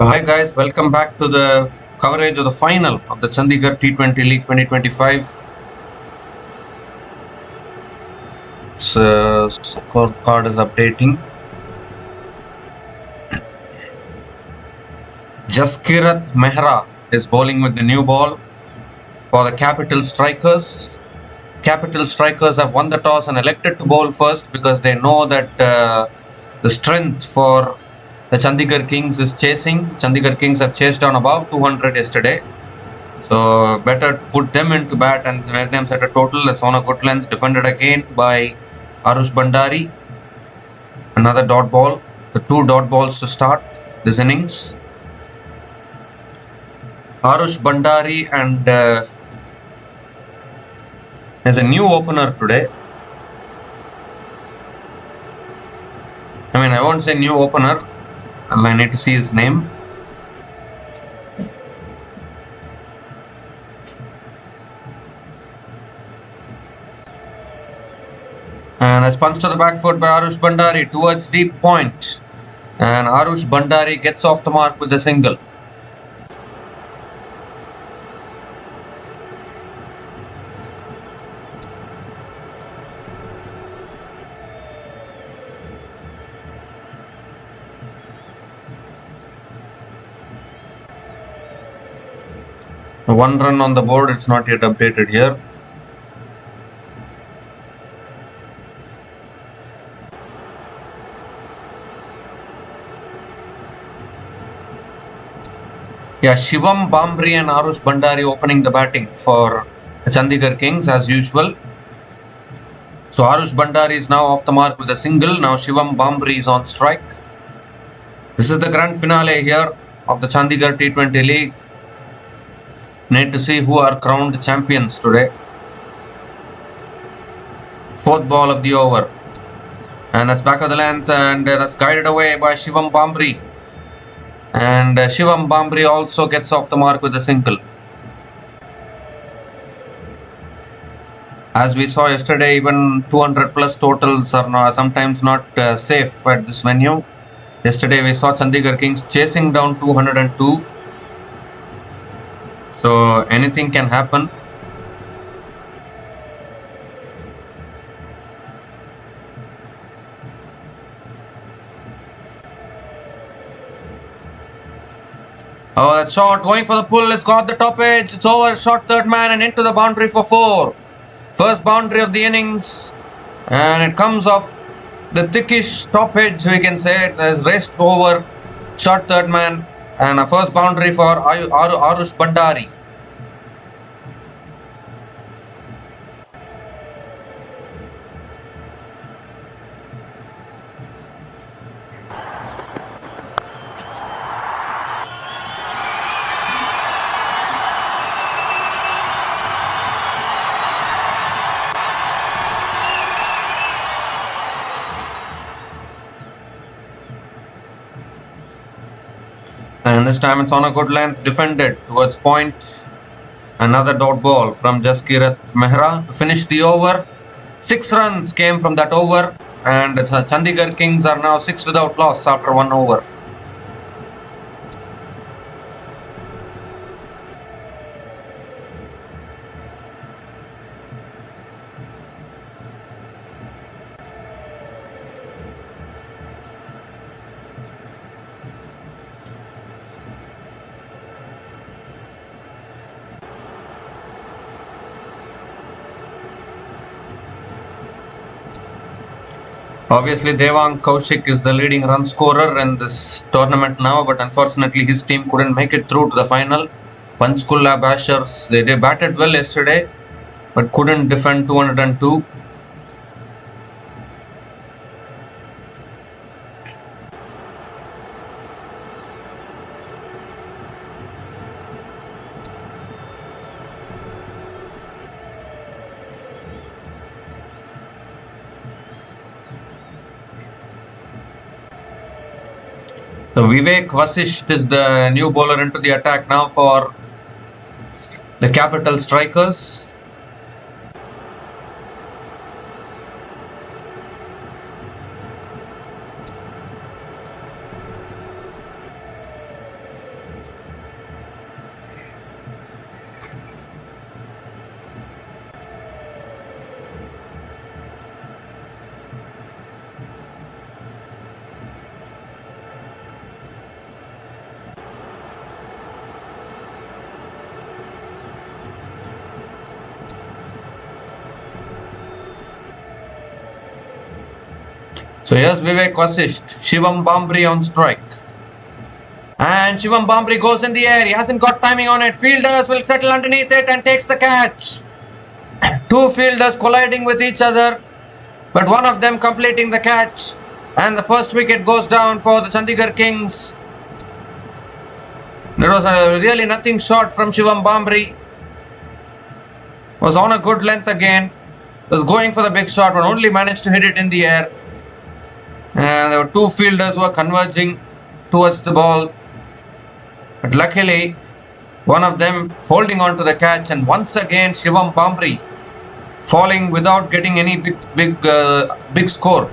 Hi guys, welcome back to the coverage of the final of the Chandigarh T20 League 2025. Scorecard is updating. Jaskirat Mehra is bowling with the new ball for the Capital Strikers. Capital Strikers have won the toss and elected to bowl first because they know that the strength for the Chandigarh Kings is chasing. Chandigarh Kings have chased down above 200 yesterday. So better to put them into bat and let them set a total. That's on a good length. Defended again by Arjun Bandari. Another dot ball. The two dot balls to start this innings. Arjun Bandari and there's a new opener today. I won't say new opener. I need to see his name. And a punch to the back foot by Arjun Bandari towards deep point. And Arjun Bandari gets off the mark with a single. One run on the board, it's not yet updated here. Yeah, Shivam Bombry and Arjun Bandari opening the batting for the Chandigarh Kings as usual. So Arjun Bandari is now off the mark with a single. Now Shivam Bombry is on strike. This is the grand finale here of the Chandigarh T20 League. Need to see who are crowned champions today. Fourth ball of the over. And that's back of the length and that's guided away by Shivam Bombry. And Shivam Bombry also gets off the mark with a single. As we saw yesterday, even 200 plus totals are sometimes not safe at this venue. Yesterday we saw Chandigarh Kings chasing down 202. So anything can happen. Oh, that shot going for the pull. It's got the top edge. It's over. Shot third man and into the boundary for 4. First boundary of the innings. And it comes off the thickish top edge, we can say. It has raced over. Shot third man. And a first boundary for Arjun Bandari. And this time it's on a good length, defended towards point. Another dot ball from Jaskirat Mehra to finish the over. 6 runs came from that over. And Chandigarh Kings are now 6 without loss after 1 over. Obviously, Devang Kaushik is the leading run scorer in this tournament now, but unfortunately his team couldn't make it through to the final. Panchkulla Bashers, they batted well yesterday, but couldn't defend 202. So Vivek Vasisht is the new bowler into the attack now for the Capital Strikers. So here's Vivek Vasisht, Shivam Bombry on strike. And Shivam Bombry goes in the air. He hasn't got timing on it. Fielders will settle underneath it and takes the catch. Two fielders colliding with each other, but one of them completing the catch. And the first wicket goes down for the Chandigarh Kings. There was a really nothing shot from Shivam Bombry. Was on a good length again. Was going for the big shot, but only managed to hit it in the air. And there were two fielders who were converging towards the ball. But luckily, one of them holding on to the catch, and once again Shivam Bombry falling without getting any big score.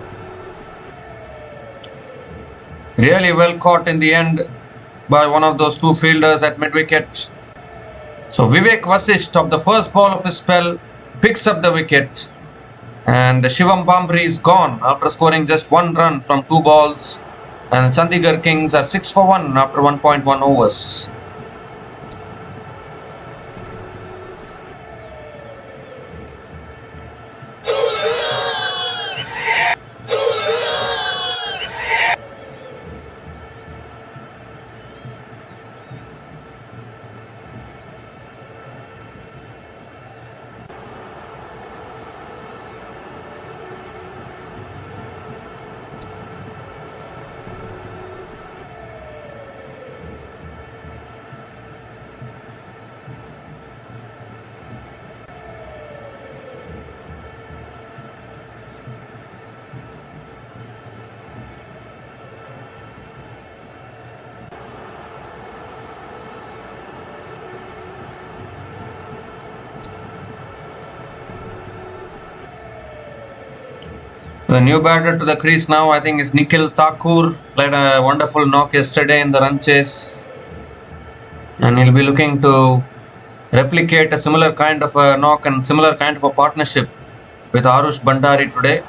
Really well caught in the end by one of those two fielders at mid-wicket. So Vivek Vasisht, of the first ball of his spell, picks up the wicket, and Shivam Bombry is gone after scoring just one run from two balls, and the Chandigarh Kings are 6 for 1 after 1.1 overs. The new batter to the crease now, I think, is Nikhil Thakur. Played a wonderful knock yesterday in the run chase, and he'll be looking to replicate a similar kind of a knock and similar kind of a partnership with Arjun Bandari today.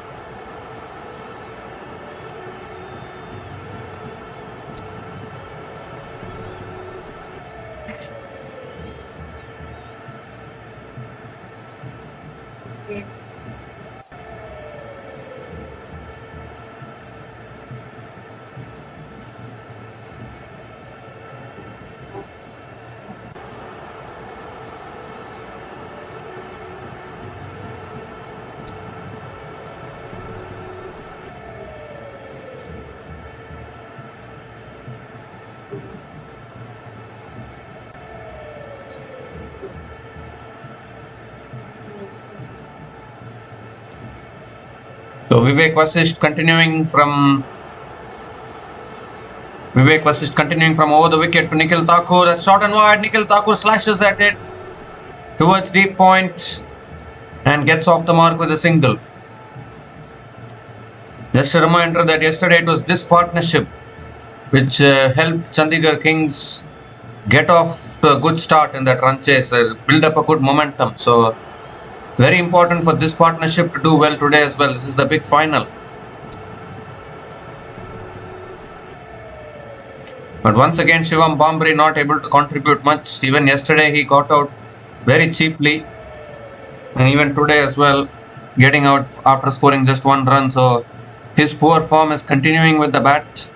So Vivek Vasisht continuing from over the wicket to Nikhil Thakur. That's short and wide. Nikhil Thakur slashes at it towards deep point and gets off the mark with a single. Just a reminder that yesterday it was this partnership which helped Chandigarh Kings get off to a good start in that run chase, build up a good momentum. So very important for this partnership to do well today as well. This is the big final. But once again, Shivam Bombry not able to contribute much. Even yesterday he got out very cheaply, and even today as well, getting out after scoring just one run. So his poor form is continuing with the bat.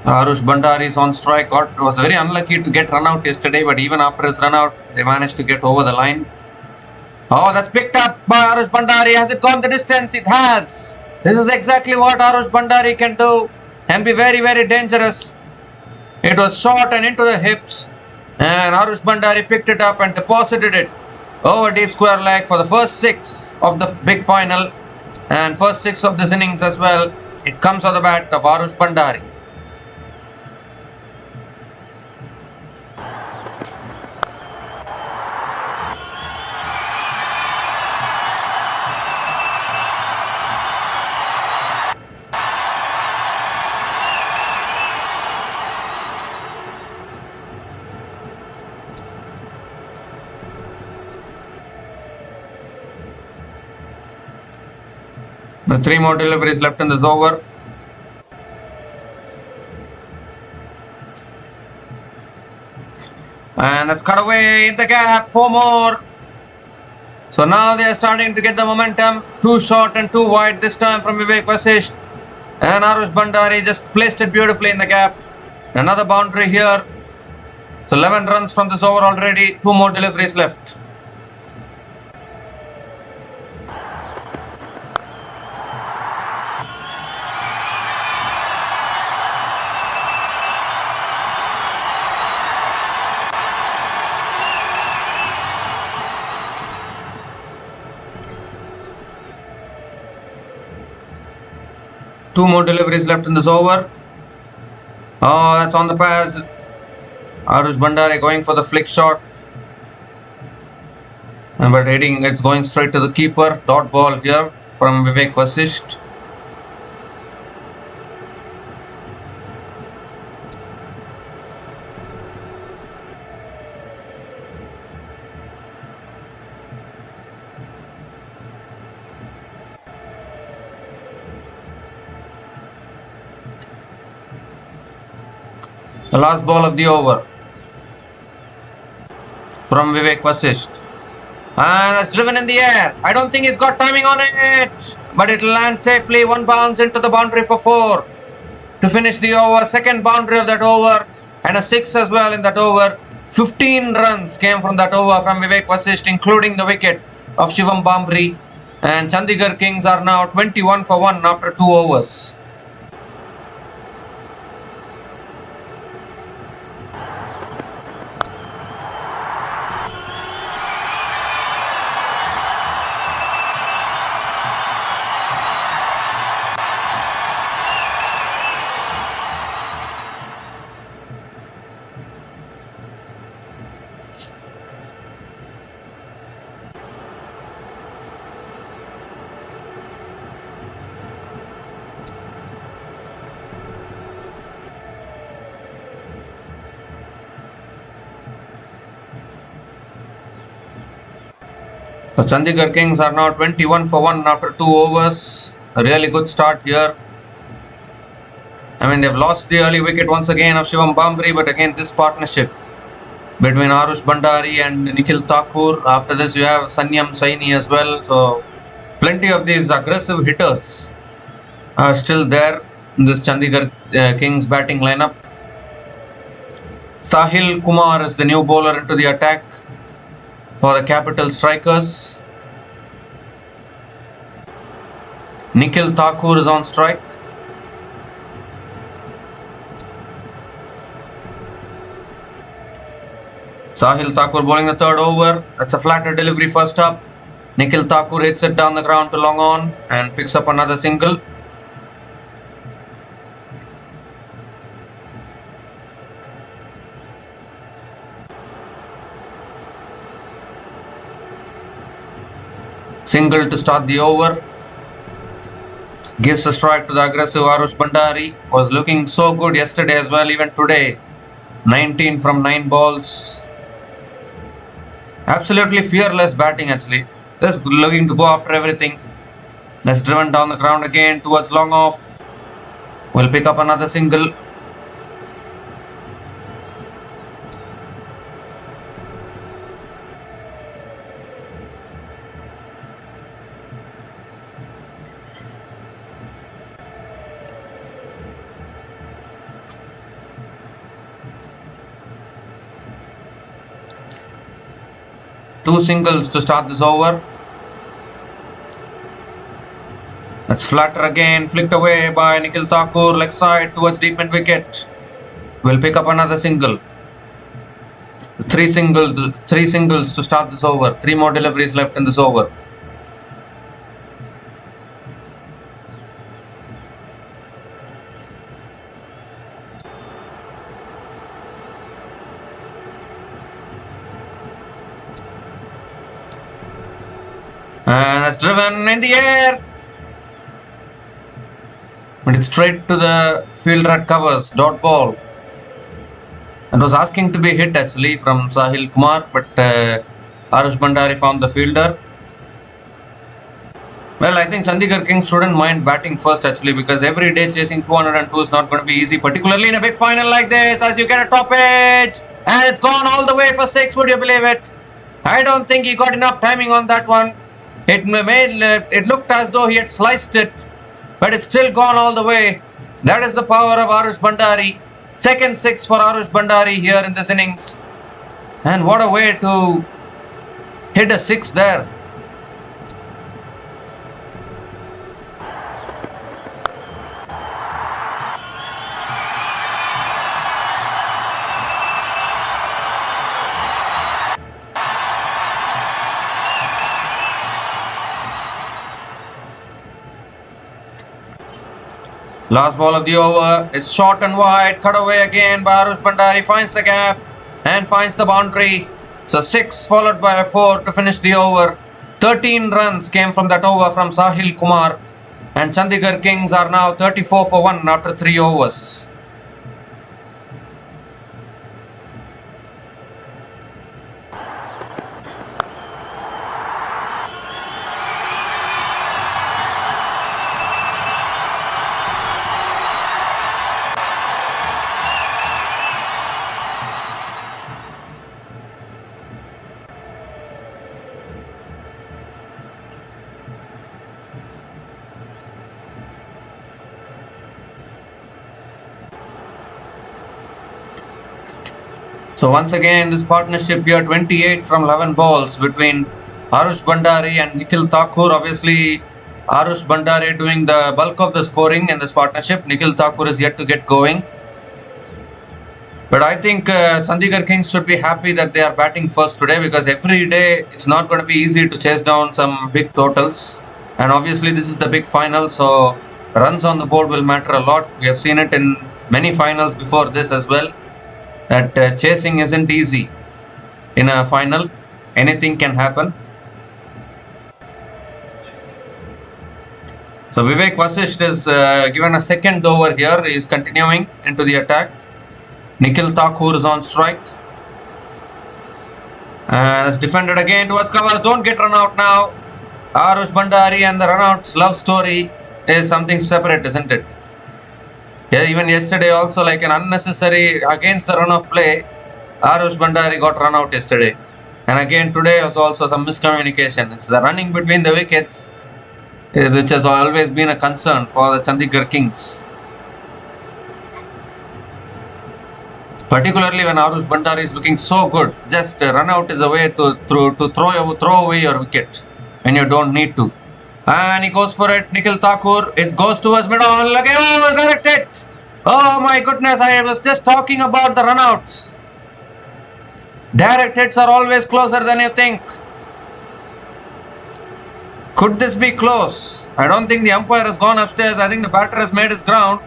Arjun Bandari is on strike. Was very unlucky to get run out yesterday, but even after his run out, they managed to get over the line. Oh, that's picked up by Arjun Bandari. Has it gone the distance? It has. This is exactly what Arjun Bandari can do and be very, very dangerous. It was short and into the hips, and Arjun Bandari picked it up and deposited it over deep square leg for the first 6 of the big final and first 6 of this innings as well. It comes on the bat of Arjun Bandari. The 3 more deliveries left in this over. And that's cut away in the gap. 4 more. So now they are starting to get the momentum. 2 short and 2 wide this time from Vivek Vasisht. And Arjun Bandari just placed it beautifully in the gap. Another boundary here. So 11 runs from this over already. 2 more deliveries left. Two more deliveries left in this over. Oh, that's on the pass. Arjun Bandari going for the flick shot. But hitting, it's going straight to the keeper. Dot ball here from Vivek Vasisht. The last ball of the over from Vivek Vasisht. And that's driven in the air. I don't think he's got timing on it. But it'll land safely. 1 bounce into the boundary for 4 to finish the over. Second boundary of that over. And a 6 as well in that over. 15 runs came from that over from Vivek Vasisht, including the wicket of Shivam Bombry. And Chandigarh Kings are now 21 for 1 after 2 overs. So Chandigarh Kings are now 21 for 1 after 2 overs. A really good start here. I mean, they've lost the early wicket once again of Shivam Bombry, but again this partnership between Arjun Bandari and Nikhil Thakur. After this you have Sanyam Saini as well. So plenty of these aggressive hitters are still there in this Chandigarh Kings batting lineup. Sahil Kumar is the new bowler into the attack for the capitalstrikers. Nikhil Thakur is on strike. Sahil Thakur bowling the third over. That's a flatter delivery first up. Nikhil Thakur hits it down the ground to long on and picks up another single. Single to start the over. Gives a strike to the aggressive Arjun Bandari. Was looking so good yesterday as well, even today. 19 from 9 balls. Absolutely fearless batting actually. Just looking to go after everything. That's driven down the ground again towards long off. Will pick up another single. Two singles to start this over. That's flatter again, flicked away by Nikhil Thakur, leg side towards deep mid wicket. Will pick up another single. Three singles to start this over. 3 more deliveries left in this over. And that's driven in the air. But it's straight to the fielder at covers. Dot ball. It was asking to be hit actually from Sahil Kumar, but Arjun Bandari found the fielder. Well, I think Chandigarh Kings shouldn't mind batting first actually, because every day chasing 202 is not going to be easy, particularly in a big final like this, as you get a top edge. And it's gone all the way for 6, would you believe it? I don't think he got enough timing on that one. It looked as though he had sliced it, but it's still gone all the way. That is the power of Arush Bandari. Second six for Arush Bandari here in this innings. And what a way to hit a six there. Last ball of the over. It's short and wide. Cut away again by Arush Bandari. Finds the gap and finds the boundary. So 6 followed by a 4 to finish the over. 13 runs came from that over from Sahil Kumar. And Chandigarh Kings are now 34 for 1 after 3 overs. So once again, this partnership here, 28 from 11 balls between Arush Bandari and Nikhil Thakur. Obviously, Arush Bandari doing the bulk of the scoring in this partnership. Nikhil Thakur is yet to get going. But I think Chandigarh Kings should be happy that they are batting first today, because every day it's not going to be easy to chase down some big totals. And obviously this is the big final, so runs on the board will matter a lot. We have seen it in many finals before this as well, that chasing isn't easy. In a final, anything can happen. So Vivek Vasisht is given a second over here. He is continuing into the attack. Nikhil Thakur is on strike. It's defended again towards covers. Don't get run out now. Arush Bandari and the run-out's love story is something separate, isn't it? Yeah, even yesterday also, like an unnecessary against the run of play, Arush Bandari got run out yesterday. And again today was also some miscommunication. It's the running between the wickets which has always been a concern for the Chandigarh Kings. Particularly when Arush Bandari is looking so good. Just run out is a way to throw away your wicket when you don't need to. And he goes for it. Nikhil Thakur. It goes towards middle. Oh, direct it. Oh my goodness. I was just talking about the runouts. Direct hits are always closer than you think. Could this be close? I don't think the umpire has gone upstairs. I think the batter has made his ground.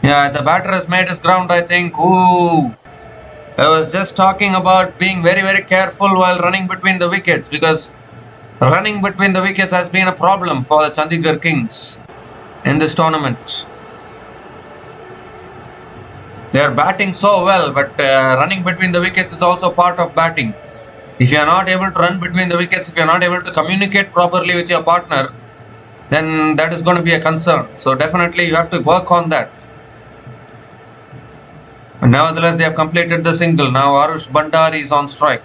Yeah, the batter has made his ground, I think. Ooh. I was just talking about being very, very careful while running between the wickets, because running between the wickets has been a problem for the Chandigarh Kings in this tournament. They are batting so well, but running between the wickets is also part of batting. If you are not able to run between the wickets, if you are not able to communicate properly with your partner, then that is going to be a concern. So definitely you have to work on that. And nevertheless, they have completed the single. Now Arush Bandari is on strike.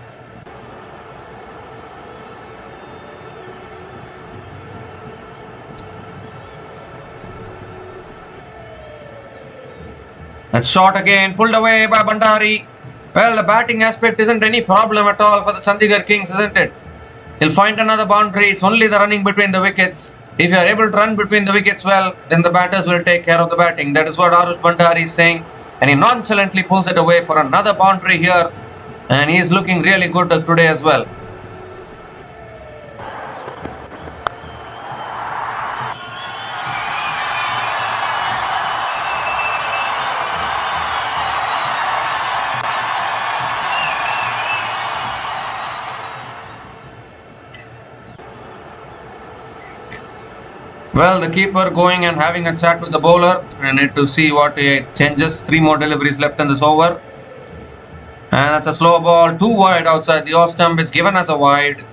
That's shot again, pulled away by Bandari. Well, the batting aspect isn't any problem at all for the Chandigarh Kings, isn't it? He'll find another boundary. It's only the running between the wickets. If you are able to run between the wickets well, then the batters will take care of the batting. That is what Arush Bandari is saying. And he nonchalantly pulls it away for another boundary here. And he is looking really good today as well. Well, the keeper going and having a chat with the bowler. I need to see what changes. 3 more deliveries left in this over. And that's a slow ball. 2 wide outside the off stump. It's given as a wide.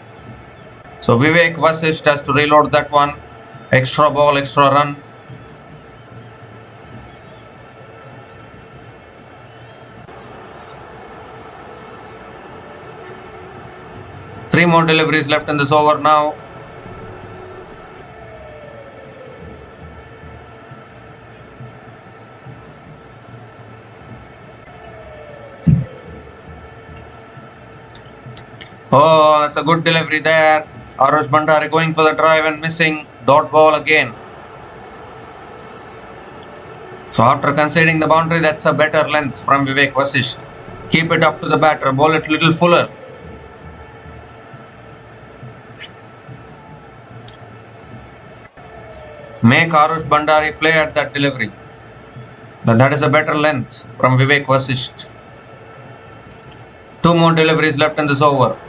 So Vivek Vasisht has to reload that one. Extra ball, extra run. Three more deliveries left in this over now. Oh, that's a good delivery there. Arjun Bandari going for the drive and missing. Dot ball again. So after conceding the boundary, that's a better length from Vivek Vasisht. Keep it up to the batter. Bowl it little fuller. Make Arjun Bandari play at that delivery. That is a better length from Vivek Vasisht. Two more deliveries left in this over.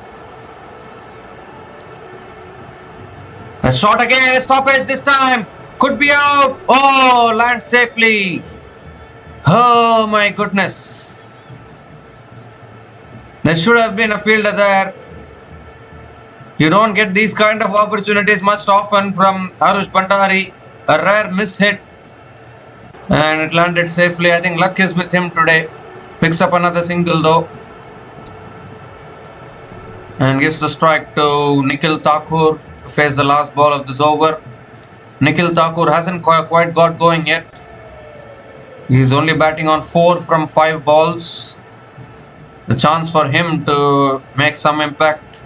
A shot again, a stoppage this time. Could be out. Oh, lands safely. Oh my goodness. There should have been a fielder there. You don't get these kind of opportunities much often from Arjun Bandari. A rare miss hit. And it landed safely. I think luck is with him today. Picks up another single though. And gives the strike to Nikhil Thakur to face the last ball of this over. Nikhil Thakur hasn't quite got going yet. He's only batting on 4 from 5 balls. The chance for him to make some impact.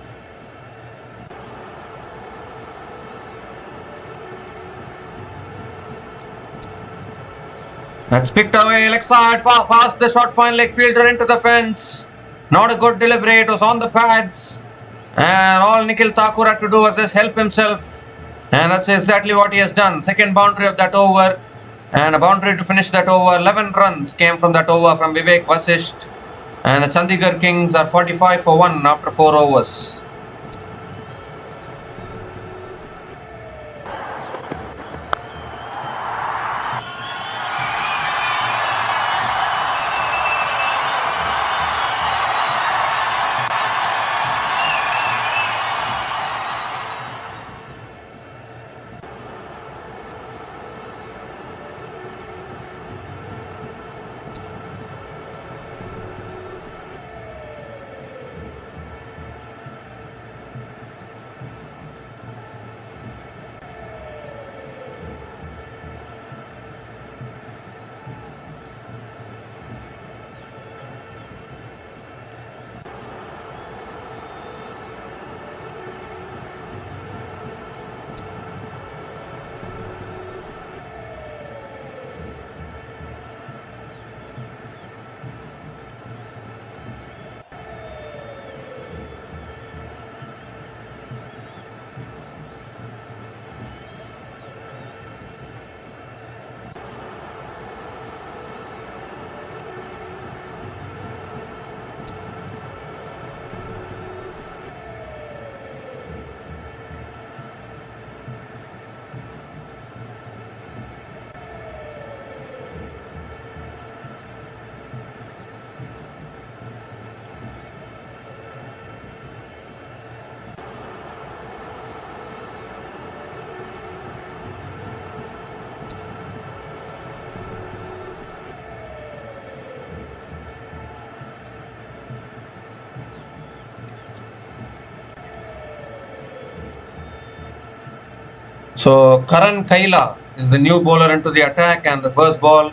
That's picked away, leg side, far past the short fine leg fielder into the fence. Not a good delivery, it was on the pads. And all Nikhil Thakur had to do was just help himself. And that's exactly what he has done. Second boundary of that over. And a boundary to finish that over. 11 runs came from that over from Vivek Vasisht. And the Chandigarh Kings are 45 for 1 after 4 overs. So Karan Kaila is the new bowler into the attack, and the first ball,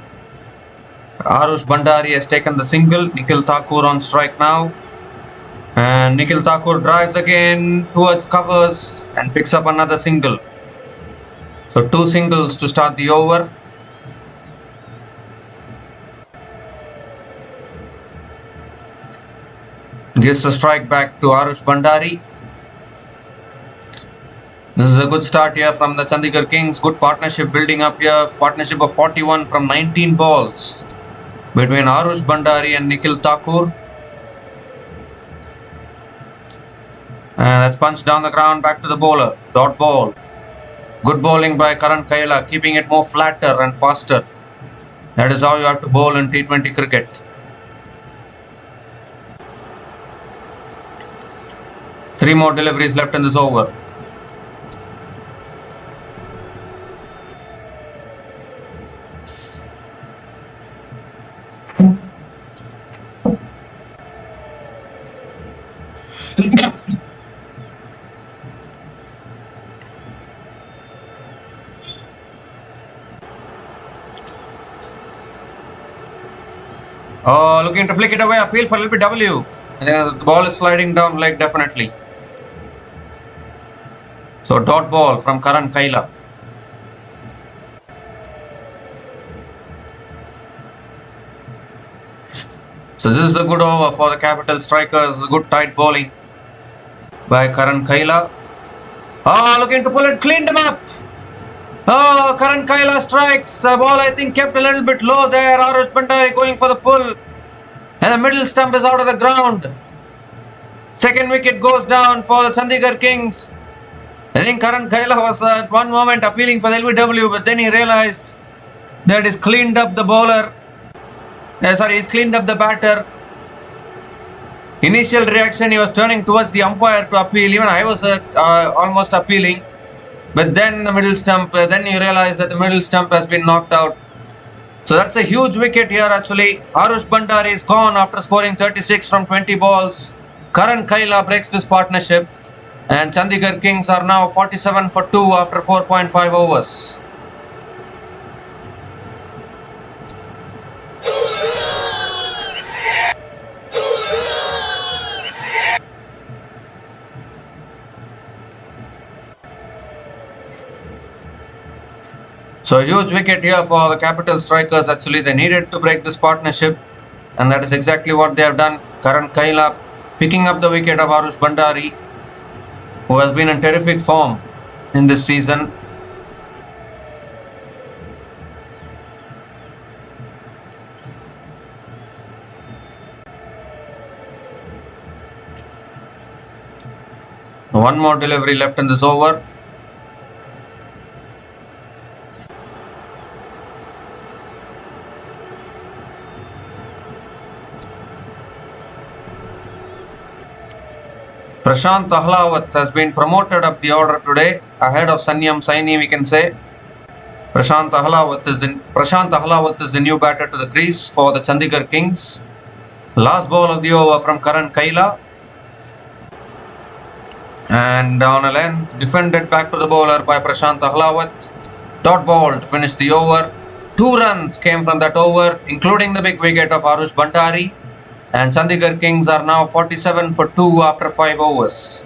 Arjun Bandari has taken the single. Nikhil Thakur on strike now. And Nikhil Thakur drives again towards covers and picks up another single. So 2 singles to start the over. Gives a strike back to Arjun Bandari. This is a good start here from the Chandigarh Kings. Good partnership building up here. Partnership of 41 from 19 balls between Arjun Bandari and Nikhil Thakur. And that's punched down the ground back to the bowler. Dot ball. Good bowling by Karan Kaila, keeping it more flatter and faster. That is how you have to bowl in T20 cricket. 3 more deliveries left in this over. Oh, looking to flick it away. Appeal for LBW. The ball is sliding down leg definitely. So dot ball from Karan Kaila. So this is a good over for the Capital Strikers. Good tight bowling by Karan Kaila. Oh, looking to pull it. Cleaned him up. Oh, Karan Kaila strikes. The ball I think kept a little bit low there. Arjun Bandari going for the pull. And the middle stump is out of the ground. Second wicket goes down for the Chandigarh Kings. I think Karan Kaila was at one moment appealing for the LBW, but then he realized that he's cleaned up the bowler. He's cleaned up the batter. Initial reaction, he was turning towards the umpire to appeal. Even I was almost appealing. But then the middle stump, then you realize that the middle stump has been knocked out. So that's a huge wicket here actually. Arjun Bandari is gone after scoring 36 from 20 balls. Karan Kaila breaks this partnership. And Chandigarh Kings are now 47 for 2 after 4.5 overs. So a huge wicket here for the Capital Strikers. Actually, they needed to break this partnership, and that is exactly what they have done. Karan Kaila picking up the wicket of Arjun Bandari, who has been in terrific form in this season. One more delivery left in this over. Prashant Ahlawat has been promoted up the order today ahead of Sanyam Saini, we can say. Prashant Ahlawat is the new batter to the crease for the Chandigarh Kings. Last ball of the over from Karan Kaila. And on a length, defended back to the bowler by Prashant Ahlawat. Dot ball to finish the over. 2 runs came from that over, including the big wicket of Arjun Bandari. And Chandigarh Kings are now 47 for 2 after 5 overs.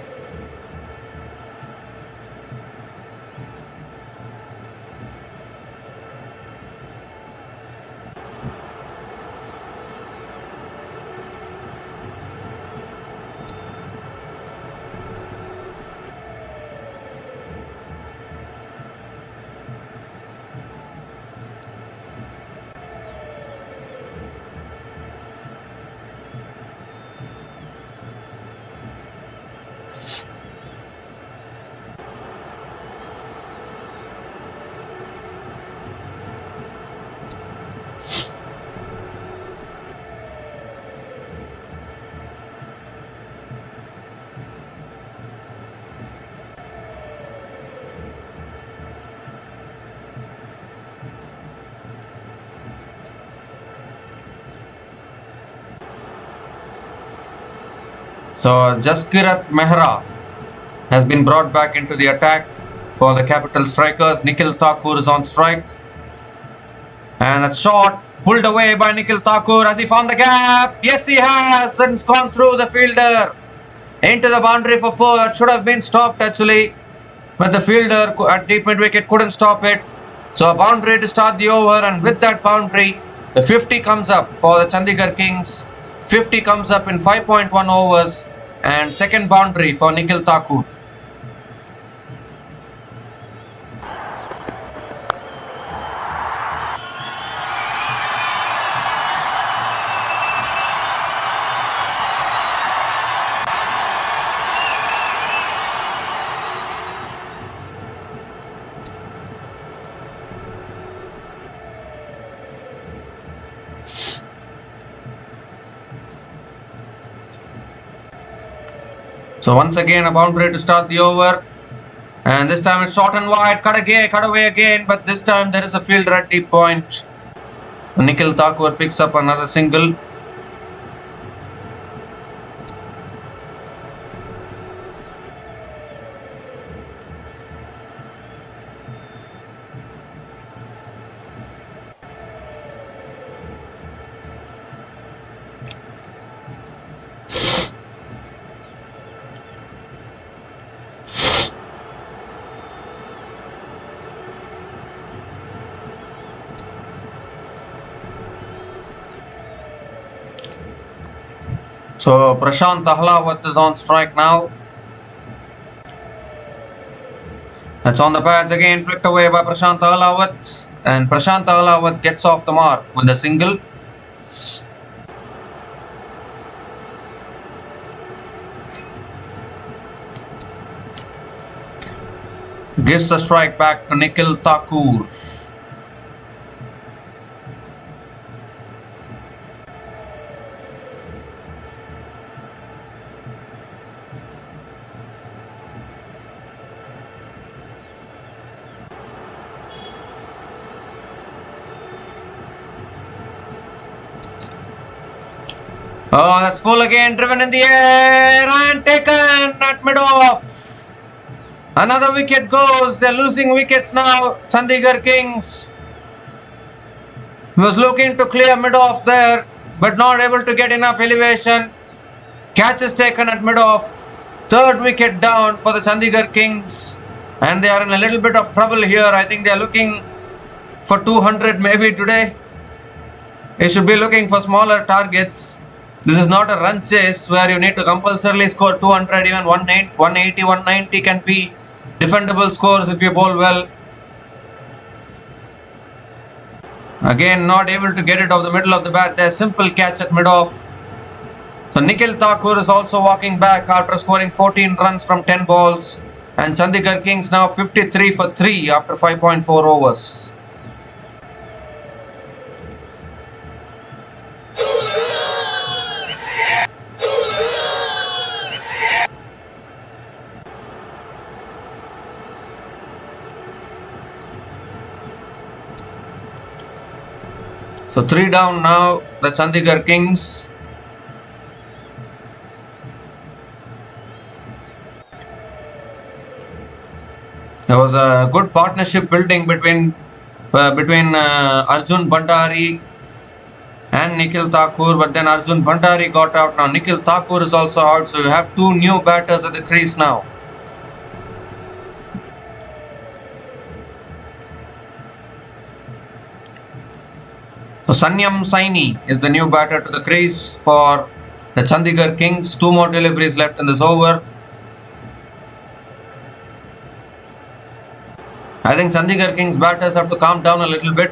So Jaskirat Mehra has been brought back into the attack for the Capital Strikers. Nikhil Thakur is on strike. And a shot pulled away by Nikhil Thakur. Has he found the gap? Yes, he has. And it's gone through the fielder into the boundary for 4. That should have been stopped actually. But the fielder at deep mid wicket couldn't stop it. So a boundary to start the over. And with that boundary, the 50 comes up for the Chandigarh Kings. 50 comes up in 5.1 overs. And second boundary for Nikhil Thakur. So once again a boundary to start the over, and this time it's short and wide, cut away again, but this time there is a fielder at deep point. Nikhil Thakur picks up another single. So Prashant Ahlawat is on strike now. That's on the pads again, flicked away by Prashant Ahlawat. And Prashant Ahlawat gets off the mark with a single. Gives a strike back to Nikhil Thakur. Oh, that's full again, driven in the air and taken at mid-off. Another wicket goes. They're losing wickets now. Chandigarh Kings was looking to clear mid-off there, but not able to get enough elevation. Catch is taken at mid-off. Third wicket down for the Chandigarh Kings, and they are in a little bit of trouble here. I think they are looking for 200 maybe today. They should be looking for smaller targets. This is not a run chase where you need to compulsorily score 200. Even 180, 190 can be defendable scores if you bowl well. Again, not able to get it off the middle of the bat there. Simple catch at mid-off. So Nikhil Thakur is also walking back after scoring 14 runs from 10 balls. And Chandigarh Kings now 53 for 3 after 5.4 overs. So 3 down now, the Chandigarh Kings. There was a good partnership building between Arjun Bandari and Nikhil Thakur, but then Arjun Bandari got out. Now Nikhil Thakur is also out, so you have 2 new batters at the crease now. So Sanyam Saini is the new batter to the crease for the Chandigarh Kings. 2 more deliveries left in this over. I think Chandigarh Kings batters have to calm down a little bit.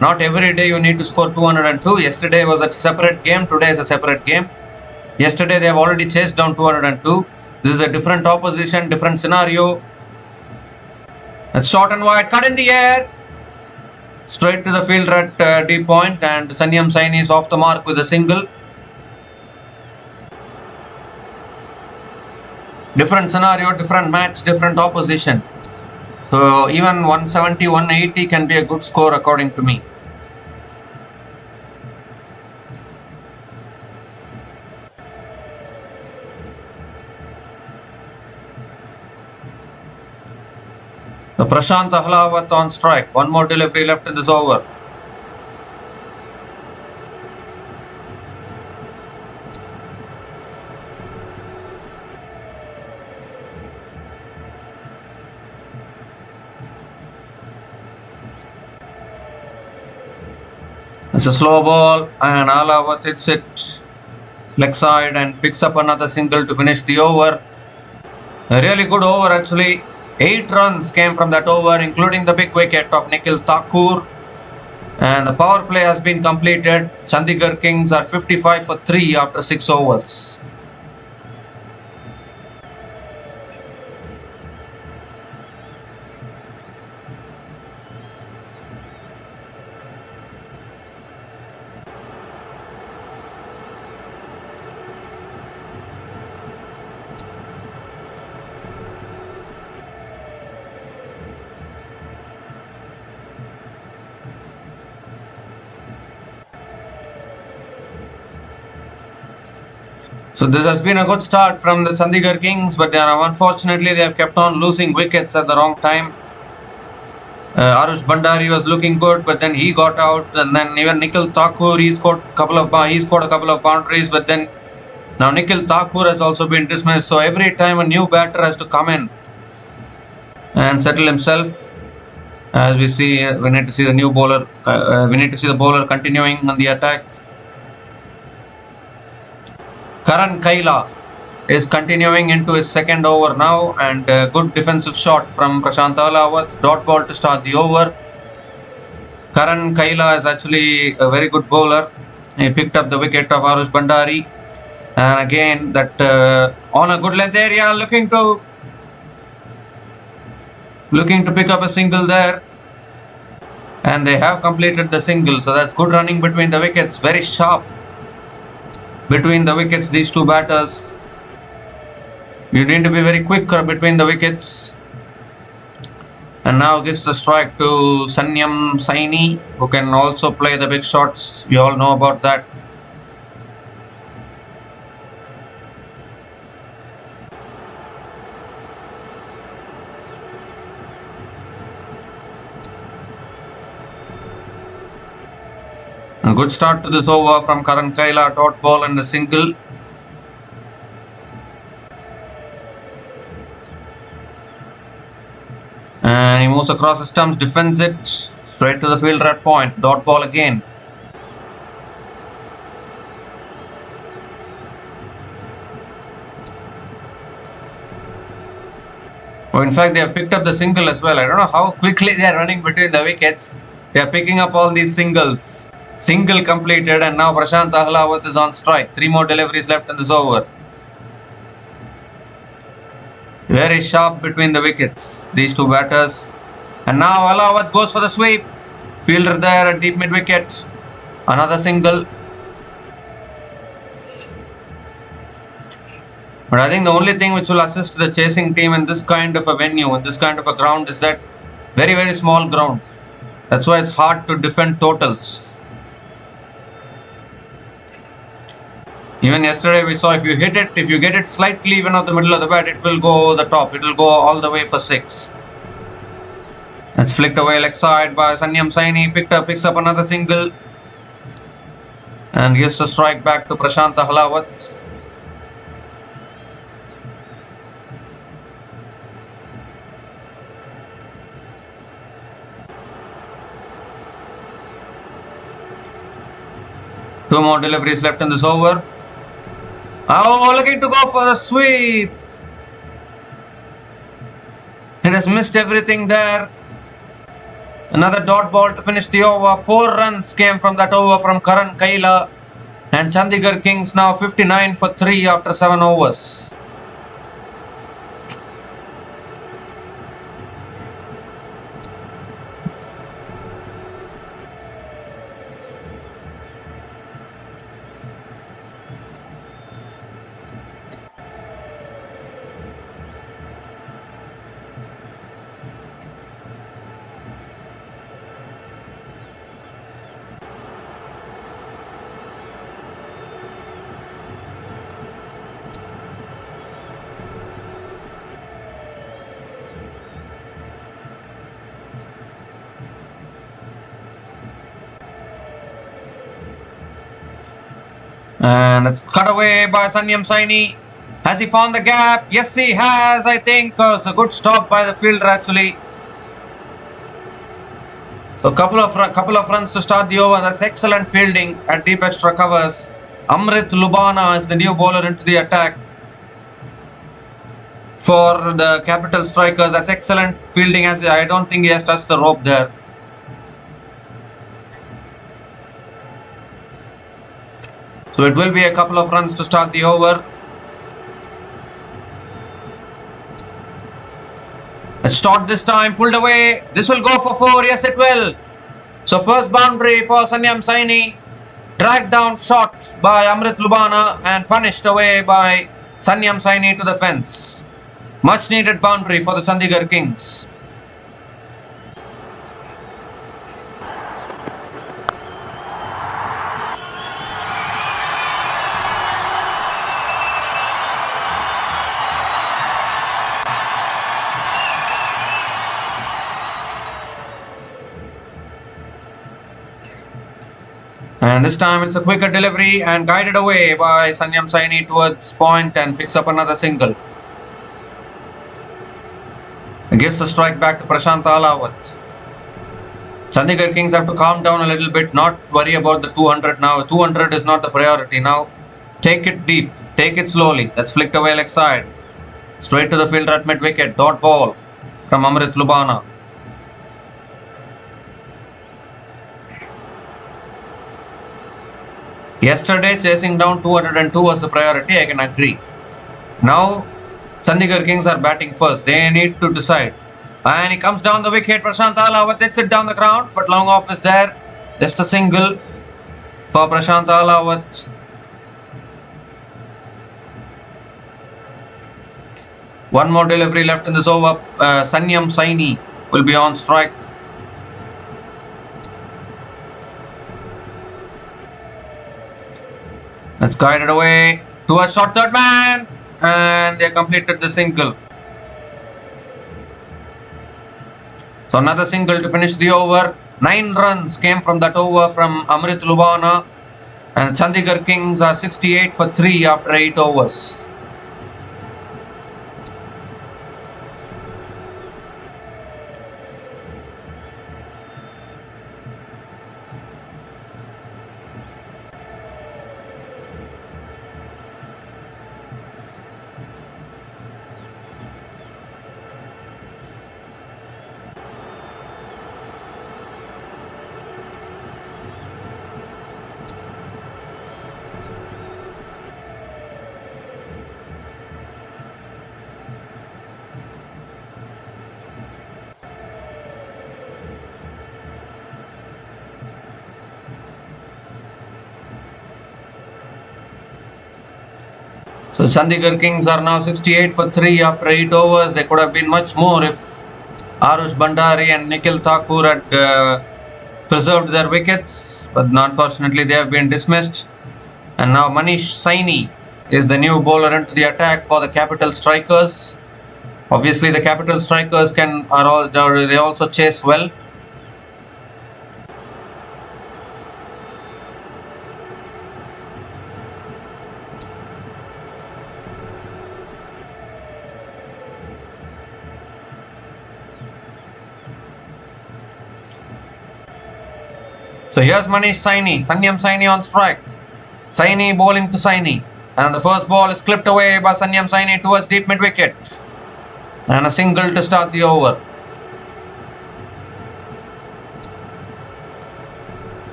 Not every day you need to score 202. Yesterday was a separate game. Today is a separate game. Yesterday they have already chased down 202. This is a different opposition, different scenario. It's short and wide, cut in the air. Straight to the fielder at deep point, and Sanyam Saini is off the mark with a single. Different scenario, different match, different opposition. So even 170, 180 can be a good score according to me. So Prashant Ahlawat on strike. 1 more delivery left in this over. It's a slow ball and Ahlawat hits it leg side and picks up another single to finish the over. A really good over actually. 8 runs came from that over, including the big wicket of Nikhil Thakur. And the power play has been completed. Chandigarh Kings are 55 for 3 after 6 overs. So this has been a good start from the Chandigarh Kings, but unfortunately they have kept on losing wickets at the wrong time. Arush Bandari was looking good, but then he got out, and then even Nikhil Thakur, he scored a couple of boundaries, but then now Nikhil Thakur has also been dismissed. So every time a new batter has to come in and settle himself. As we see, we need to see the new bowler. We need to see the bowler continuing on the attack. Karan Kaila is continuing into his second over now, and a good defensive shot from Prashant Ahlawat. Dot ball to start the over. Karan Kaila is actually a very good bowler. He picked up the wicket of Arush Bandari, and again that on a good length area, looking to pick up a single there, and they have completed the single. So that's good running between the wickets. Very sharp between the wickets, these two batters. You need to be very quick between the wickets. And now gives the strike to Sanyam Saini, who can also play the big shots. We all know about that. A good start to this over from Karan Kaila, dot ball and a single. And he moves across the stumps, defends it, straight to the fielder at point, dot ball again. Oh, in fact, they have picked up the single as well. I don't know how quickly they are running between the wickets. They are picking up all these singles. Single completed, and now Prashant Ahlawat is on strike. 3 more deliveries left in this over. Very sharp between the wickets, these two batters. And now Ahlawat goes for the sweep. Fielder there at deep mid wicket. Another single. But I think the only thing which will assist the chasing team in this kind of a venue, in this kind of a ground, is that very, very small ground. That's why it's hard to defend totals. Even yesterday we saw if you hit it, if you get it slightly even off the middle of the bat, it will go over the top. It will go all the way for 6. That's flicked away leg side by Sanyam Saini. Picks up another single. And gives a strike back to Prashant Ahlawat. Two more deliveries left in this over. Oh, looking to go for a sweep. It has missed everything there. Another dot ball to finish the over. 4 runs came from that over from Karan Kaila. And Chandigarh Kings now 59 for 3 after 7 overs. And it's cut away by Sanyam Saini. Has he found the gap? Yes, he has, I think. It's a good stop by the fielder actually. So couple of runs to start the over. That's excellent fielding at deep extra covers. Amrit Lubana is the new bowler into the attack for the Capital Strikers. That's excellent fielding. As I don't think he has touched the rope there. So it will be a couple of runs to start the over. Let's start this time. Pulled away. This will go for 4. Yes, it will. So first boundary for Sanyam Saini. Dragged down shot by Amrit Lubana and punished away by Sanyam Saini to the fence. Much needed boundary for the Chandigarh Kings. And this time it's a quicker delivery and guided away by Sanyam Saini towards point and picks up another single. And gives the strike back to Prashant Ahlawat. Chandigarh Kings have to calm down a little bit, not worry about the 200 now. 200 is not the priority now. Take it deep. Take it slowly. That's flicked away leg side. Straight to the fielder at mid wicket. Dot ball from Amrit Lubana. Yesterday, chasing down 202 was the priority. I can agree. Now, Chandigarh Kings are batting first. They need to decide. And he comes down the wicket. Prashant Ahlawat hits it down the ground, but long off is there. Just a single for Prashant Ahlawat. One more delivery left in this over. Sanyam Saini will be on strike. That's guided away to a short third man, and they completed the single. So another single to finish the over. 9 runs came from that over from Amrit Lubana, and Chandigarh Kings are 68 for 3 after 8 overs. So Chandigarh Kings are now 68 for 3 after 8 overs. They could have been much more if Arush Bandari and Nikhil Thakur had preserved their wickets, but unfortunately they have been dismissed. And now Manish Saini is the new bowler into the attack for the Capital Strikers. Obviously the Capital Strikers they also chase well. So here's Manish Saini, Sanyam Saini on strike. Saini bowling to Saini. And the first ball is clipped away by Sanyam Saini towards deep mid wicket. And a single to start the over.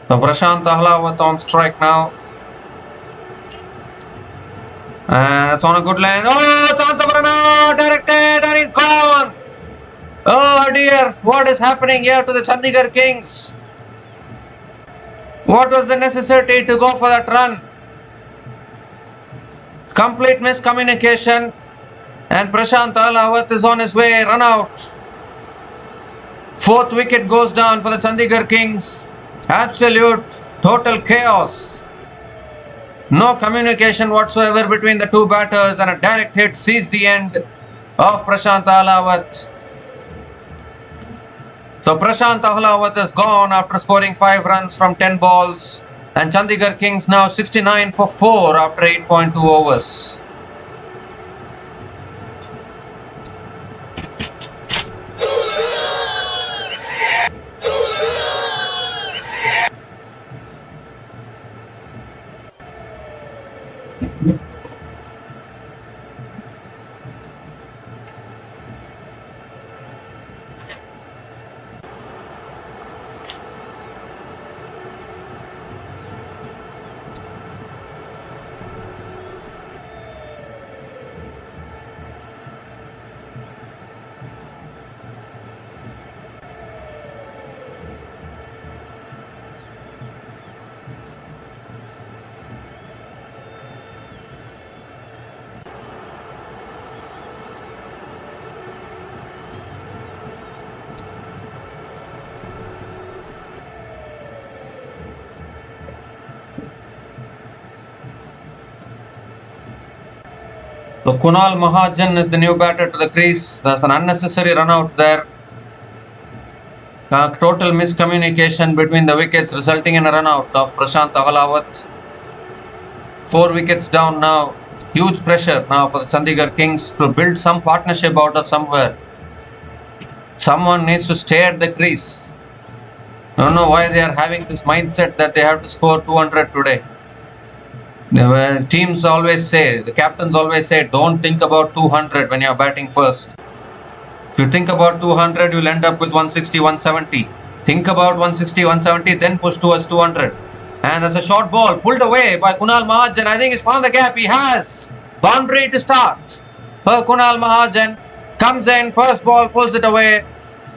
So Prashant Ahlawat on strike now. And it's on a good lane. Oh, chance of run out! Directed and he's gone! Oh dear, what is happening here to the Chandigarh Kings? What was the necessity to go for that run? Complete miscommunication. And Prashant Ahlawat is on his way, run out. 4th wicket goes down for the Chandigarh Kings. Absolute total chaos. No communication whatsoever between the two batters, and a direct hit sees the end of Prashant Ahlawat. So Prashant Ahlawat is gone after scoring 5 runs from 10 balls, and Chandigarh Kings now 69 for 4 after 8.2 overs. So Kunal Mahajan is the new batter to the crease. There's an unnecessary run out there. Total miscommunication between the wickets resulting in a run out of Prashant Ahlawat. 4 wickets down now. Huge pressure now for the Chandigarh Kings to build some partnership out of somewhere. Someone needs to stay at the crease. I don't know why they are having this mindset that they have to score 200 today. Teams always say, the captains always say, don't think about 200 when you're batting first. If you think about 200, you'll end up with 160, 170. Think about 160, 170, then push towards 200. And there's a short ball pulled away by Kunal Mahajan. I think he's found the gap. He has. Boundary to start for Kunal Mahajan. Comes in, first ball, pulls it away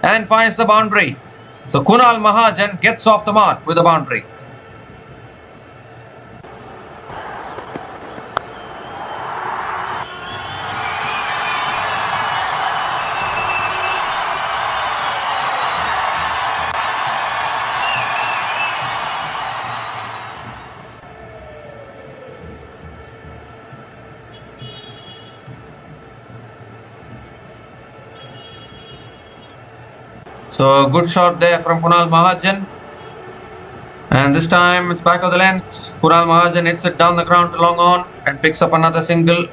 and finds the boundary. So Kunal Mahajan gets off the mark with a boundary. So good shot there from Kunal Mahajan. And this time it's back of the length. Kunal Mahajan hits it down the ground to long on and picks up another single.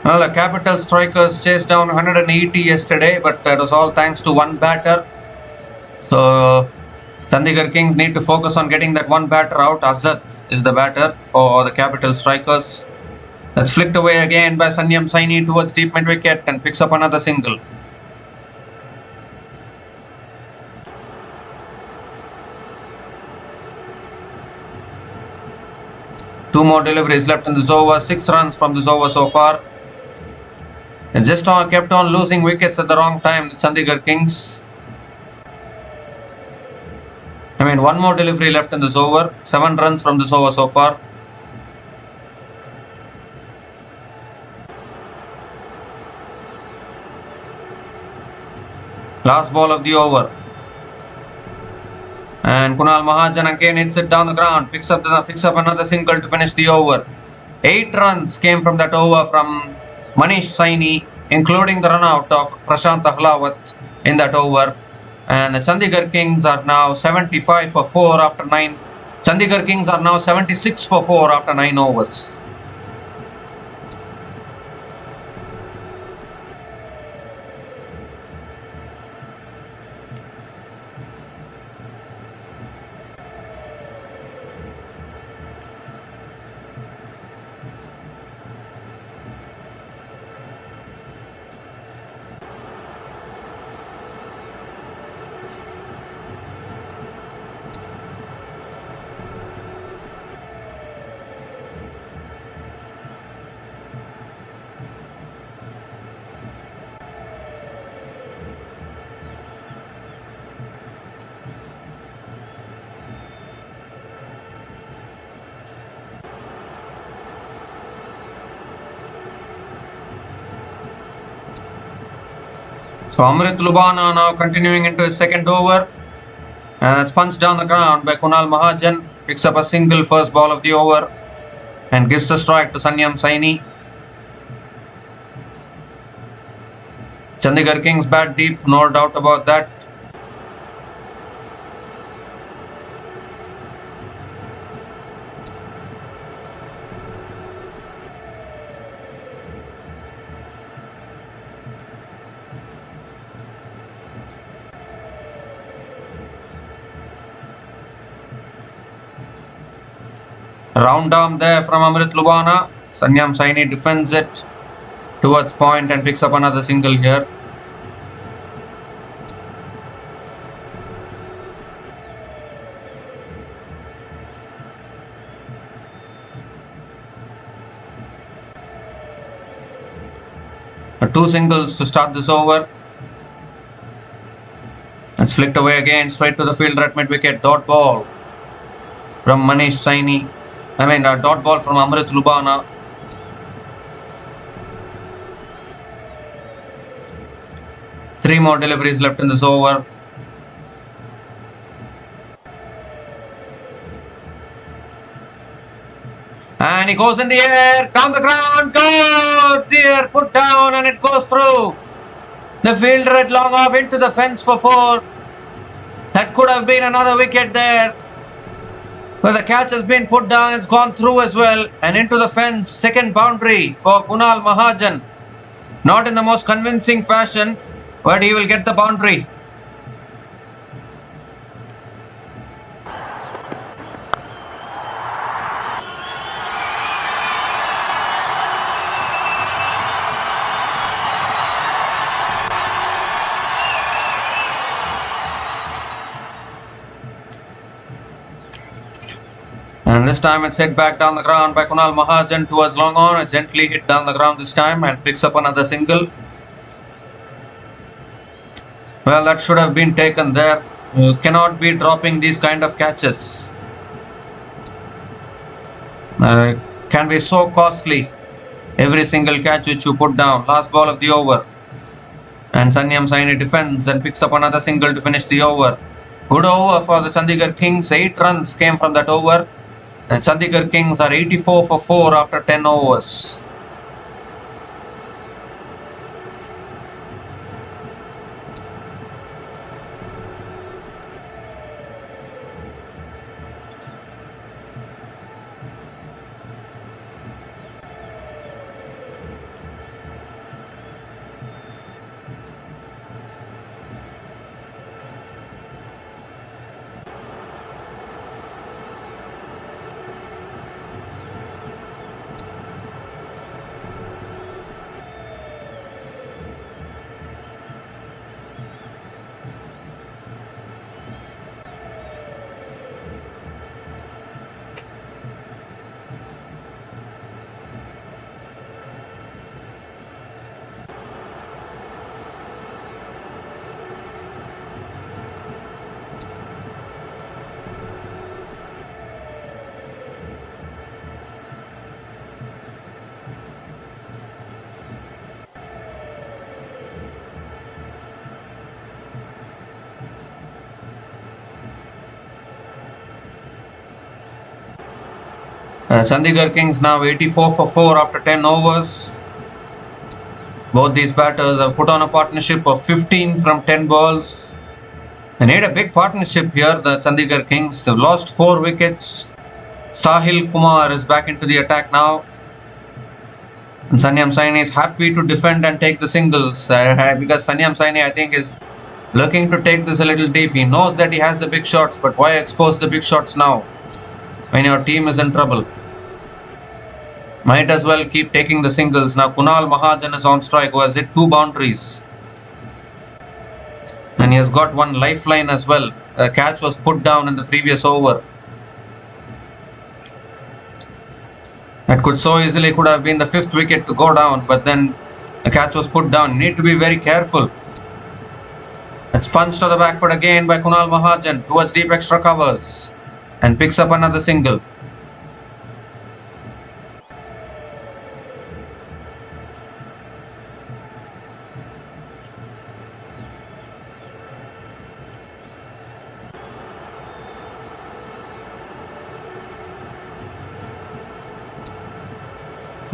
Well, the Capital Strikers chased down 180 yesterday, but that was all thanks to one batter. So, Chandigarh Kings need to focus on getting that one batter out. Azad is the batter for the Capital Strikers. That's flicked away again by Sanyam Saini towards deep mid wicket and picks up another single. Two more deliveries left in this over. 6 runs from this over so far. And just kept on losing wickets at the wrong time, the Chandigarh Kings. One more delivery left in this over. 7 runs from this over so far. Last ball of the over. And Kunal Mahajan again hits it down the ground. Picks up another single to finish the over. 8 runs came from that over from Manish Saini, including the run out of Prashant Ahlawat in that over. And the Chandigarh Kings are now 75 for 4 after 9. Chandigarh Kings are now 76 for 4 after 9 overs. So Amrit Lubana now continuing into his second over. And it's punched down the ground by Kunal Mahajan. Picks up a single first ball of the over. And gives the strike to Sanyam Saini. Chandigarh Kings bat deep, no doubt about that. Round arm there from Amrit Lubana. Sanyam Saini defends it towards point and picks up another single here. Two singles to start this over. It's flicked away again, straight to the fielder at mid wicket. Dot ball from Manish Saini. A dot ball from Amrit Lubana. Three more deliveries left in this over. And he goes in the air, down the ground, go! Dear, put down and it goes through. The fielder had long off into the fence for 4. That could have been another wicket there. But the catch has been put down, it's gone through as well. And into the fence, second boundary for Kunal Mahajan. Not in the most convincing fashion, but he will get the boundary. And this time it's hit back down the ground by Kunal Mahajan towards long on. It gently hit down the ground this time and picks up another single. Well, that should have been taken there. You cannot be dropping these kind of catches. Can be so costly. Every single catch which you put down. Last ball of the over. And Sanyam Saini defends and picks up another single to finish the over. Good over for the Chandigarh Kings. 8 runs came from that over. And Chandigarh Kings are 84 for 4 after 10 overs. Chandigarh Kings now 84 for 4 after 10 overs. Both these batters have put on a partnership of 15 from 10 balls. They need a big partnership here, the Chandigarh Kings. They've lost 4 wickets. Sahil Kumar is back into the attack now. And Sanyam Saini is happy to defend and take the singles. Because Sanyam Saini, I think, is looking to take this a little deep. He knows that he has the big shots, but why expose the big shots now when your team is in trouble? Might as well keep taking the singles. Now Kunal Mahajan is on strike, who has hit 2 boundaries. And he has got one lifeline as well. The catch was put down in the previous over. That could so easily could have been the 5th wicket to go down, but then the catch was put down. You need to be very careful. It's punched to the back foot again by Kunal Mahajan towards deep extra covers and picks up another single.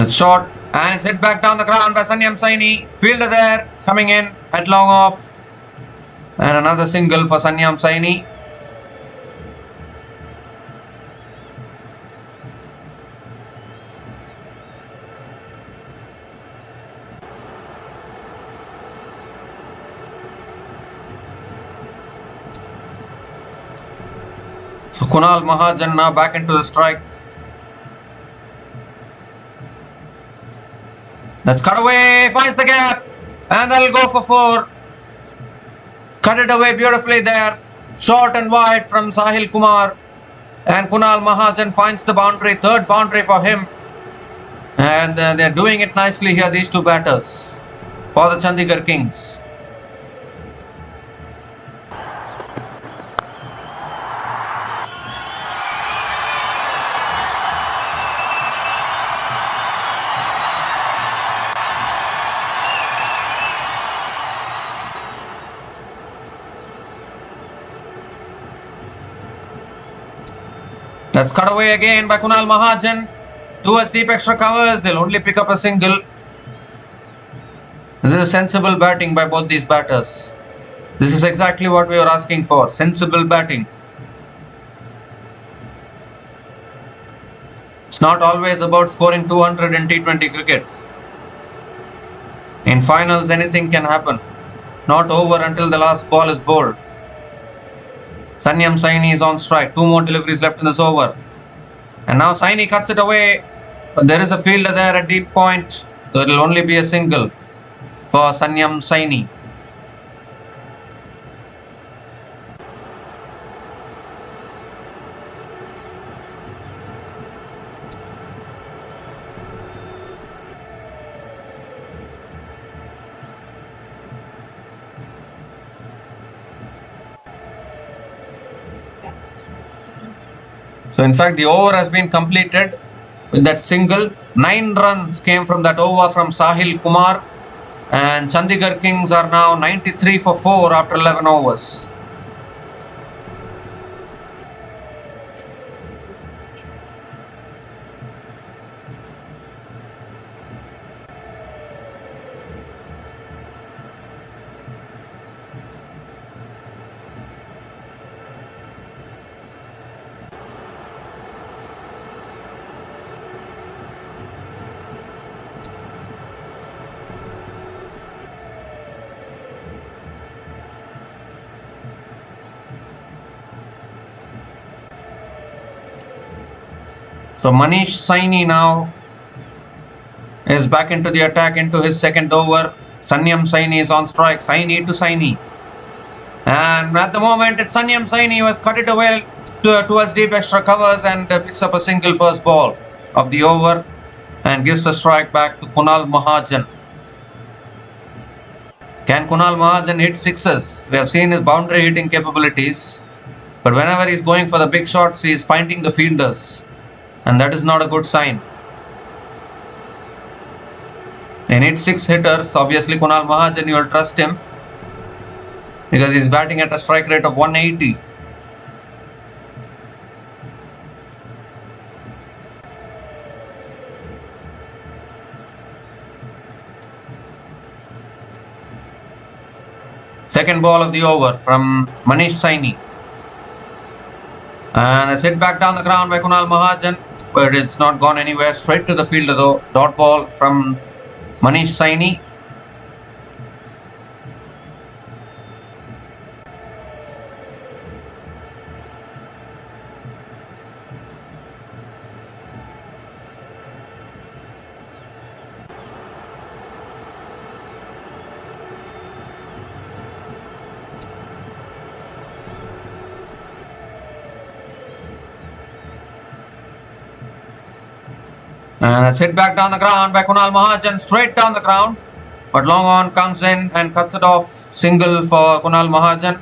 It's short and it's hit back down the ground by Sanyam Saini. Fielder there coming in at long off. And another single for Sanyam Saini. So Kunal Mahajan now back into the strike. Let's cut away, finds the gap, and that'll go for 4. Cut it away beautifully there. Short and wide from Sahil Kumar. And Kunal Mahajan finds the boundary, 3rd boundary for him. And they're doing it nicely here, these 2 batters for the Chandigarh Kings. That's cut away again by Kunal Mahajan towards deep extra covers. They'll only pick up a single. This is sensible batting by both these batters. This is exactly what we were asking for. Sensible batting. It's not always about scoring 200 in T20 cricket. In finals, anything can happen. Not over until the last ball is bowled. Sanyam Saini is on strike. 2 more deliveries left in this over. And now Saini cuts it away. But there is a fielder there at deep point. So it will only be a single for Sanyam Saini. So in fact the over has been completed with that single. 9 runs came from that over from Sahil Kumar, and Chandigarh Kings are now 93 for 4 after 11 overs. So Manish Saini now is back into the attack into his second over. Sanyam Saini is on strike. Saini to Saini. And at the moment it's Sanyam Saini who has cut it away towards deep extra covers and picks up a single first ball of the over and gives a strike back to Kunal Mahajan. Can Kunal Mahajan hit sixes? We have seen his boundary hitting capabilities, but whenever he's going for the big shots, he is finding the fielders, and that is not a good sign. They need 6 hitters. Obviously Kunal Mahajan, you will trust him because he's batting at a strike rate of 180. Second ball of the over from Manish Saini. And it's hit back down the ground by Kunal Mahajan, but it's not gone anywhere. Straight to the fielder though. Dot ball from Manish Saini. And it's hit back down the ground by Kunal Mahajan, straight down the ground. But long on comes in and cuts it off. Single for Kunal Mahajan.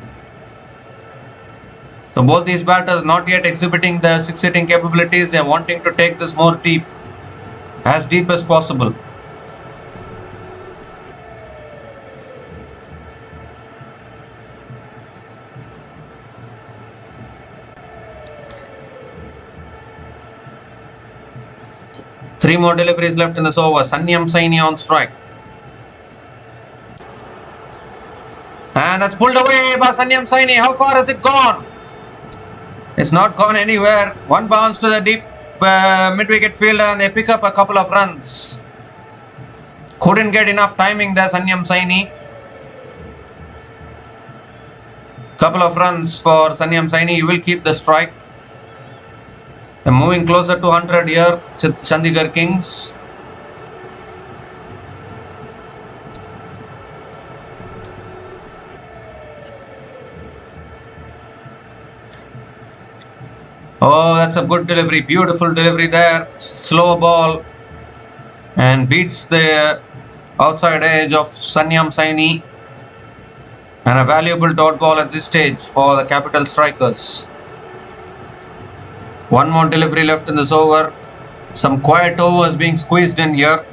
So both these batters not yet exhibiting their 6 hitting capabilities. They are wanting to take this more deep, as deep as possible. Three more deliveries left in this over. Sanyam Saini on strike. And that's pulled away by Sanyam Saini. How far has it gone? It's not gone anywhere. One bounce to the deep mid-wicket fielder and they pick up a couple of runs. Couldn't get enough timing there, Sanyam Saini. Couple of runs for Sanyam Saini. He will keep the strike. They're moving closer to 100 here, Chandigarh Kings. Oh, that's a good delivery. Beautiful delivery there. Slow ball. And beats the outside edge of Sanyam Saini. And a valuable dot ball at this stage for the Capital Strikers. One more delivery left in this over. Some quiet overs being squeezed in here.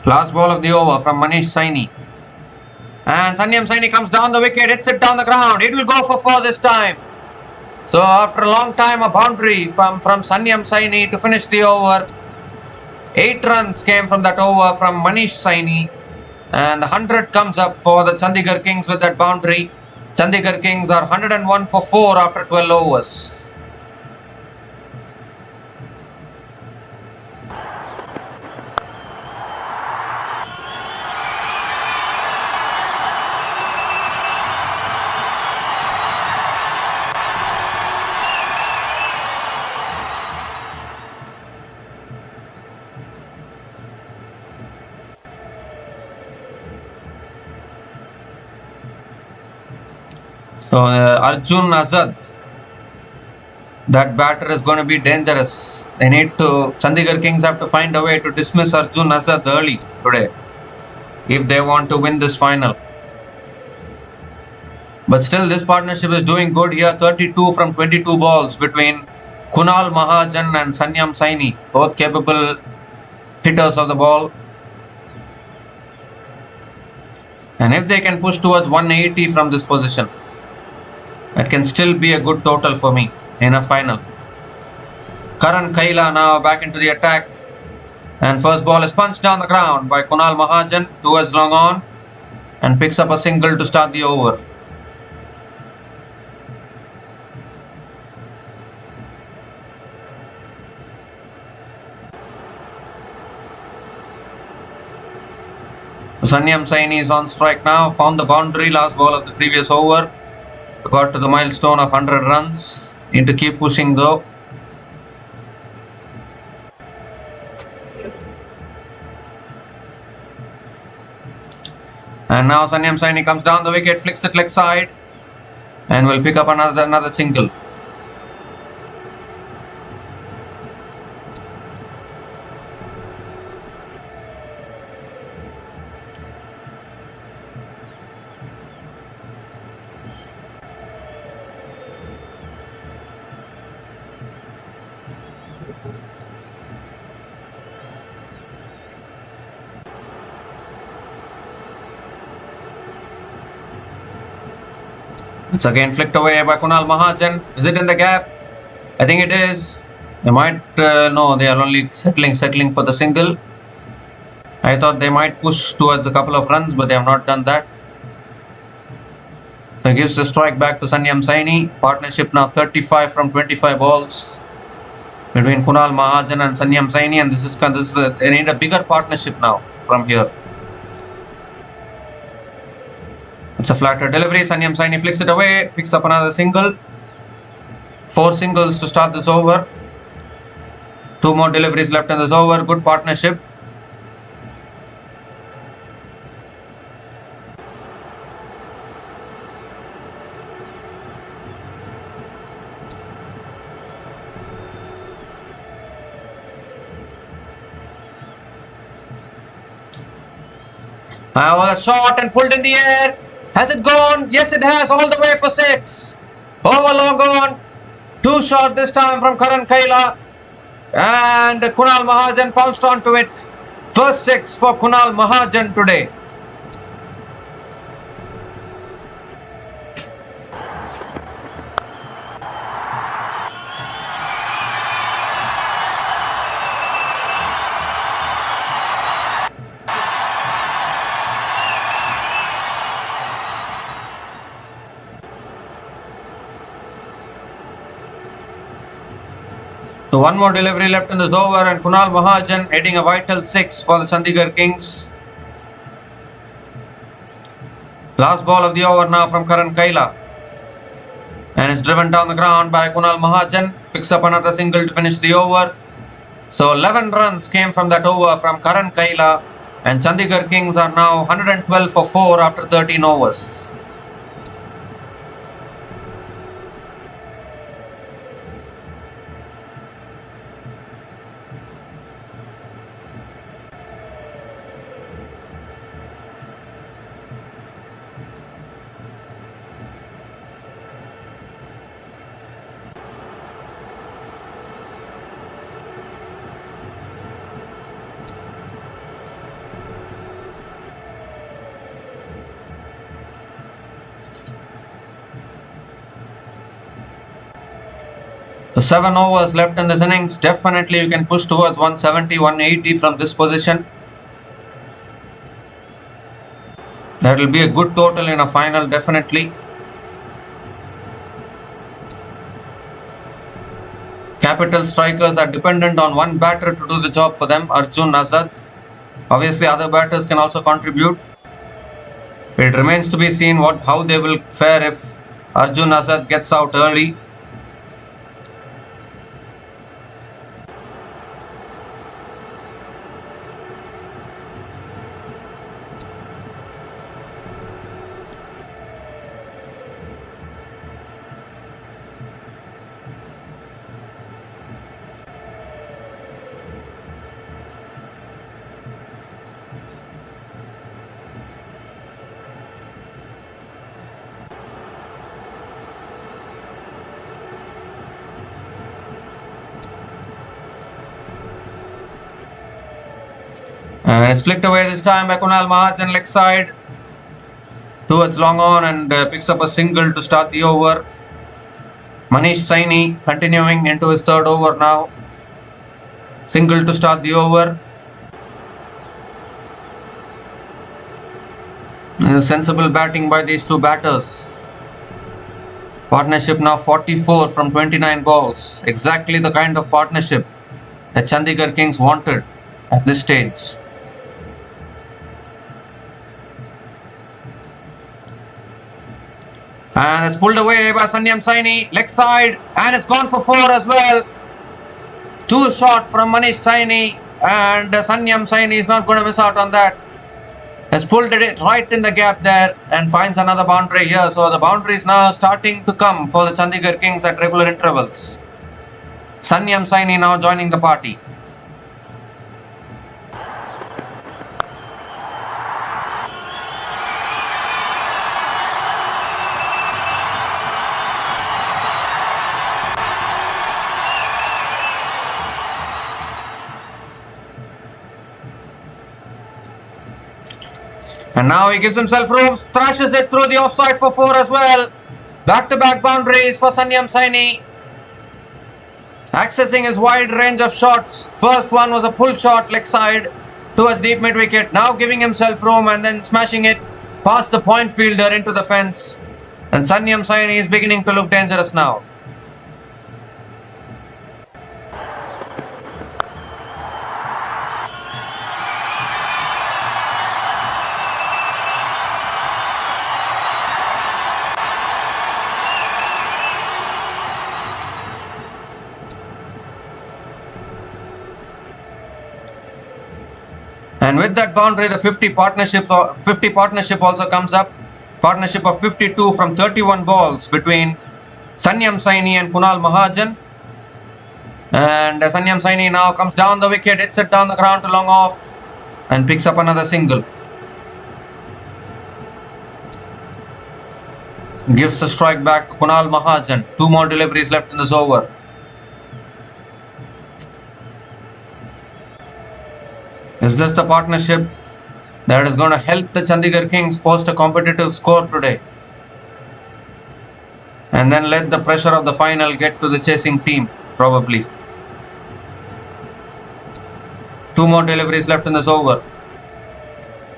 Last ball of the over from Manish Saini. And Sanyam Saini comes down the wicket, hits it down the ground. It will go for 4 this time. So after a long time, a boundary from Sanyam Saini to finish the over. 8 runs came from that over from Manish Saini. And the 100 comes up for the Chandigarh Kings with that boundary. Chandigarh Kings are 101 for 4 after 12 overs. So Arjun Azad, that batter is going to be dangerous. Chandigarh Kings have to find a way to dismiss Arjun Azad early today if they want to win this final. But still, this partnership is doing good here. 32 from 22 balls between Kunal Mahajan and Sanyam Saini, both capable hitters of the ball. And if they can push towards 180 from this position, that can still be a good total for me in a final. Karan Kaila now back into the attack. And first ball is punched down the ground by Kunal Mahajan. 2 as long on. And picks up a single to start the over. Sanyam Saini is on strike now. Found the boundary last ball of the previous over. Got to the milestone of 100 runs. Need to keep pushing though. And now Sanyam Saini comes down the wicket, flicks it leg side, and will pick up another single. It's again flicked away by Kunal Mahajan. Is it in the gap? I think it is. They might, no, they are only settling for the single. I thought they might push towards a couple of runs, but they have not done that. So it gives the strike back to Sanyam Saini. Partnership now 35 from 25 balls between Kunal Mahajan and Sanyam Saini, and they need a bigger partnership now from here. It's a flatter delivery. Sanyam Saini flicks it away, picks up another single. 4 singles to start this over. 2 more deliveries left in this over. Good partnership. A shot and pulled in the air. Has it gone? Yes, it has. All the way for 6. Over long on. 2 shot this time from Karan Kaila. And Kunal Mahajan pounced onto it. First 6 for Kunal Mahajan today. So 1 more delivery left in this over, and Kunal Mahajan hitting a vital 6 for the Chandigarh Kings. Last ball of the over now from Karan Kaila. And it's driven down the ground by Kunal Mahajan. Picks up another single to finish the over. So 11 runs came from that over from Karan Kaila. And Chandigarh Kings are now 112 for 4 after 13 overs. The 7 overs left in this innings. Definitely you can push towards 170, 180 from this position. That will be a good total in a final, definitely. Capital strikers are dependent on one batter to do the job for them, Arjun Azad. Obviously, other batters can also contribute. It remains to be seen how they will fare if Arjun Azad gets out early. And it's flicked away this time by Kunal Mahajan, leg side towards long on, and picks up a single to start the over. Manish Saini continuing into his third over now. Single to start the over. Sensible batting by these two batters. Partnership now 44 from 29 balls. Exactly the kind of partnership that Chandigarh Kings wanted at this stage. And it's pulled away by Sanyam Saini, leg side, and it's gone for 4 as well. 2 shot from Manish Saini, and Sanyam Saini is not going to miss out on that. Has pulled it right in the gap there and finds another boundary here. So the boundary is now starting to come for the Chandigarh Kings at regular intervals. Sanyam Saini now joining the party. And now he gives himself room, thrashes it through the offside for 4 as well. Back-to-back boundaries for Sanyam Saini. Accessing his wide range of shots. First one was a pull shot, leg side towards deep mid-wicket. Now giving himself room and then smashing it past the point fielder into the fence. And Sanyam Saini is beginning to look dangerous now. And with that boundary, the 50 partnership also comes up. Partnership of 52 from 31 balls between Sanyam Saini and Kunal Mahajan. And Sanyam Saini now comes down the wicket, hits it down the ground to long off and picks up another single. Gives the strike back to Kunal Mahajan. 2 more deliveries left in this over. Is this the partnership that is going to help the Chandigarh Kings post a competitive score today? And then let the pressure of the final get to the chasing team, probably. 2 more deliveries left in this over.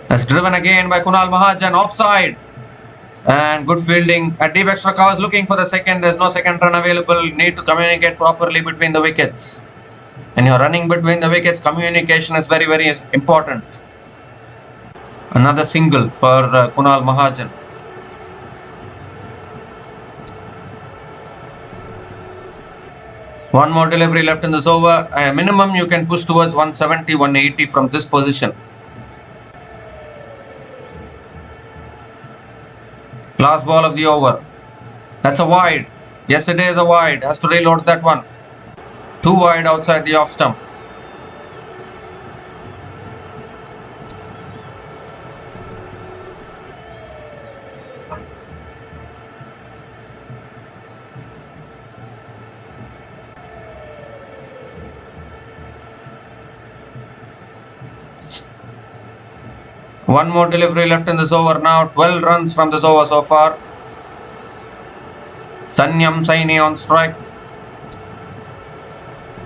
That's driven again by Kunal Mahajan, offside. And good fielding at deep extra covers, looking for the second. There's no second run available. Need to communicate properly between the wickets. When you're running between the wickets, communication is very, very important. Another single for Kunal Mahajan. One more delivery left in this over. Minimum you can push towards 170, 180 from this position. Last ball of the over. That's a wide. Yes, it is a wide. Has to reload that one. 2 wide outside the off stump. One more delivery left in this over now. 12 runs from this over so far. Sanyam Saini on strike.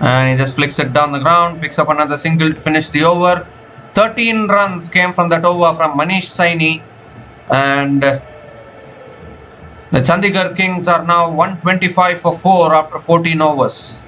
And he just flicks it down the ground, picks up another single to finish the over. 13 runs came from that over from Manish Saini. And the Chandigarh Kings are now 125 for 4 after 14 overs.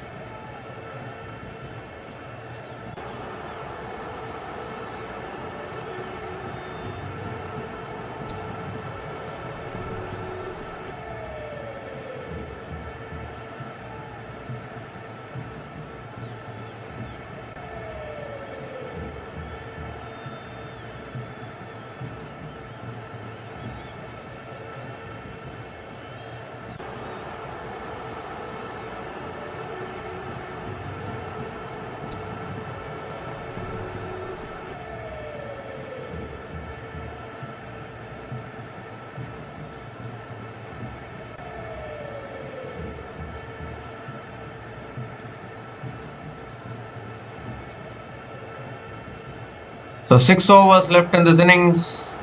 So 6 overs left in this innings.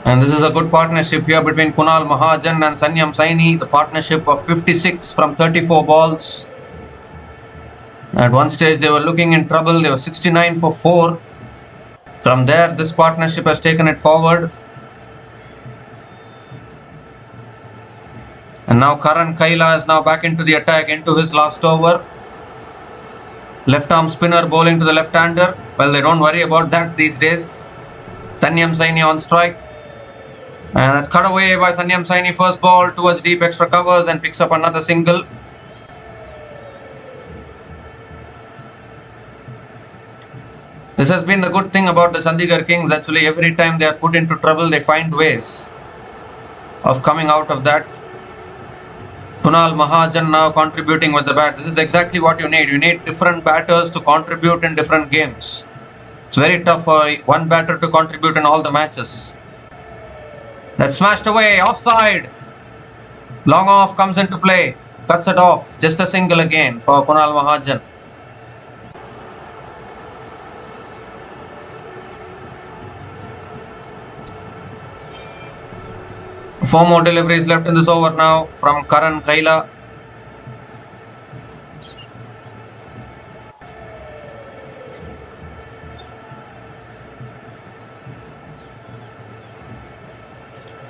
And this is a good partnership here between Kunal Mahajan and Sanyam Saini. The partnership of 56 from 34 balls. At one stage they were looking in trouble. They were 69 for 4. From there this partnership has taken it forward. And now Karan Kaila is now back into the attack, into his last over. Left arm spinner bowling to the left-hander. Well, they don't worry about that these days. Sanyam Saini on strike. And that's cut away by Sanyam Saini. First ball towards deep extra covers and picks up another single. This has been the good thing about the Chandigarh Kings. Actually, every time they are put into trouble, they find ways of coming out of that. Kunal Mahajan now contributing with the bat. This is exactly what you need. You need different batters to contribute in different games. It's very tough for one batter to contribute in all the matches. That's smashed away. Offside. Long off comes into play. Cuts it off. Just a single again for Kunal Mahajan. Four more deliveries left in this over now from Karan Kaila.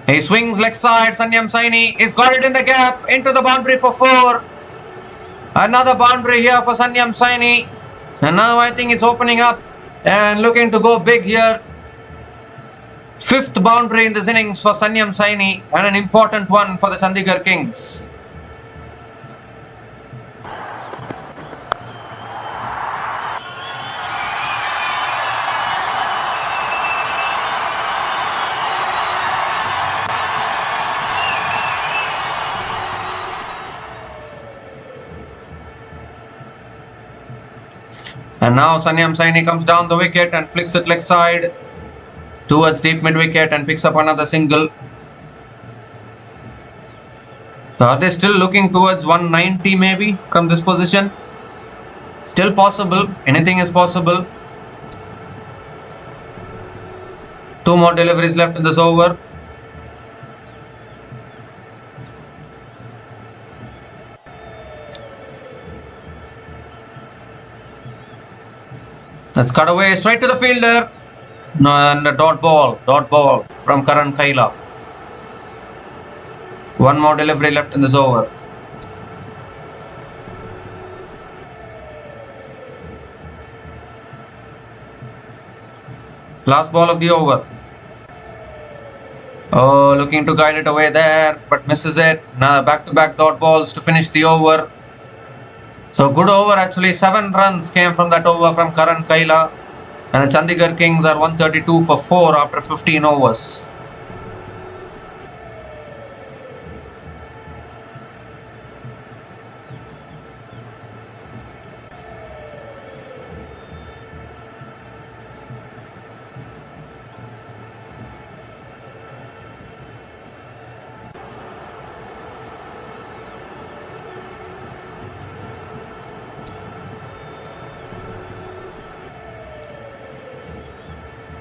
He swings leg side. Sanyam Saini is got it in the gap into the boundary for 4. Another boundary here for Sanyam Saini. And now I think he's opening up and looking to go big here. 5th boundary in this innings for Sanyam Saini and an important one for the Chandigarh Kings. And now Sanyam Saini comes down the wicket and flicks it leg side towards deep mid wicket and picks up another single. So are they still looking towards 190 maybe from this position? Still possible. Anything is possible. 2 more deliveries left in this over. Let's cut away straight to the fielder. No, and a dot ball from Karan Kaila. 1 more delivery left in this over. Last ball of the over. Oh, looking to guide it away there, but misses it. Now back-to-back dot balls to finish the over. So good over actually. 7 runs came from that over from Karan Kaila. And the Chandigarh Kings are 132 for 4 after 15 overs.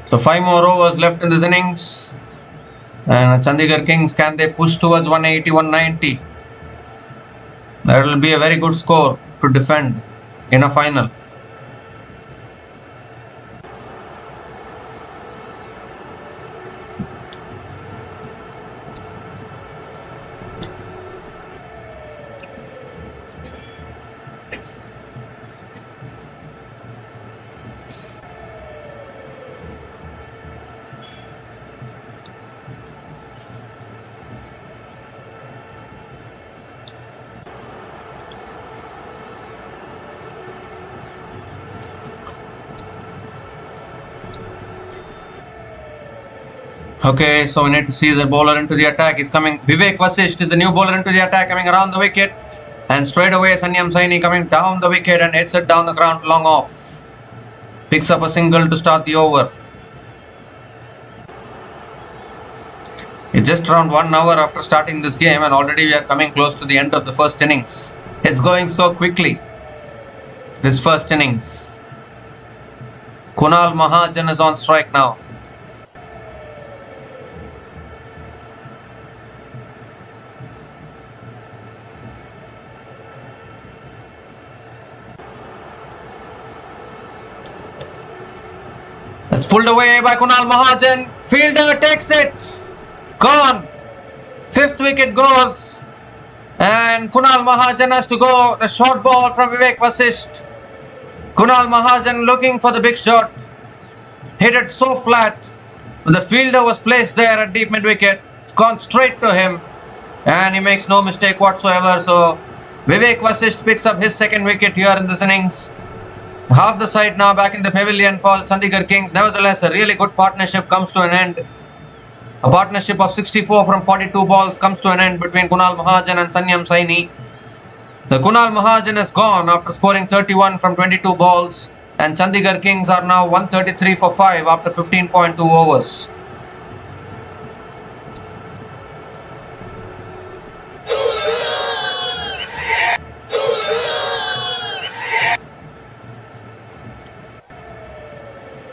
So 5 more overs left in this innings. And Chandigarh Kings, can they push towards 180, 190? That will be a very good score to defend. in a final. Okay, so we need to see the bowler into the attack. He's coming. Vivek Vasisht is the new bowler into the attack, coming around the wicket. And straight away, Sanyam Saini coming down the wicket and hits it down the ground long off. Picks up a single to start the over. It's just around 1 hour after starting this game, and already we are coming close to the end of the first innings. It's going so quickly, this first innings. Kunal Mahajan is on strike now. It's pulled away by Kunal Mahajan. Fielder takes it. Gone. 5th wicket goes. And Kunal Mahajan has to go. The short ball from Vivek Vasisht. Kunal Mahajan looking for the big shot. Hit it so flat. The fielder was placed there at deep mid wicket. It's gone straight to him. And he makes no mistake whatsoever. So Vivek Vasisht picks up his 2nd wicket here in this innings. Half the side now back in the pavilion for Chandigarh Kings. Nevertheless, a really good partnership comes to an end. A partnership of 64 from 42 balls comes to an end between Kunal Mahajan and Sanyam Saini. The Kunal Mahajan is gone after scoring 31 from 22 balls, and Chandigarh Kings are now 133 for 5 after 15.2 overs.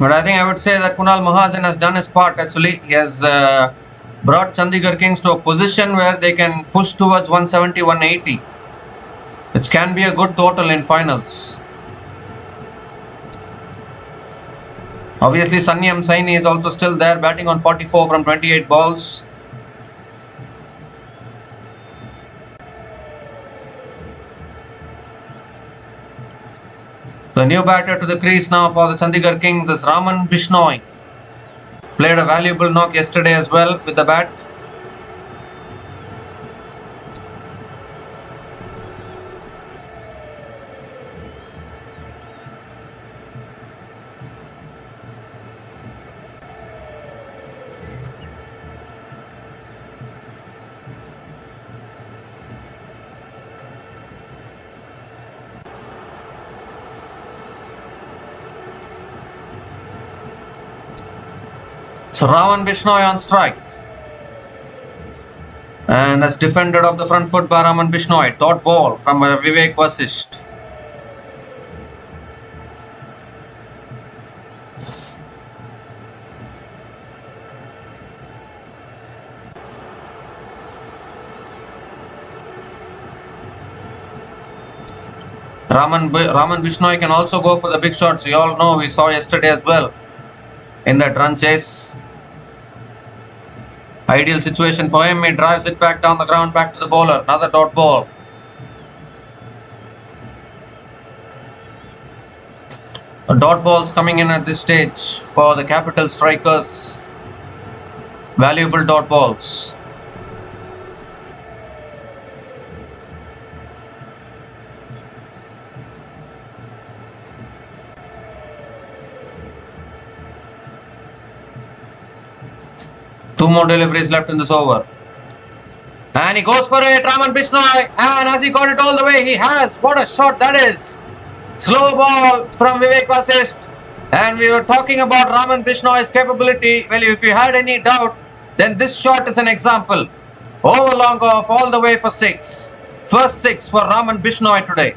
But I think I would say that Kunal Mahajan has done his part actually. He has brought Chandigarh Kings to a position where they can push towards 170, 180. Which can be a good total in finals. Obviously, Sanyam Saini is also still there, batting on 44 from 28 balls. The new batter to the crease now for the Chandigarh Kings is Raman Bishnoi. Played a valuable knock yesterday as well with the bat. So Raman Bishnoi on strike. And that's defended off the front foot by Raman Bishnoi. Dot ball from Vivek Vasisht. Raman Bishnoi can also go for the big shots. We all know, we saw yesterday as well in that run chase. Ideal situation for him. He drives it back down the ground, back to the bowler. Another dot ball. Dot balls coming in at this stage for the capital strikers. Valuable dot balls. Two more deliveries left in this over. And he goes for it, Raman Bishnoi. And has he got it all the way? He has. What a shot that is. Slow ball from Vivek Vasisht. And we were talking about Raman Bishnoi's capability. Well, if you had any doubt, then this shot is an example. Over long off all the way for 6. First 6 for Raman Bishnoi today.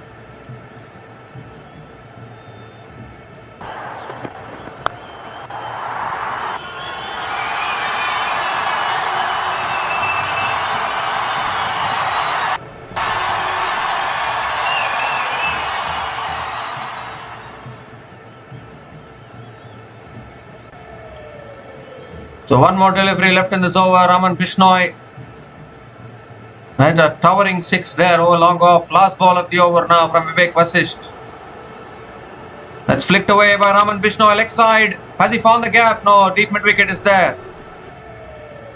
So one more delivery left in this over. Raman Bishnoi has a towering 6 there. Oh, long off. Last ball of the over now from Vivek Vasisht. That's flicked away by Raman Bishnoi. Leg side. Has he found the gap? No, deep mid wicket is there.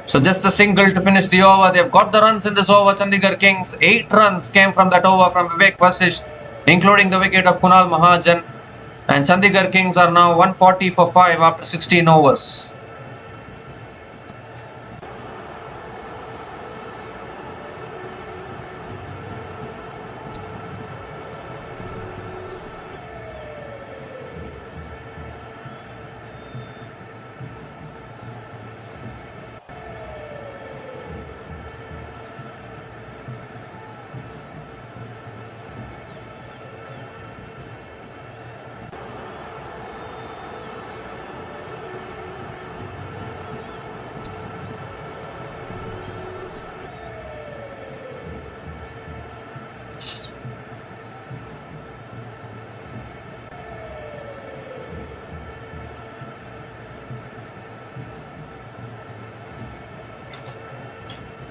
So just a single to finish the over. They've got the runs in this over, Chandigarh Kings. 8 runs came from that over from Vivek Vasisht, including the wicket of Kunal Mahajan. And Chandigarh Kings are now 140 for 5 after 16 overs.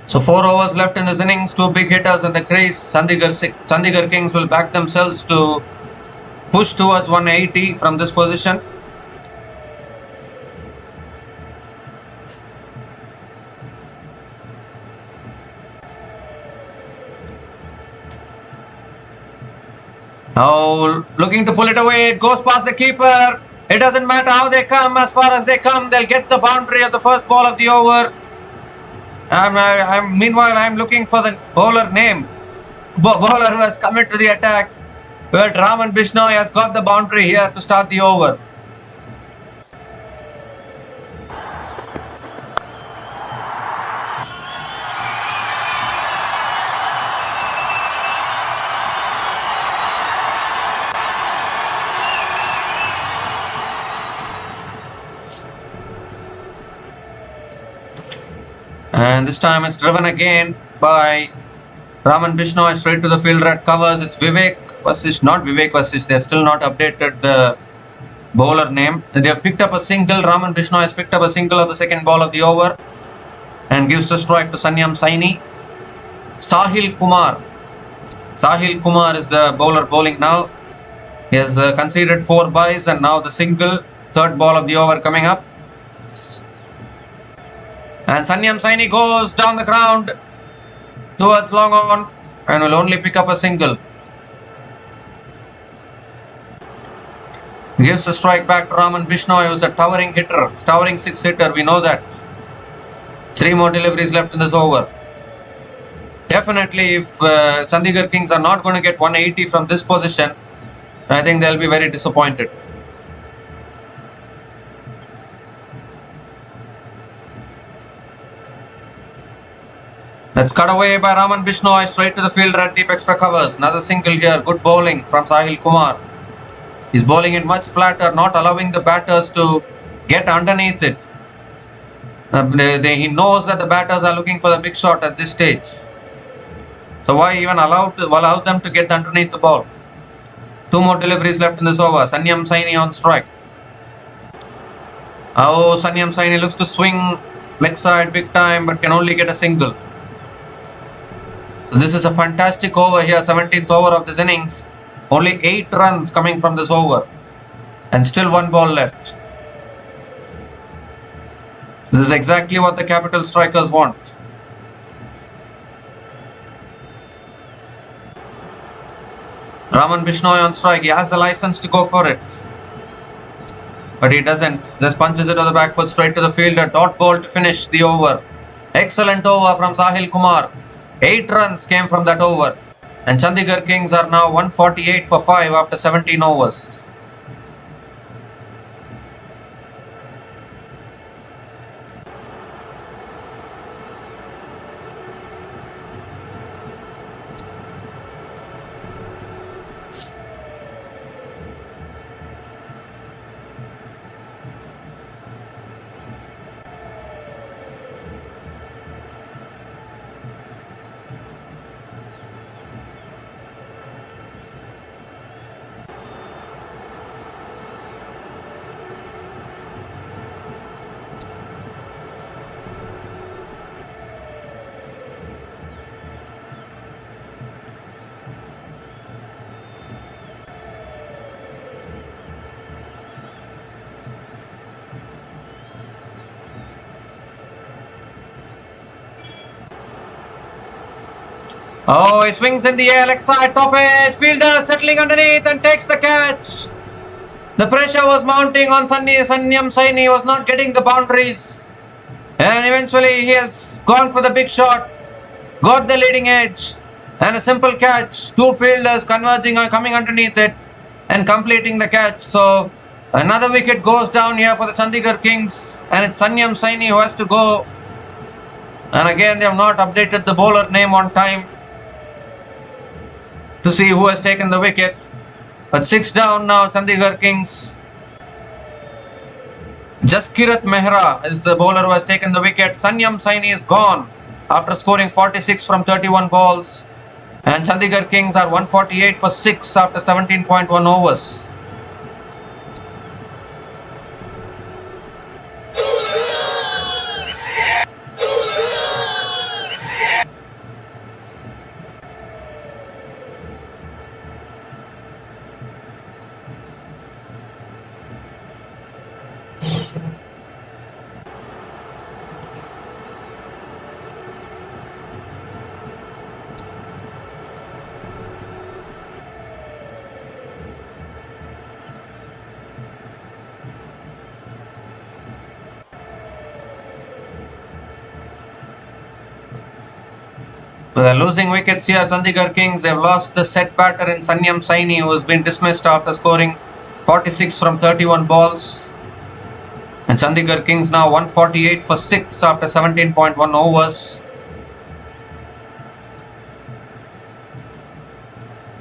So 4 overs left in this innings, 2 big hitters in the crease. Chandigarh Kings will back themselves to push towards 180 from this position. Now looking to pull it away, it goes past the keeper. It doesn't matter how they come, as far as they come, they'll get the boundary of the first ball of the over. Meanwhile, I'm looking for the bowler name. Bowler who has come into the attack. But Raman Bishnoi has got the boundary here to start the over. And this time it's driven again by Raman Bishnoi straight to the fielder at covers. It's Vivek Vasisht, not Vivek Vasisht. They have still not updated the bowler name. They have picked up a single. Raman Bishnoi has picked up a single of the second ball of the over and gives the strike to Sanyam Saini. Sahil Kumar. Sahil Kumar is the bowler bowling now. He has conceded 4 byes and now the single. Third ball of the over coming up. And Sanyam Saini goes down the ground towards long on and will only pick up a single. Gives a strike back to Raman Bishnoi, who's a towering hitter, towering 6 hitter, we know that. 3 more deliveries left in this over. Definitely, if Chandigarh Kings are not going to get 180 from this position, I think they'll be very disappointed. That's cut away by Raman Bishnoi straight to the fielder at deep extra covers. Another single here. Good bowling from Sahil Kumar. He's bowling it much flatter, not allowing the batters to get underneath it. He knows that the batters are looking for the big shot at this stage. So why even allow them to get underneath the ball? 2 more deliveries left in this over. Sanyam Saini on strike. Oh, Sanyam Saini looks to swing leg side big time but can only get a single. So this is a fantastic over here, 17th over of this innings. Only 8 runs coming from this over. And still 1 ball left. This is exactly what the capital strikers want. Raman Bishnoi on strike. He has the license to go for it. But he doesn't. Just punches it on the back foot straight to the fielder. Dot ball to finish the over. Excellent over from Sahil Kumar. 8 runs came from that over. And Chandigarh Kings are now 148 for 5 after 17 overs. Oh, he swings in the air, leg side, top edge. Fielder settling underneath and takes the catch. The pressure was mounting on Sanyam Saini. He was not getting the boundaries. And eventually he has gone for the big shot. Got the leading edge. And a simple catch. Two fielders converging or coming underneath it and completing the catch. So another wicket goes down here for the Chandigarh Kings. And it's Sanyam Saini who has to go. And again, they have not updated the bowler name on time to see who has taken the wicket. But 6 down now, Chandigarh Kings. Jaskirat Mehra is the bowler who has taken the wicket. Sanyam Saini is gone after scoring 46 from 31 balls. And Chandigarh Kings are 148 for 6 after 17.1 overs. They're losing wickets here, Chandigarh Kings. They've lost the set batter in Sanyam Saini, who has been dismissed after scoring 46 from 31 balls. And Chandigarh Kings now 148 for 6 after 17.1 overs.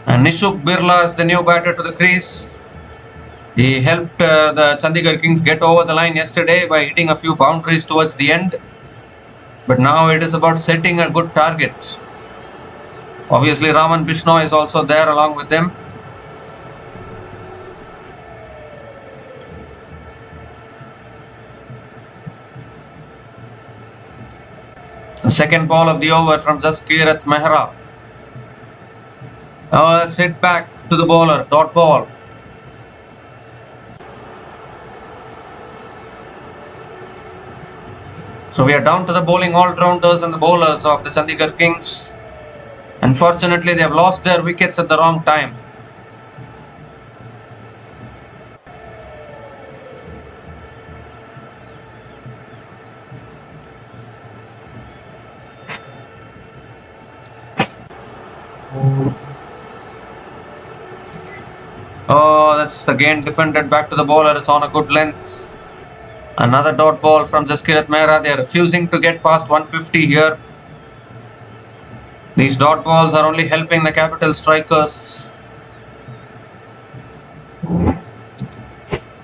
And Nishuk Birla is the new batter to the crease. He helped the Chandigarh Kings get over the line yesterday by hitting a few boundaries towards the end. But now it is about setting a good target. Obviously, Raman Bishnoi is also there along with him. The second ball of the over from Jaskirat Mehra. Let's hit back to the bowler, dot ball. So we are down to the bowling all-rounders and the bowlers of the Chandigarh Kings. Unfortunately, they have lost their wickets at the wrong time. Oh, that's again defended back to the bowler. It's on a good length. Another dot ball from Jaskirat Mehra. They are refusing to get past 150 here. These dot balls are only helping the capital strikers.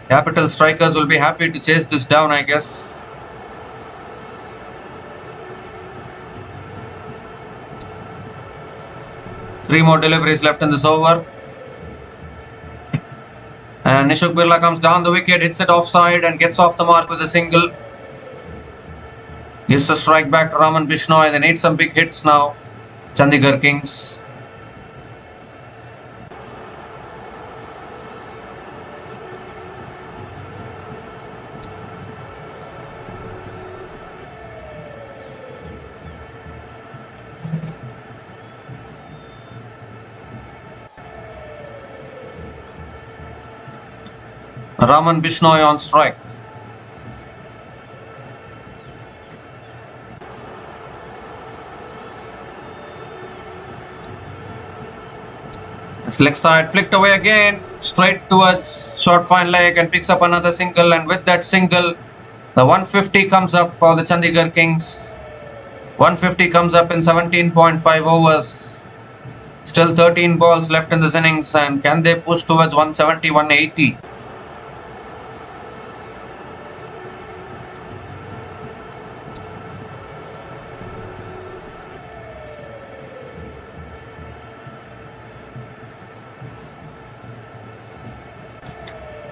Capital strikers will be happy to chase this down, I guess. Three more deliveries left in this over. And Nishuk Birla comes down the wicket, hits it offside and gets off the mark with a single. Gives a strike back to Raman Bishnoi. They need some big hits now, Chandigarh Kings. Raman Bishnoi on strike. It's leg side, flicked away again, straight towards short fine leg and picks up another single, and with that single, the 150 comes up for the Chandigarh Kings. 150 comes up in 17.5 overs. Still 13 balls left in this innings, and can they push towards 170, 180?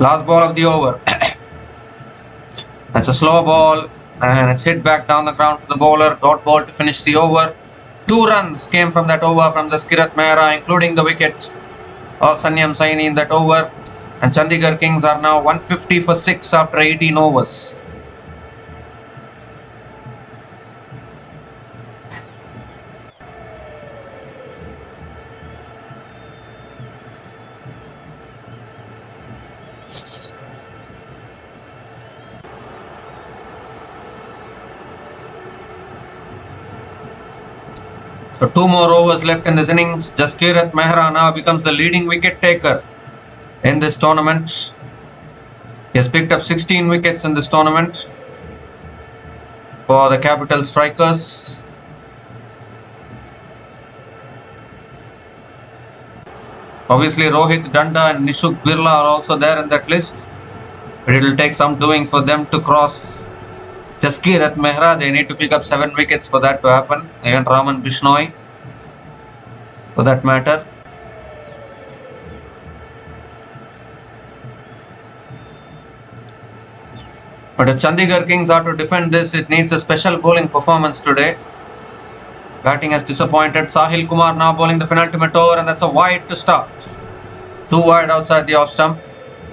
Last ball of the over. That's a slow ball and it's hit back down the ground to the bowler. Dot ball to finish the over. 2 runs came from that over from Jaskirat Mehra, including the wicket of Sanyam Saini in that over. And Chandigarh Kings are now 150 for 6 after 18 overs. So 2 more overs left in this innings. Jaskirat Mehra now becomes the leading wicket taker in this tournament. He has picked up 16 wickets in this tournament for the Capital Strikers. Obviously, Rohit Danda and Nishuk Birla are also there in that list. But it will take some doing for them to cross Jaskirat Mehra. They need to pick up 7 wickets for that to happen. Even Raman Bishnoi, for that matter. But if Chandigarh Kings are to defend this, it needs a special bowling performance today. Batting has disappointed. Sahil Kumar now bowling the penultimate over, and that's a wide to start. 2 wide outside the off stump.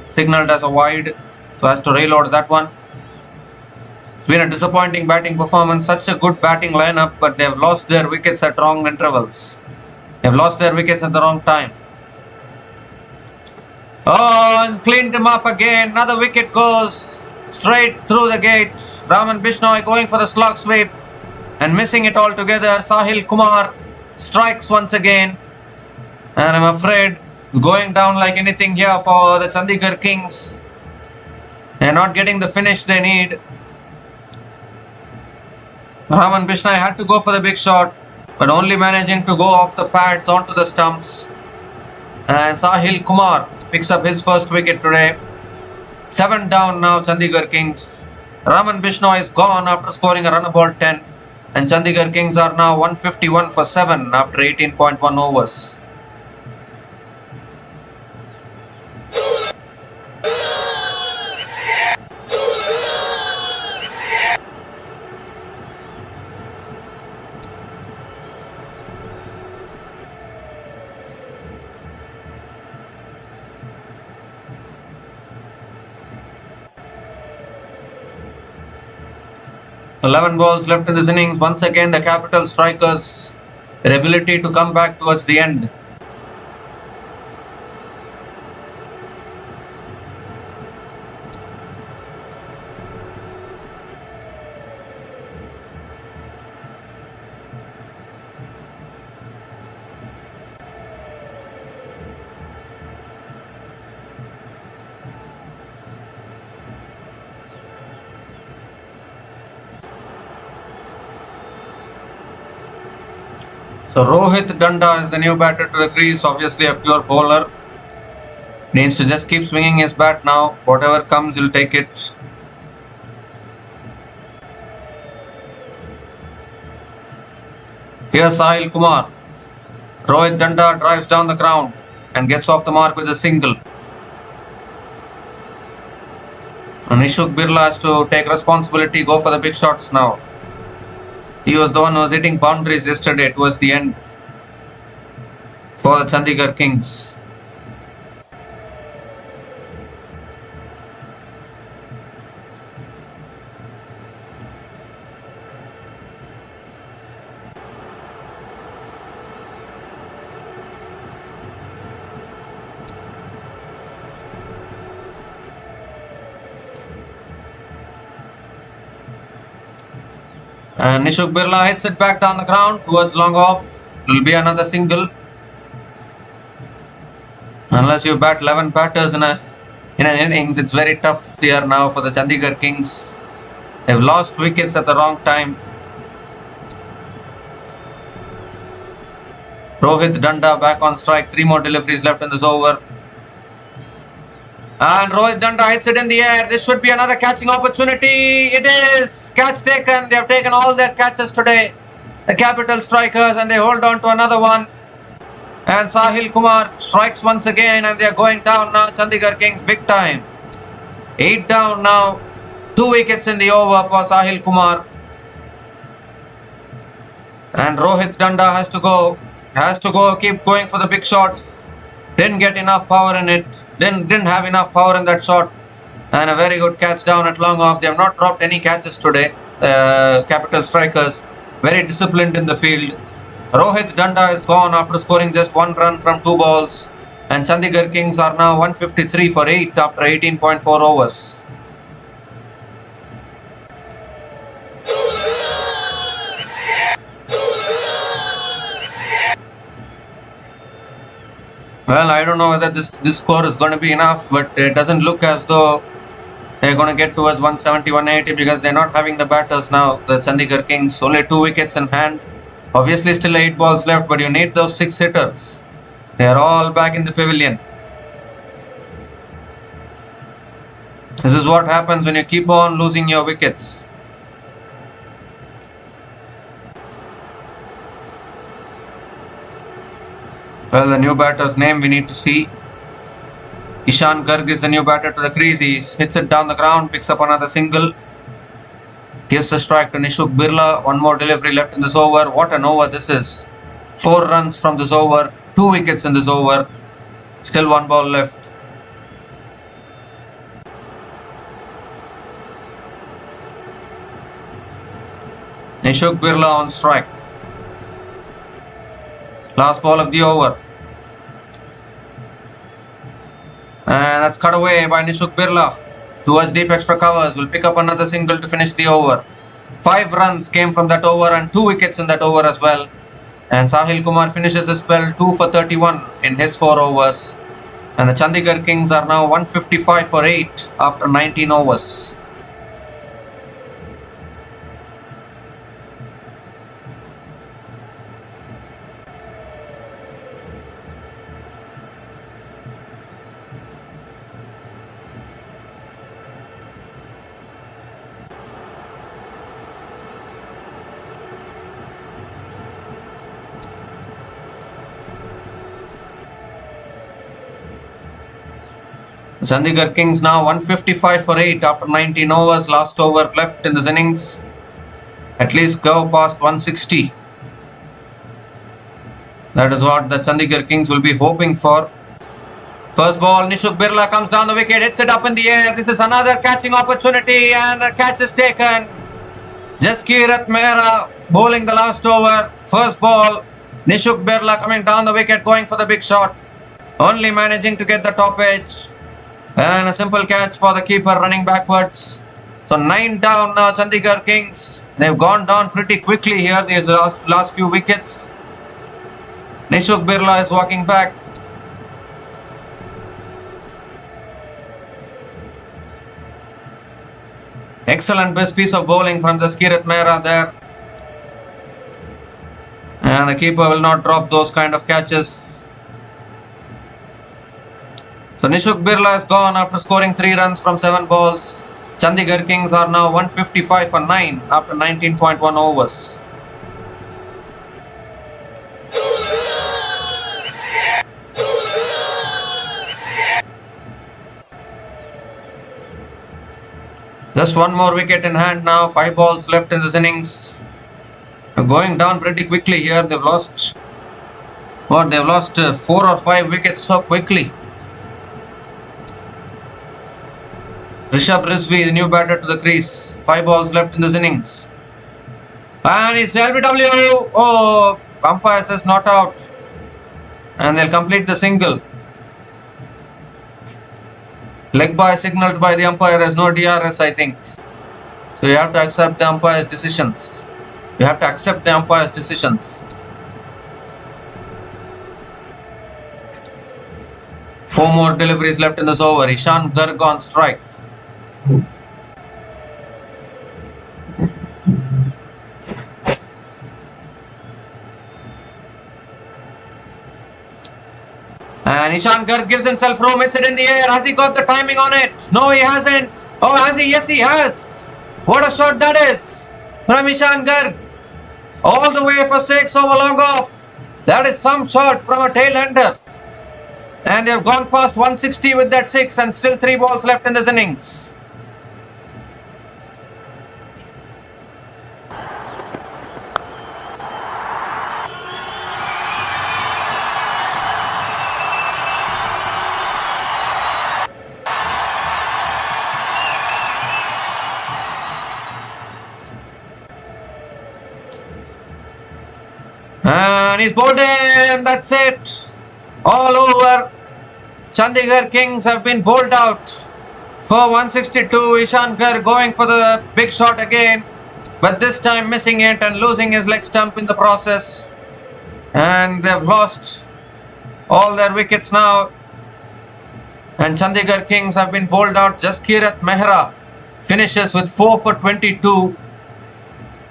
Signalled as a wide, so has to reload that one. It's been a disappointing batting performance. Such a good batting lineup, but they've lost their wickets at wrong intervals. They've lost their wickets at the wrong time. Oh, and cleaned him up again. Another wicket goes straight through the gate. Raman Bishnoi going for the slog sweep and missing it altogether. Sahil Kumar strikes once again, and I'm afraid it's going down like anything here for the Chandigarh Kings. They're not getting the finish they need. Raman Bishnoi had to go for the big shot, but only managing to go off the pads onto the stumps. And Sahil Kumar picks up his first wicket today. 7 down now, Chandigarh Kings. Raman Bishnoi is gone after scoring a run about 10. And Chandigarh Kings are now 151 for 7 after 18.1 overs. Eleven balls left in this innings. Once again, the Capital Strikers, their ability to come back towards the end. So Rohit Danda is the new batter to the crease, obviously a pure bowler. Needs to just keep swinging his bat now. Whatever comes, he'll take it. Here's Sahil Kumar. Rohit Danda drives down the ground and gets off the mark with a single. And Nishuk Birla has to take responsibility, go for the big shots now. He was the one who was hitting boundaries yesterday towards the end for the Chandigarh Kings. And Nishuk Birla hits it back down the ground towards long off. It will be another single. Unless you bat 11 batters in an innings, it's very tough here now for the Chandigarh Kings. They've lost wickets at the wrong time. Rohit Danda back on strike. 3 more deliveries left in this over. And Rohit Danda hits it in the air. This should be another catching opportunity. It is. Catch taken. They have taken all their catches today, the Capital Strikers, and they hold on to another one. And Sahil Kumar strikes once again, and they are going down now. Chandigarh Kings big time. 8 down now. 2 wickets in the over for Sahil Kumar. And Rohit Danda has to go. Keep going for the big shots. Didn't get enough power in it. Didn't have enough power in that shot. And a very good catch down at long off. They have not dropped any catches today. Capital Strikers, very disciplined in the field. Rohit Danda is gone after scoring just 1 run from 2 balls. And Chandigarh Kings are now 153 for 8 after 18.4 overs. Well, I don't know whether this score is going to be enough, but it doesn't look as though they're going to get towards 170, 180 because they're not having the batters now. The Chandigarh Kings, only 2 wickets in hand. Obviously, still 8 balls left, but you need those 6 hitters. They're all back in the pavilion. This is what happens when you keep on losing your wickets. Well, the new batter's name we need to see. Ishan Garg is the new batter to the crease. He hits it down the ground, picks up another single. Gives a strike to Nishuk Birla. One more delivery left in this over. What an over this is. 4 runs from this over. 2 wickets in this over. Still 1 ball left. Nishuk Birla on strike. Last ball of the over. And that's cut away by Nishuk Birla towards deep extra covers. Will pick up another single to finish the over. 5 runs came from that over and 2 wickets in that over as well. And Sahil Kumar finishes his spell 2 for 31 in his 4 overs. And the Chandigarh Kings are now 155 for 8 after 19 overs. Chandigarh Kings now 155 for 8 after 19 overs. Last over left in this innings. At least go past 160. That is what the Chandigarh Kings will be hoping for. First ball, Nishuk Birla comes down the wicket, hits it up in the air. This is another catching opportunity and a catch is taken. Jaskirat Mehra bowling the last over. First ball, Nishuk Birla coming down the wicket, going for the big shot. Only managing to get the top edge. And a simple catch for the keeper running backwards. So 9 down now, Chandigarh Kings. They've gone down pretty quickly here. These last few wickets. Nishuk Birla is walking back. Excellent best piece of bowling from Jaskirat Mehra there. And the keeper will not drop those kind of catches. So Nishuk Birla is gone after scoring 3 runs from 7 balls. Chandigarh Kings are now 155 for 9 after 19.1 overs. Just 1 more wicket in hand now. 5 balls left in this innings. They're going down pretty quickly here. They've lost 4 or 5 wickets so quickly. Rishabh Rizvi, the new batter to the crease. 5 balls left in this innings. And it's LBW. Oh, umpire says not out. And they'll complete the single. Leg by signaled by the umpire. There's no DRS, I think. So you have to accept the umpire's decisions. You have to accept the umpire's decisions. 4 more deliveries left in this over. Ishan Garg on strike. And Ishan Garg gives himself room, hits it in the air. Has he got the timing on it? No, he hasn't. Oh, has he? Yes, he has. What a shot that is from Ishan Garg. All the way for 6 over long off. That is some shot from a tail-ender. And they've gone past 160 with that 6 and still 3 balls left in this innings. And he's bowled in. That's it. All over. Chandigarh Kings have been bowled out for 162. Ishan Garg going for the big shot again, but this time missing it and losing his leg stump in the process. And they've lost All their wickets now. And Chandigarh Kings have been bowled out. Jaskirat Mehra finishes with 4 for 22.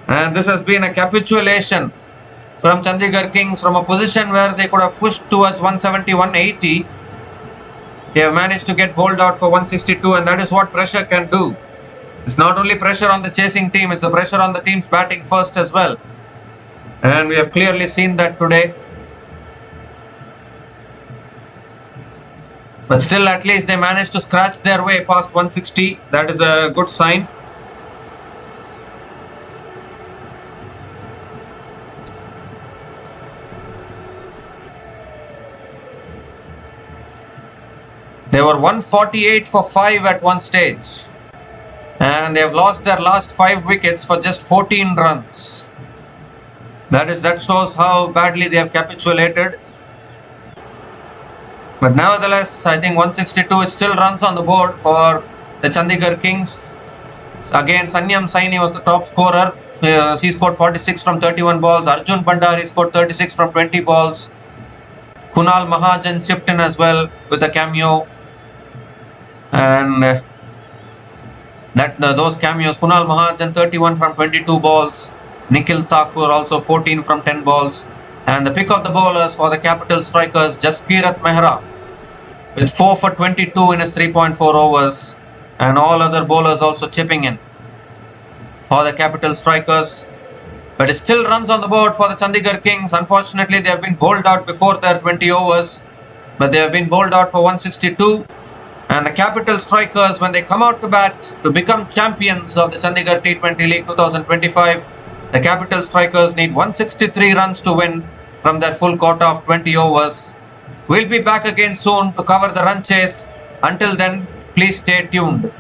And this has been a capitulation from Chandigarh Kings from a position where they could have pushed towards 170, 180. They have managed to get bowled out for 162, and that is what pressure can do. It's not only pressure on the chasing team, it's the pressure on the team's batting first as well. And we have clearly seen that today. But still, at least they managed to scratch their way past 160. That is a good sign. They were 148 for 5 at one stage. And they have lost their last 5 wickets for just 14 runs. That shows how badly they have capitulated. But nevertheless, I think 162, it still runs on the board for the Chandigarh Kings. Again, Sanyam Saini was the top scorer. He scored 46 from 31 balls. Arjun Bandari scored 36 from 20 balls. Kunal Mahajan chipped in as well with a cameo. And those cameos, Kunal Mahajan 31 from 22 balls. Nikhil Thakur also 14 from 10 balls. And the pick of the bowlers for the capital strikers, Jaskirat Mehra, with 4 for 22 in his 3.4 overs. And all other bowlers also chipping in for the capital strikers. But it still runs on the board for the Chandigarh Kings. Unfortunately, they have been bowled out before their 20 overs. But they have been bowled out for 162. And the capital strikers, when they come out to bat to become champions of the Chandigarh T20 League 2025, the capital strikers need 163 runs to win from their full quota of 20 overs. We'll be back again soon to cover the run chase. Until then, please stay tuned.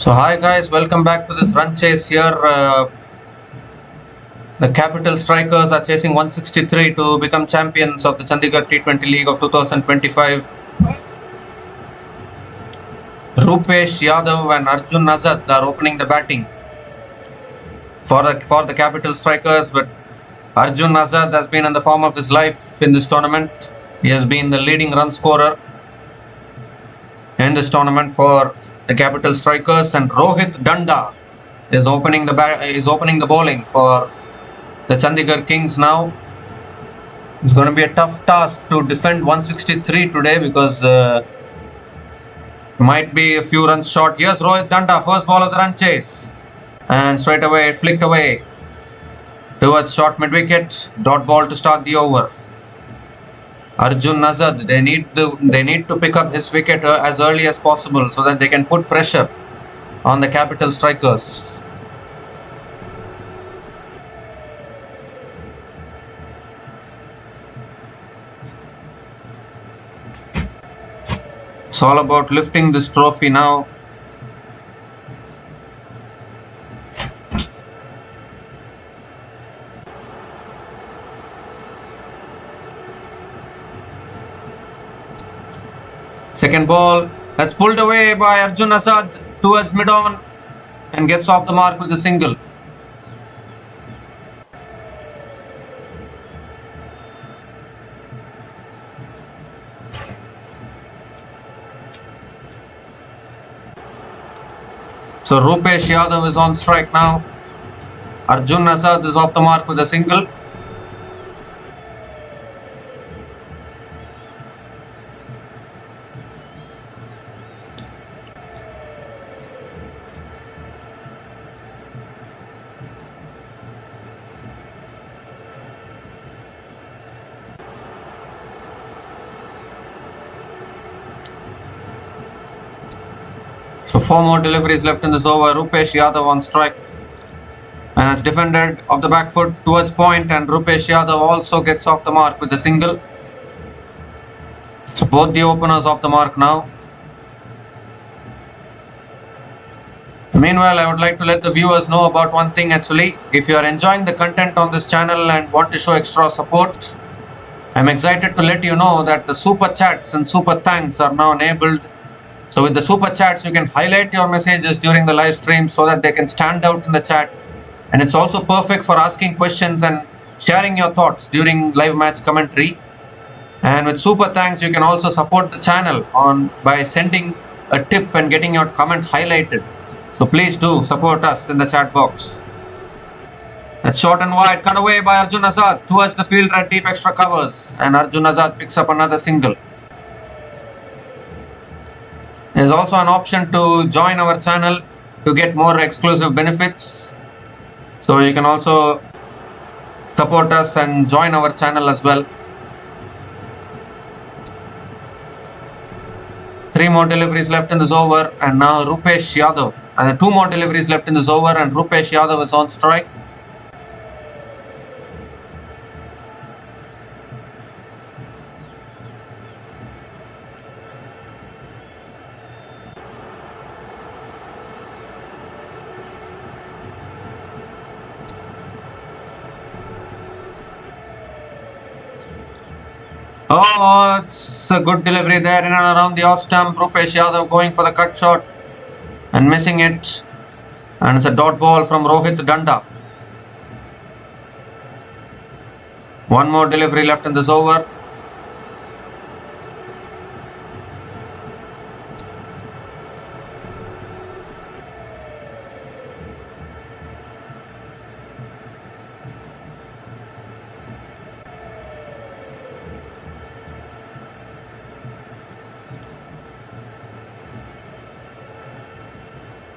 So hi guys, welcome back to this run chase here. The Capital Strikers are chasing 163 to become champions of the Chandigarh T20 League of 2025. Rupesh Yadav and Arjun Azad are opening the batting for the Capital Strikers, but Arjun Azad has been in the form of his life in this tournament. He has been the leading run scorer in this tournament for the Capital Strikers, and Rohit Danda is opening the bowling for the Chandigarh Kings now. It's going to be a tough task to defend 163 today because might be a few runs short. Here's Rohit Danda, first ball of the run chase, and straight away it flicked away towards short mid wicket. Dot ball to start the over. Arjun Azad, they need to pick up his wicket as early as possible so that they can put pressure on the Capital Strikers. It's all about lifting this trophy now. Second ball, that's pulled away by Arjun Azad towards mid-on and gets off the mark with a single. So Rupesh Yadav is on strike now. Arjun Azad is off the mark with a single. So 4 more deliveries left in this over. Rupesh Yadav on strike and has defended off the back foot towards point, and Rupesh Yadav also gets off the mark with a single. So both the openers off the mark now. Meanwhile, I would like to let the viewers know about one thing actually. If you are enjoying the content on this channel and want to show extra support, I'm excited to let you know that the super chats and super thanks are now enabled. So with the super chats, you can highlight your messages during the live stream so that they can stand out in the chat. And it's also perfect for asking questions and sharing your thoughts during live match commentary. And with super thanks, you can also support the channel by sending a tip and getting your comment highlighted. So please do support us in the chat box. That's short and wide, cut away by Arjun Azad towards the fielder at deep extra covers, and Arjun Azad picks up another single. There's also an option to join our channel to get more exclusive benefits. So you can also support us and join our channel as well. 3 more deliveries left in this over, and now Rupesh Yadav. And 2 more deliveries left in this over, and Rupesh Yadav is on strike. Oh, it's a good delivery there in and around the off stump. Rupesh Yadav going for the cut shot and missing it. And it's a dot ball from Rohit Danda. 1 more delivery left in this over.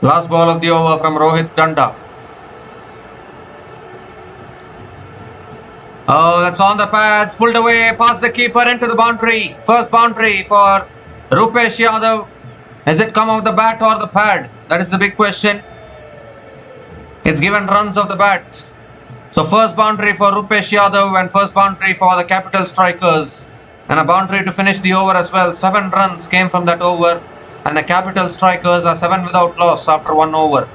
Last ball of the over from Rohit Danda. Oh, that's on the pads, pulled away past the keeper into the boundary. First boundary for Rupesh Yadav. Has it come off the bat or the pad? That is the big question. It's given runs off the bat. So first boundary for Rupesh Yadav and first boundary for the Capital Strikers. And a boundary to finish the over as well. 7 runs came from that over. and the Capital Strikers are 7 without loss after 1 over.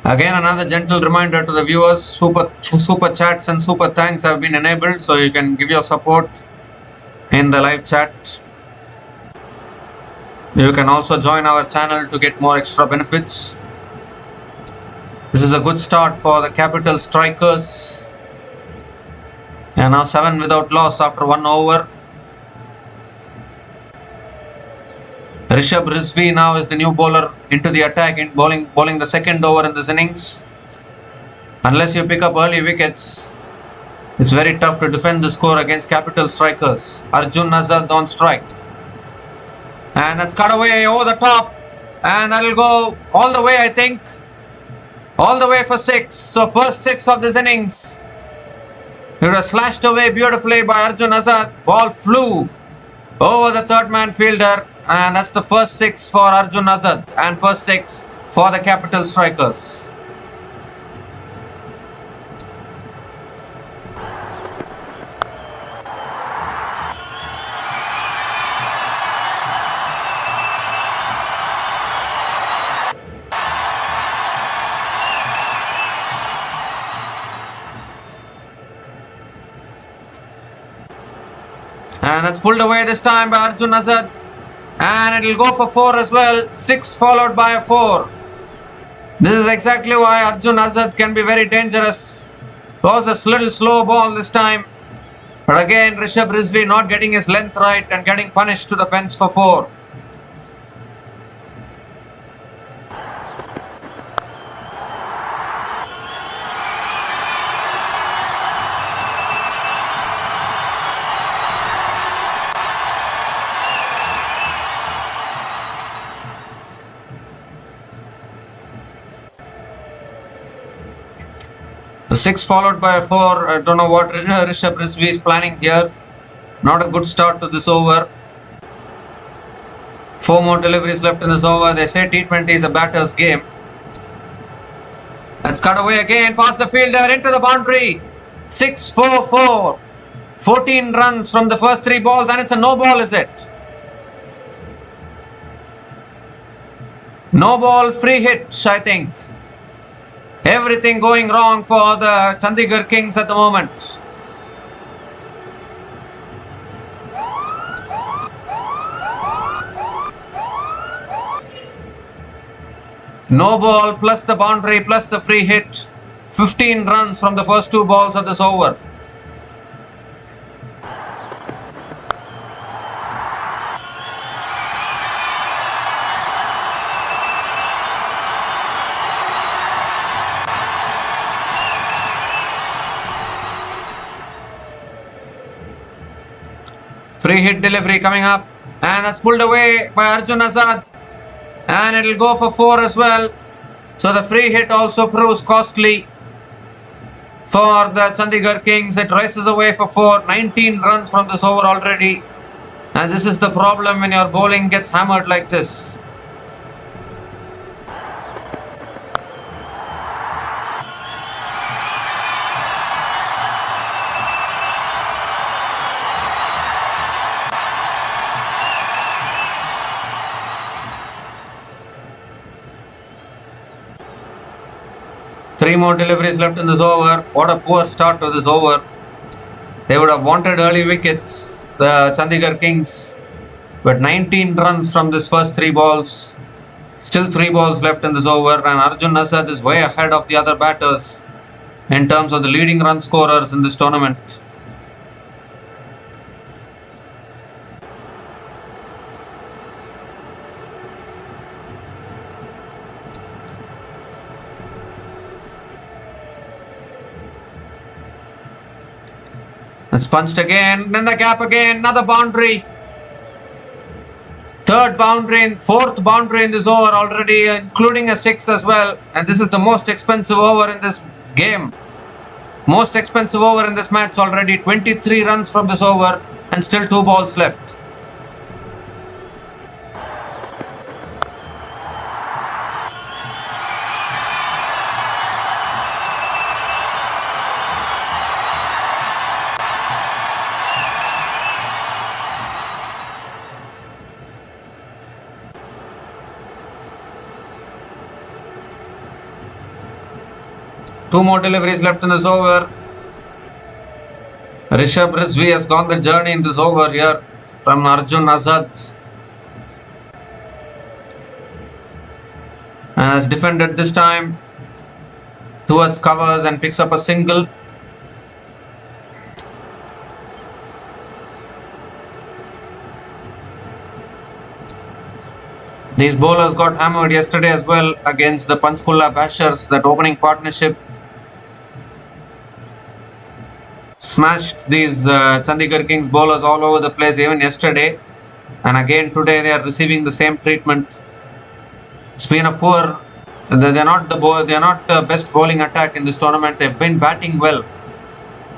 Again, another gentle reminder to the viewers, super chats and super thanks have been enabled, so you can give your support in the live chat. You can also join our channel to get more extra benefits. This is a good start for the Capital Strikers. They are now 7 without loss after 1 over. Rishabh Rizvi now is the new bowler into the attack, in bowling the second over in this innings. Unless you pick up early wickets, it's very tough to defend the score against Capital Strikers. Arjun Azad on strike. And that's cut away over the top. And that'll go all the way, I think. All the way for 6. So first 6 of this innings. It was slashed away beautifully by Arjun Azad. Ball flew over the third man fielder. And that's the first 6 for Arjun Azad and first 6 for the Capital Strikers. And that's pulled away this time by Arjun Azad. And it'll go for 4 as well. 6 followed by a 4. This is exactly why Arjun Azad can be very dangerous. It was a little slow ball this time. But again, Rishabh Rizvi not getting his length right and getting punished to the fence for 4. The 6 followed by a 4. I don't know what Rishabh Rizvi is planning here. Not a good start to this over. 4 more deliveries left in this over. They say T20 is a batter's game. Let's cut away again past the fielder into the boundary. 6-4-4. 14 runs from the first 3 balls, and it's a no ball, is it? No ball, free hit, I think. Everything going wrong for the Chandigarh Kings at the moment. No ball plus the boundary plus the free hit. 15 runs from the first 2 balls of this over. Free hit delivery coming up, and that's pulled away by Arjun Azad, and it'll go for 4 as well. So the free hit also proves costly for the Chandigarh Kings. It races away for 4. 19 runs from this over already, and this is the problem when your bowling gets hammered like this. Three more deliveries left in this over. What a poor start to this over. They would have wanted early wickets, the Chandigarh Kings. But 19 runs from this first 3 balls. Still 3 balls left in this over. And Arjun Azad is way ahead of the other batters in terms of the leading run scorers in this tournament. It's punched again, then the gap again, another boundary. third boundary, fourth boundary in this over already, including a 6 as well. And this is the most expensive over in this game. Most expensive over in this match already. 23 runs from this over and still 2 balls left. Two more deliveries left in this over. Rishabh Rizvi has gone the journey in this over here from Arjun Azad. And has defended this time towards covers and picks up a single. These bowlers got hammered yesterday as well against the Panchkulla Bashers, that opening partnership. Smashed these Chandigarh Kings bowlers all over the place even yesterday, and again today they are receiving the same treatment. It's been a poor. They are not the best bowling attack in this tournament. They've been batting well.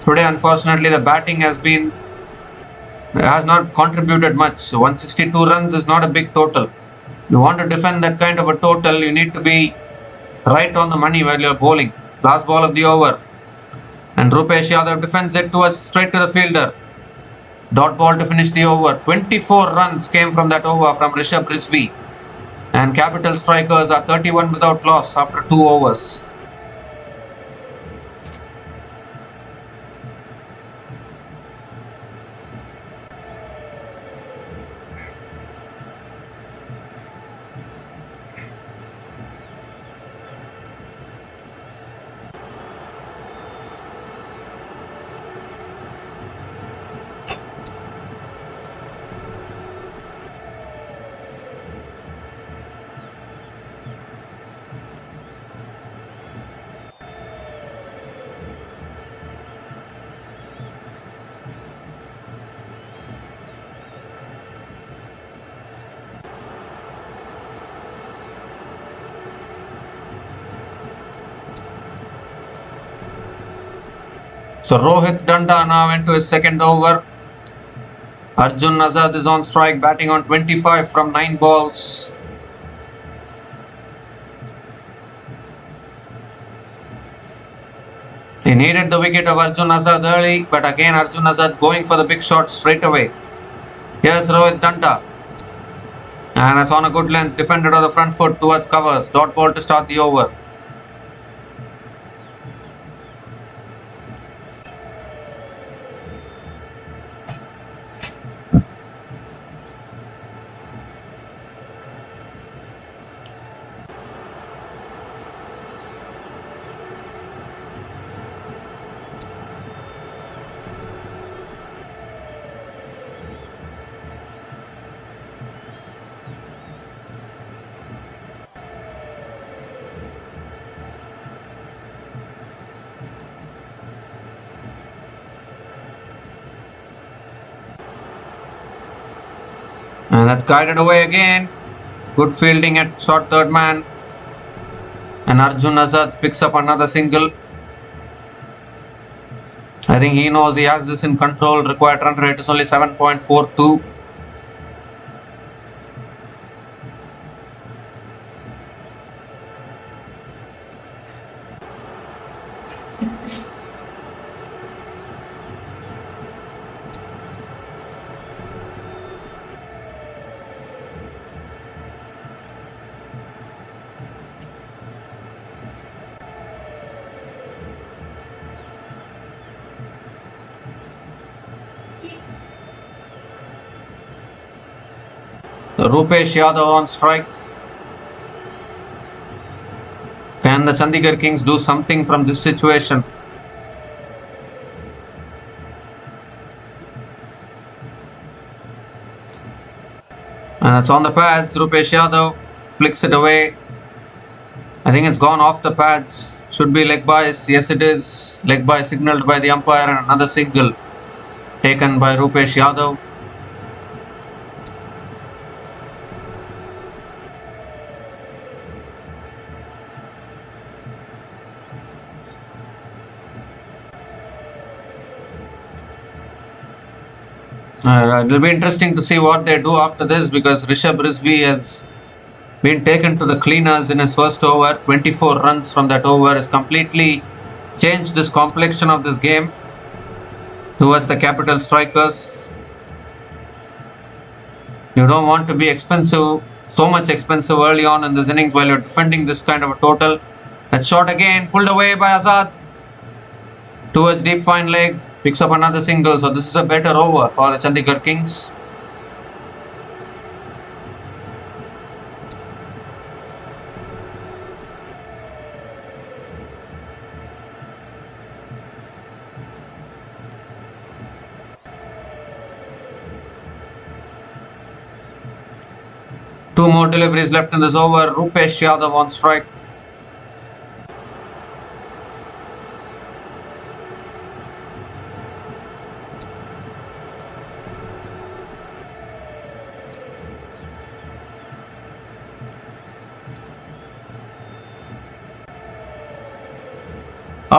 Today, unfortunately, the batting has not contributed much. So 162 runs is not a big total. You want to defend that kind of a total, you need to be right on the money while you're bowling. Last ball of the over. And Rupesh Yadav defends it straight to the fielder. Dot ball to finish the over. 24 runs came from that over from Rishabh Rizvi. And Capital Strikers are 31 without loss after 2 overs. So Rohit Danda now into his second over. Arjun Azad is on strike, batting on 25 from 9 balls. He needed the wicket of Arjun Azad early, but again Arjun Azad going for the big shot straight away. Here's Rohit Danda. And it's on a good length, defended on the front foot towards covers. Dot ball to start the over. And that's guided away again. Good fielding at short third man. And Arjun Azad picks up another single. I think he knows he has this in control. Required run rate is only 7.42. Rupesh Yadav on strike. Can the Chandigarh Kings do something from this situation? And it's on the pads. Rupesh Yadav flicks it away. I think it's gone off the pads. Should be leg bias. Yes, it is. Leg bias signalled by the umpire, and another single taken by Rupesh Yadav. It will be interesting to see what they do after this, because Rishabh Rizvi has been taken to the cleaners in his first over. 24 runs from that over has completely changed this complexion of this game towards the capital strikers. You don't want to be expensive, so much expensive early on in this innings while you're defending this kind of a total. That shot again pulled away by Azad towards deep fine leg, picks up another single. So this is a better over for the Chandigarh Kings. Two more deliveries left in this over. Rupesh Yadav on strike.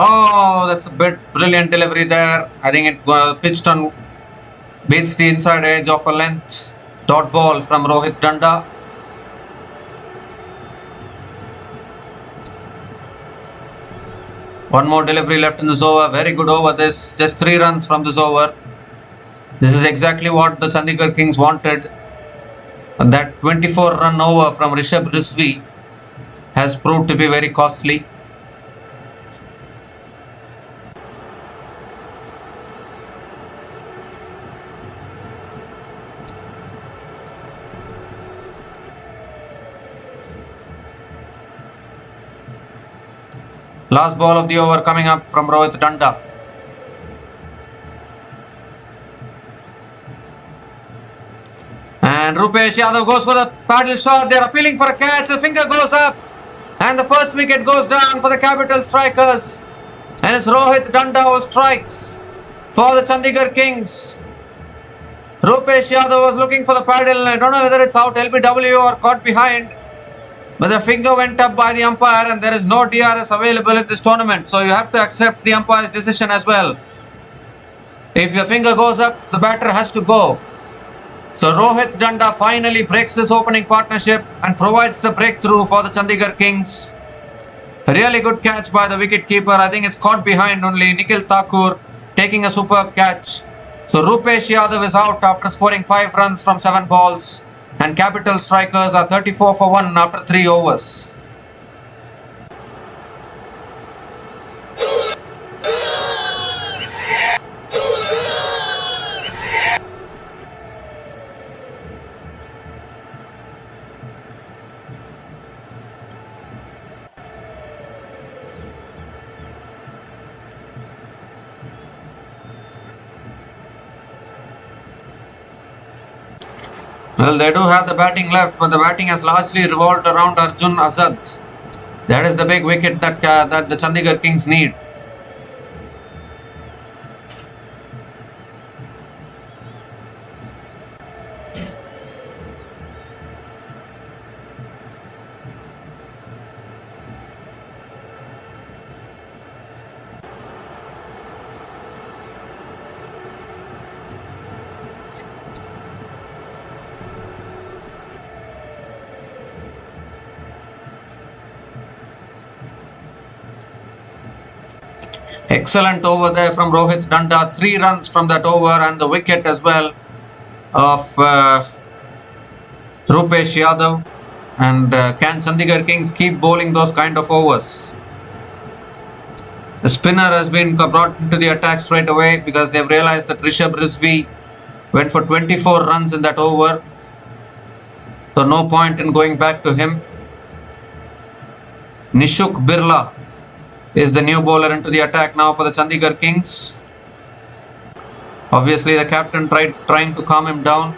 Oh, that's a brilliant delivery there. I think it pitched on, beats the inside edge of a length. Dot ball from Rohit Danda. One more delivery left in this over. Very good over this. Just 3 runs from this over. This is exactly what the Chandigarh Kings wanted. And that 24-run over from Rishabh Rizvi has proved to be very costly. Last ball of the over coming up from Rohit Danda. And Rupesh Yadav goes for the paddle shot. They're appealing for a catch. The finger goes up. And the first wicket goes down for the capital strikers. And it's Rohit Danda who strikes for the Chandigarh Kings. Rupesh Yadav was looking for the paddle. I don't know whether it's out LBW or caught behind. But the finger went up by the umpire, and there is no DRS available in this tournament. So you have to accept the umpire's decision as well. If your finger goes up, the batter has to go. So Rohit Danda finally breaks this opening partnership and provides the breakthrough for the Chandigarh Kings. A really good catch by the wicketkeeper. I think it's caught behind only. Nikhil Thakur taking a superb catch. So Rupesh Yadav is out after scoring 5 runs from 7 balls. And capital strikers are 34 for 1 after 3 overs. Well, they do have the batting left, but the batting has largely revolved around Arjun Azad. That is the big wicket that the Chandigarh Kings need. Excellent over there from Rohit Danda. 3 runs from that over, and the wicket as well of Rupesh Yadav. And can Chandigarh Kings keep bowling those kind of overs? The spinner has been brought into the attack straight away because they've realized that Rishabh Rizvi went for 24 runs in that over. So no point in going back to him. Nishuk Birla is the new bowler into the attack now for the Chandigarh Kings. Obviously the captain trying to calm him down.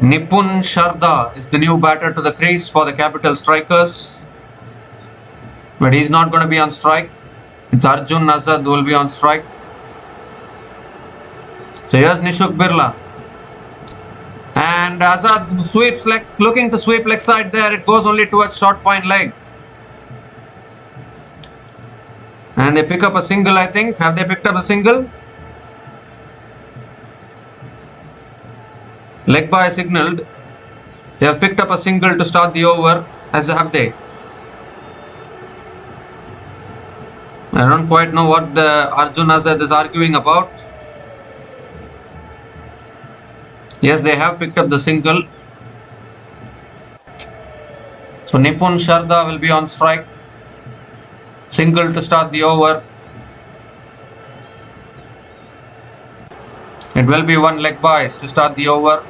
Nipun Sharda is the new batter to the crease for the capital strikers. But he's not going to be on strike. It's Arjun Azad who will be on strike. So here's Nishuk Birla. And Azad sweeps looking to sweep leg side there. It goes only towards short fine leg. And they pick up a single, I think. Have they picked up a single? Leg by signalled. They have picked up a single to start the over. As have they? I don't quite know what the Arjun Azad is arguing about. Yes, they have picked up the single. So Nipun Sharda will be on strike. Single to start the over. It will be one leg byes to start the over.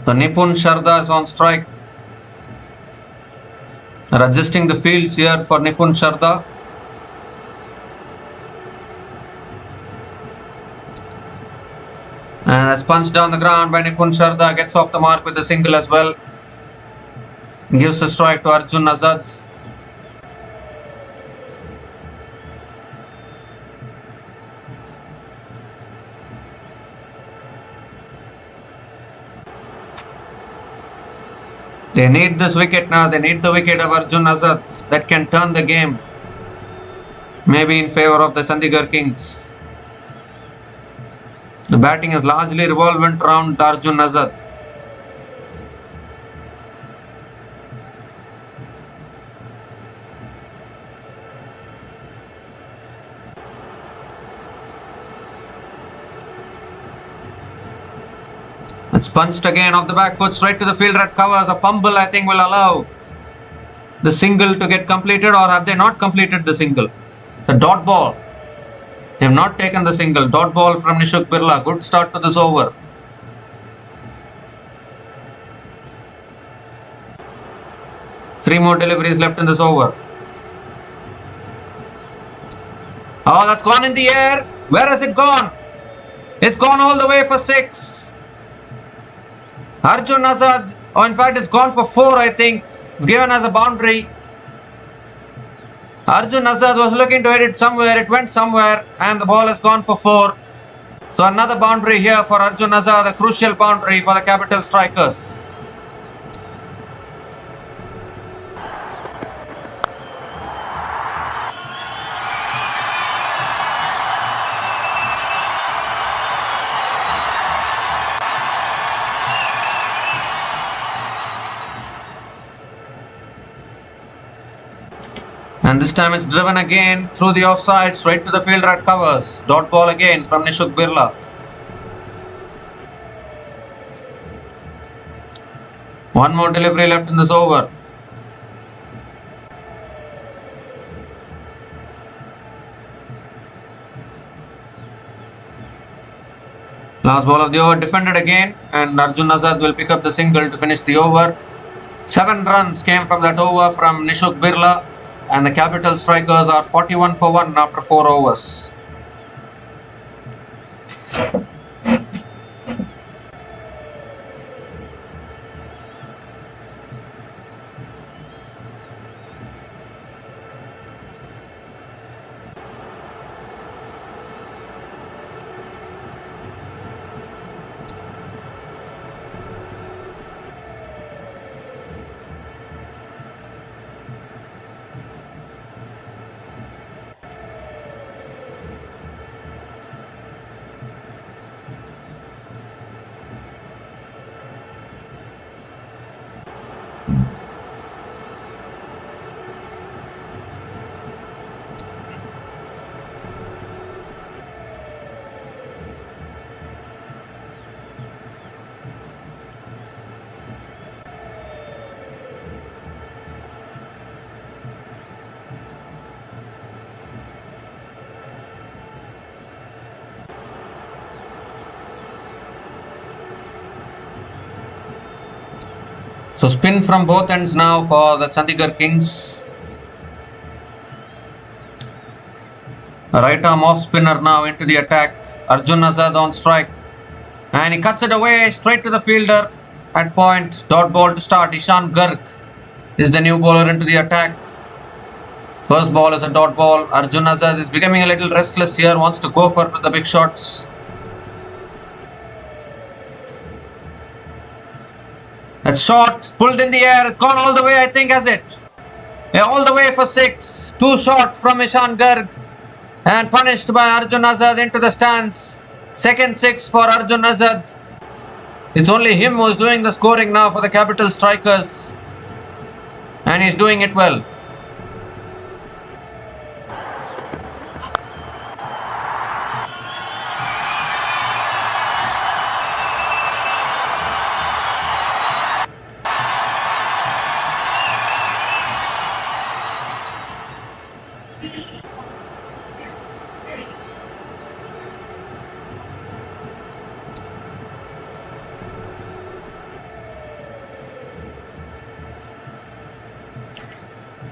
So Nipun Sharda is on strike. They're adjusting the fields here for Nipun Sharda. And that's punched down the ground by Nipun Sharda. Gets off the mark with a single as well. Gives a strike to Arjun Azad. They need this wicket now. They need the wicket of Arjun Azad that can turn the game. Maybe in favour of the Chandigarh Kings. The batting is largely revolvent around Arjun Azad. It's punched again off the back foot straight to the fielder at covers. A fumble I think will allow the single to get completed, or have they not completed the single? It's a dot ball. They have not taken the single. Dot ball from Nishuk Birla. Good start to this over. Three more deliveries left in this over. Oh, that's gone in the air. Where has it gone? It's gone all the way for 6. Arjun Azad, oh in fact it's gone for 4 I think. It's given as a boundary. Arjun Azad was looking to hit it somewhere. It went somewhere and the ball has gone for 4. So another boundary here for Arjun Azad. A crucial boundary for the Capital Strikers. And this time it's driven again through the offside, straight to the fielder at covers. Dot ball again from Nishuk Birla. One more delivery left in this over. Last ball of the over defended again, and Arjun Azad will pick up the single to finish the over. 7 runs came from that over from Nishuk Birla. And the Capital Strikers are 41 for 1 after 4 overs. So spin from both ends now for the Chandigarh Kings. A right arm off spinner now into the attack. Arjun Azad on strike. And he cuts it away straight to the fielder. at point. Dot ball to start. Ishan Garg is the new bowler into the attack. First ball is a dot ball. Arjun Azad is becoming a little restless here. Wants to go for the big shots. That shot pulled in the air. It's gone all the way, I think, has it? Yeah, all the way for 6. Too short from Ishan Garg. And punished by Arjun Azad into the stands. Second 6 for Arjun Azad. It's only him who's doing the scoring now for the Capital Strikers. And he's doing it well.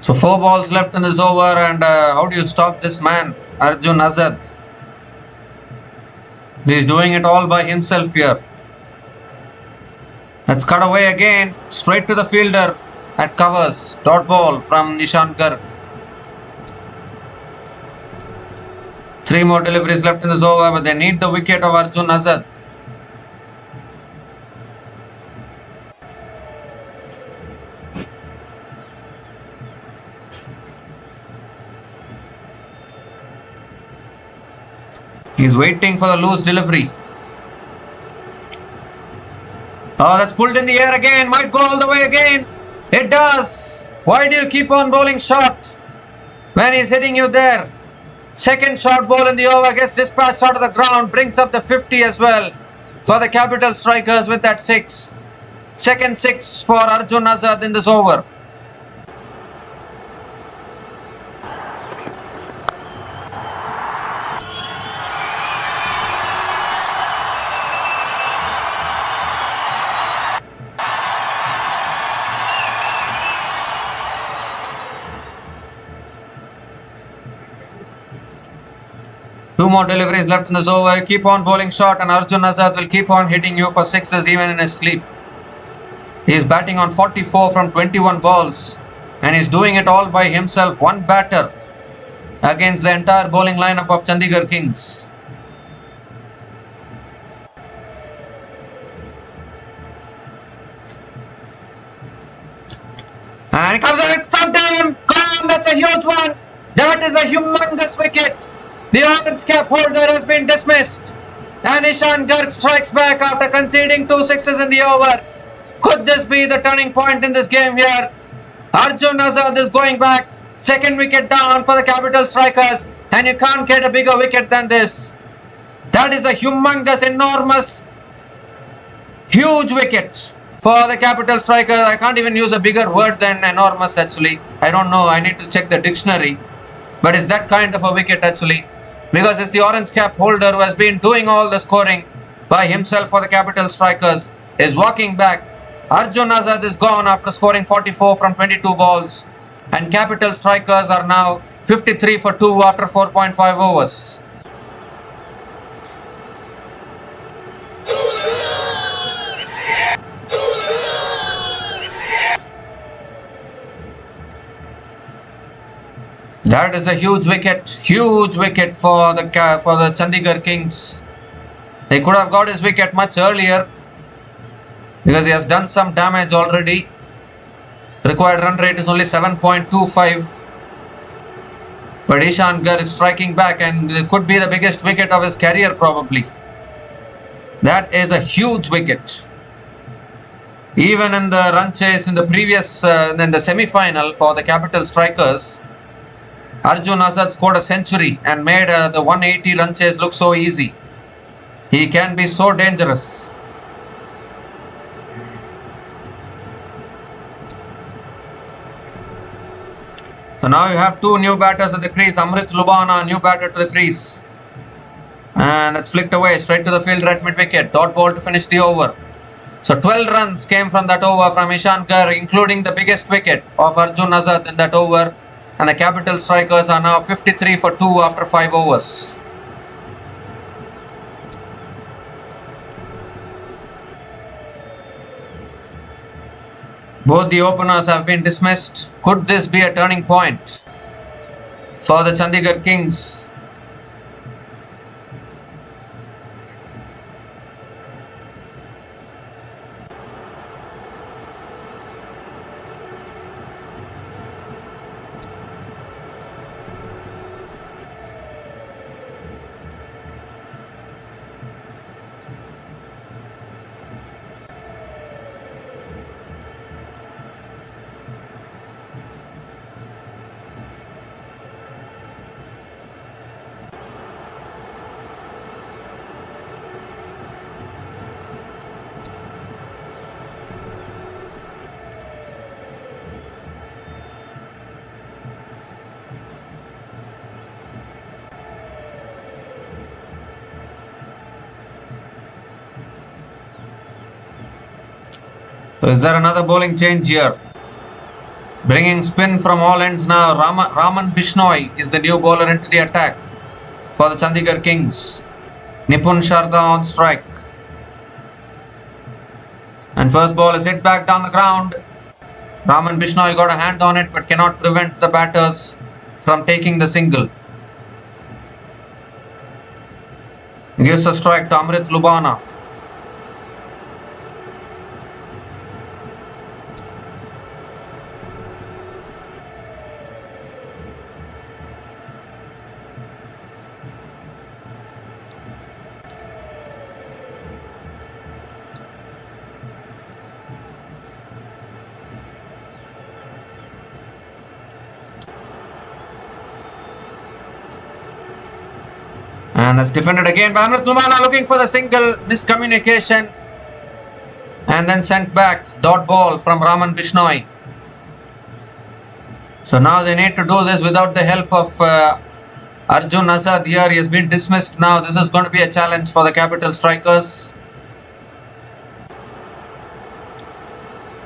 So 4 balls left in this over, and how do you stop this man, Arjun Azad? He's doing it all by himself here. Let's cut away again, straight to the fielder at covers. Dot ball from Ishan Garg. 3 more deliveries left in this over, but they need the wicket of Arjun Azad. He's waiting for the loose delivery. Oh, that's pulled in the air again. Might go all the way again. It does. Why do you keep on bowling short when he's hitting you there? Second short ball in the over gets dispatched out of the ground. Brings up the 50 as well for the Capital Strikers with that 6. Second 6 for Arjun Azad in this over. Two more deliveries left in this over. Keep on bowling short and Arjun Azad will keep on hitting you for 6s even in his sleep. He is batting on 44 from 21 balls and he's doing it all by himself. One batter against the entire bowling lineup of Chandigarh Kings. And he comes out, stumped him! Come, that's a huge one! That is a humongous wicket! The orange cap holder has been dismissed and Ishan Garg strikes back after conceding 2 6s in the over. Could this be the turning point in this game here? Arjun Azad is going back. Second wicket down for the Capital Strikers and you can't get a bigger wicket than this. That is a humongous, enormous, huge wicket for the Capital Strikers. I can't even use a bigger word than enormous actually. I don't know, I need to check the dictionary. But it's that kind of a wicket actually. Because it's the orange cap holder who has been doing all the scoring by himself for the Capital Strikers. Is walking back. Arjun Azad is gone after scoring 44 from 22 balls. And Capital Strikers are now 53 for 2 after 4.5 overs. That is a huge wicket for the Chandigarh Kings. They could have got his wicket much earlier because he has done some damage already. The required run rate is only 7.25. But Ishan Garg striking back and it could be the biggest wicket of his career probably. That is a huge wicket. Even in the run chase in the previous, in the semi-final for the Capital Strikers, Arjun Azad scored a century and made the 180 run chase look so easy. He can be so dangerous. So now you have 2 new batters at the crease. Amrit Lubana, new batter to the crease. And that's flicked away straight to the fielder at mid-wicket. Dot ball to finish the over. So 12 runs came from that over from Ishan Garg, including the biggest wicket of Arjun Azad in that over. And the Capital Strikers are now 53 for 2 after 5 overs. Both the openers have been dismissed. Could this be a turning point for the Chandigarh Kings? So is there another bowling change here? Bringing spin from all ends now. Raman Bishnoi is the new bowler into the attack for the Chandigarh Kings. Nipun Sharda on strike. And first ball is hit back down the ground. Raman Bishnoi got a hand on it but cannot prevent the batters from taking the single. Gives a strike to Amrit Lubana. And that's defended again by Amrit Lubana, looking for the single. Miscommunication. And then sent back. Dot ball from Raman Bishnoi. So now they need to do this without the help of Arjun Azad here. He has been dismissed now. This is going to be a challenge for the Capital Strikers.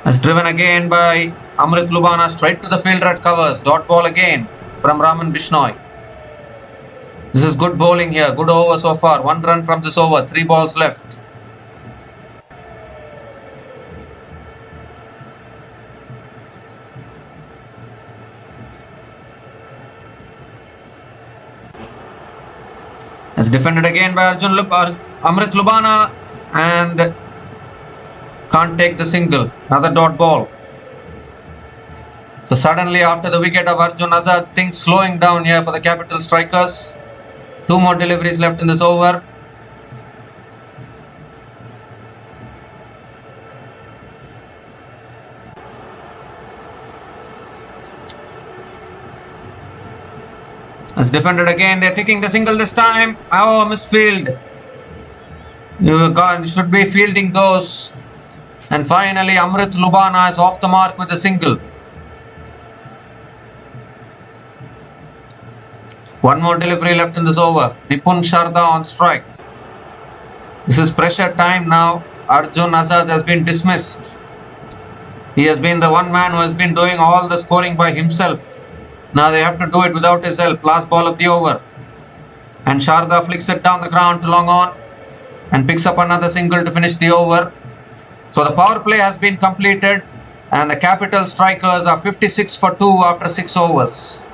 That's driven again by Amrit Lubana straight to the fielder at covers. Dot ball again from Raman Bishnoi. This is good bowling here. Good over so far. 1 run from this over. 3 balls left. It's defended again by Amrit Lubana and can't take the single. Another dot ball. So suddenly after the wicket of Arjun Azad, things slowing down here for the Capital Strikers. 2 more deliveries left in this over. It's defended again. They're taking the single this time. Oh, misfield. You should be fielding those. And finally, Amrit Lubana is off the mark with a single. 1 more delivery left in this over. Nipun Sharda on strike. This is pressure time now. Arjun Azad has been dismissed. He has been the one man who has been doing all the scoring by himself. Now they have to do it without his help. Last ball of the over. And Sharda flicks it down the ground to long on. And picks up another single to finish the over. So the power play has been completed. And the Capital Strikers are 56 for 2 after 6 overs.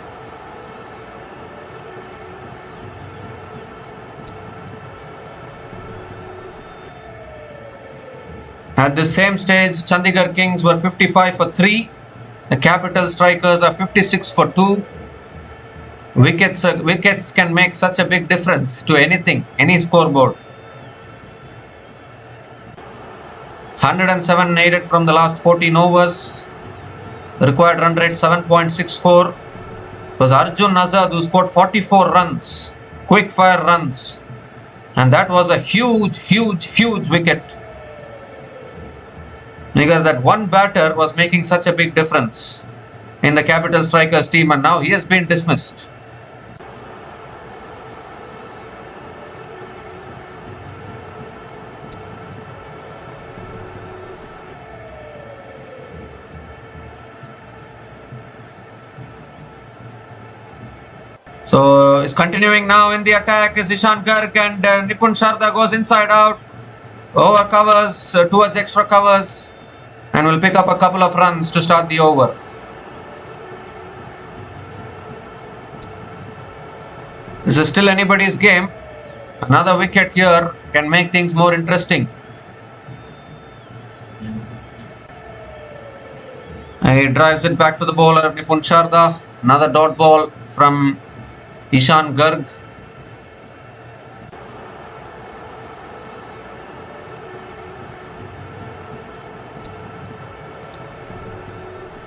At the same stage, Chandigarh Kings were 55 for 3. The Capital Strikers are 56 for 2. Wickets can make such a big difference to anything, any scoreboard. 107 needed from the last 14 overs. The required run rate 7.64. It was Arjun Azad who scored 44 runs, quick fire runs. And that was a huge wicket. Because that one batter was making such a big difference in the Capital Strikers team, and now he has been dismissed. So it's continuing now in the attack is Ishan Garg, and Nipun Sharda goes inside out, over covers, towards extra covers. and will pick up a couple of runs to start the over. This is still anybody's game. Another wicket here can make things more interesting. He drives it back to the bowler, Nipun Sharda. Another dot ball from Ishan Garg.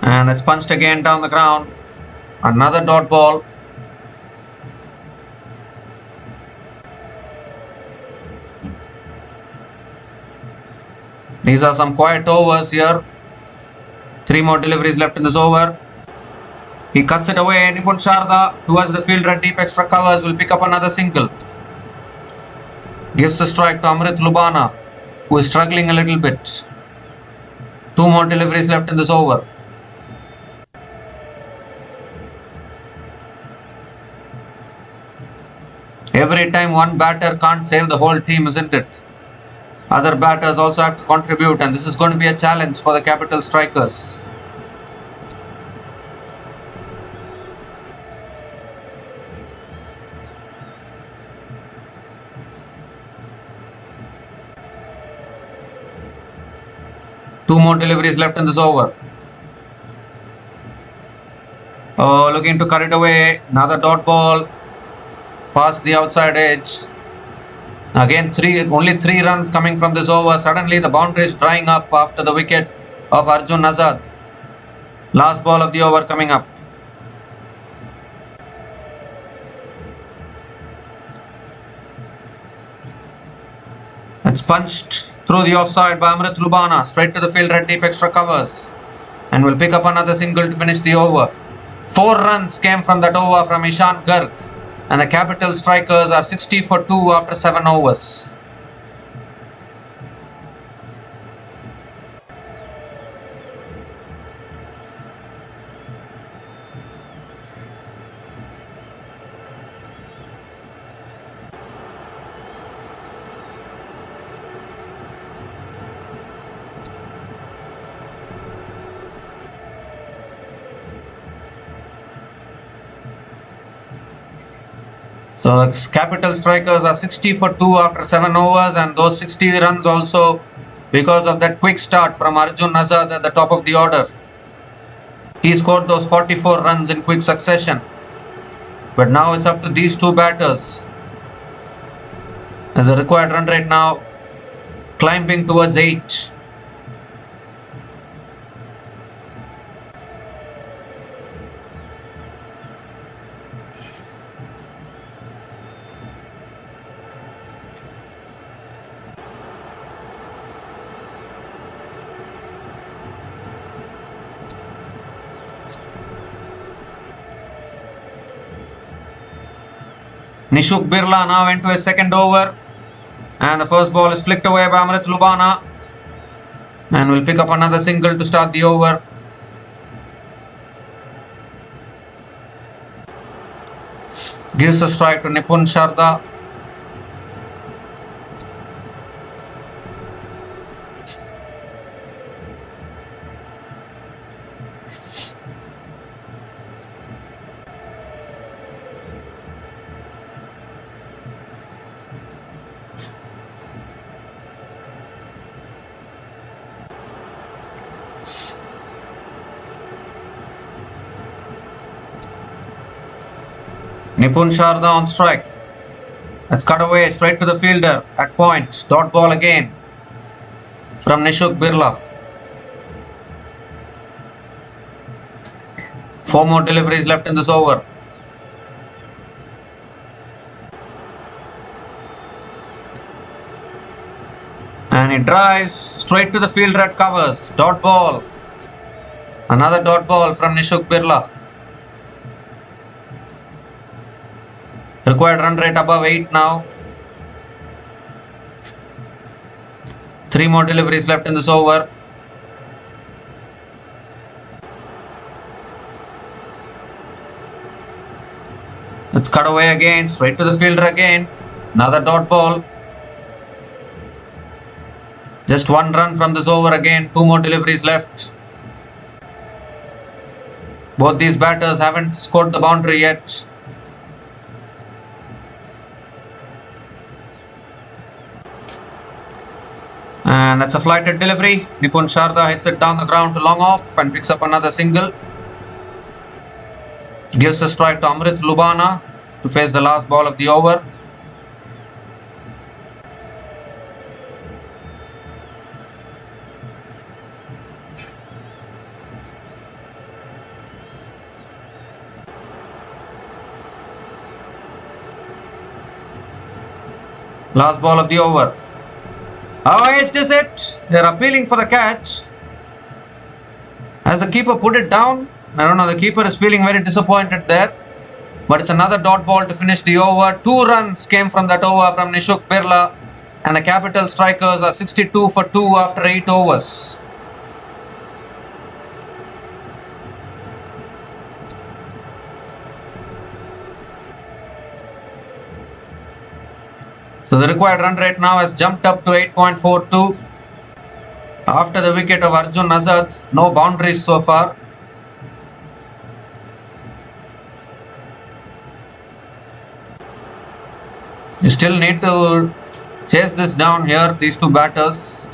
And it's punched again down the ground. Another dot ball. These are some quiet overs here. 3 more deliveries left in this over. He cuts it away. Nipun Sharda towards the fielder at deep extra covers will pick up another single. Gives the strike to Amrit Lubana, who is struggling a little bit. 2 more deliveries left in this over. Every time one batter can't save the whole team, isn't it? Other batters also have to contribute, and this is going to be a challenge for the Capital Strikers. Two more deliveries left in this over. Oh, looking to cut it away. Another dot ball past the outside edge. Again, only 3 runs coming from this over. Suddenly the boundary is drying up after the wicket of Arjun Azad. Last ball of the over coming up. It's punched through the offside by Amrit Lubana, straight to the fielder at deep extra covers, and will pick up another single to finish the over. 4 runs came from that over from Ishan Garg, and the Capital Strikers are 60 for 2 after 7 overs. So the Capital Strikers are 60 for 2 after 7 overs, and those 60 runs also because of that quick start from Arjun Azad at the top of the order. He scored those 44 runs in quick succession. But now it's up to these 2 batters. As a required run rate now climbing towards 8. Nishuk Birla now into his second over, and the first ball is flicked away by Amrit Lubana, and will pick up another single to start the over. Gives a strike to Nipun Sharda. Nipun Sharda on strike. Let's cut away straight to the fielder at point. Dot ball again from Nishuk Birla. 4 more deliveries left in this over. And he drives straight to the fielder at covers. Dot ball. Another dot ball from Nishuk Birla. Required run rate above 8 now. 3 more deliveries left in this over. Let's cut away again, straight to the fielder again. Another dot ball. Just one run from this over again. 2 more deliveries left. Both these batters haven't scored the boundary yet. And that's a flighted delivery. Nipun Sharda hits it down the ground to long off and picks up another single. Gives a strike to Amrit Lubana to face the last ball of the over. Last ball of the over. How edged is it? They're appealing for the catch. Has the keeper put it down? I don't know. The keeper is feeling very disappointed there. But it's another dot ball to finish the over. 2 runs came from that over from Nishuk Birla. And the Capital Strikers are 62 for 2 after 8 overs. So the required run rate now has jumped up to 8.42. After the wicket of Arjun Azad, no boundaries so far. You still need to chase this down here, these two batters.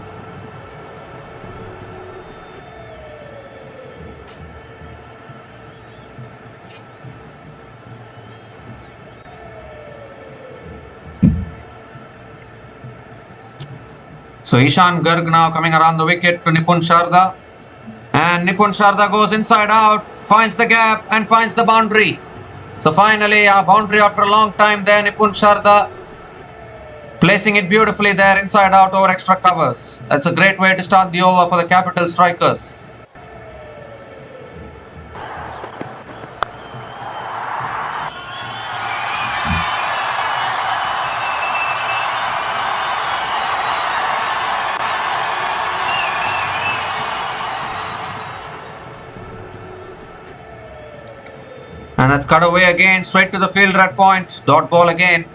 So Ishan Garg now coming around the wicket to Nipun Sharda. And Nipun Sharda goes inside out, finds the gap and finds the boundary. So finally a boundary after a long time there. Nipun Sharda placing it beautifully there inside out over extra covers. That's a great way to start the over for the Capital Strikers. And that's cut away again, straight to the fielder at point. Dot ball again.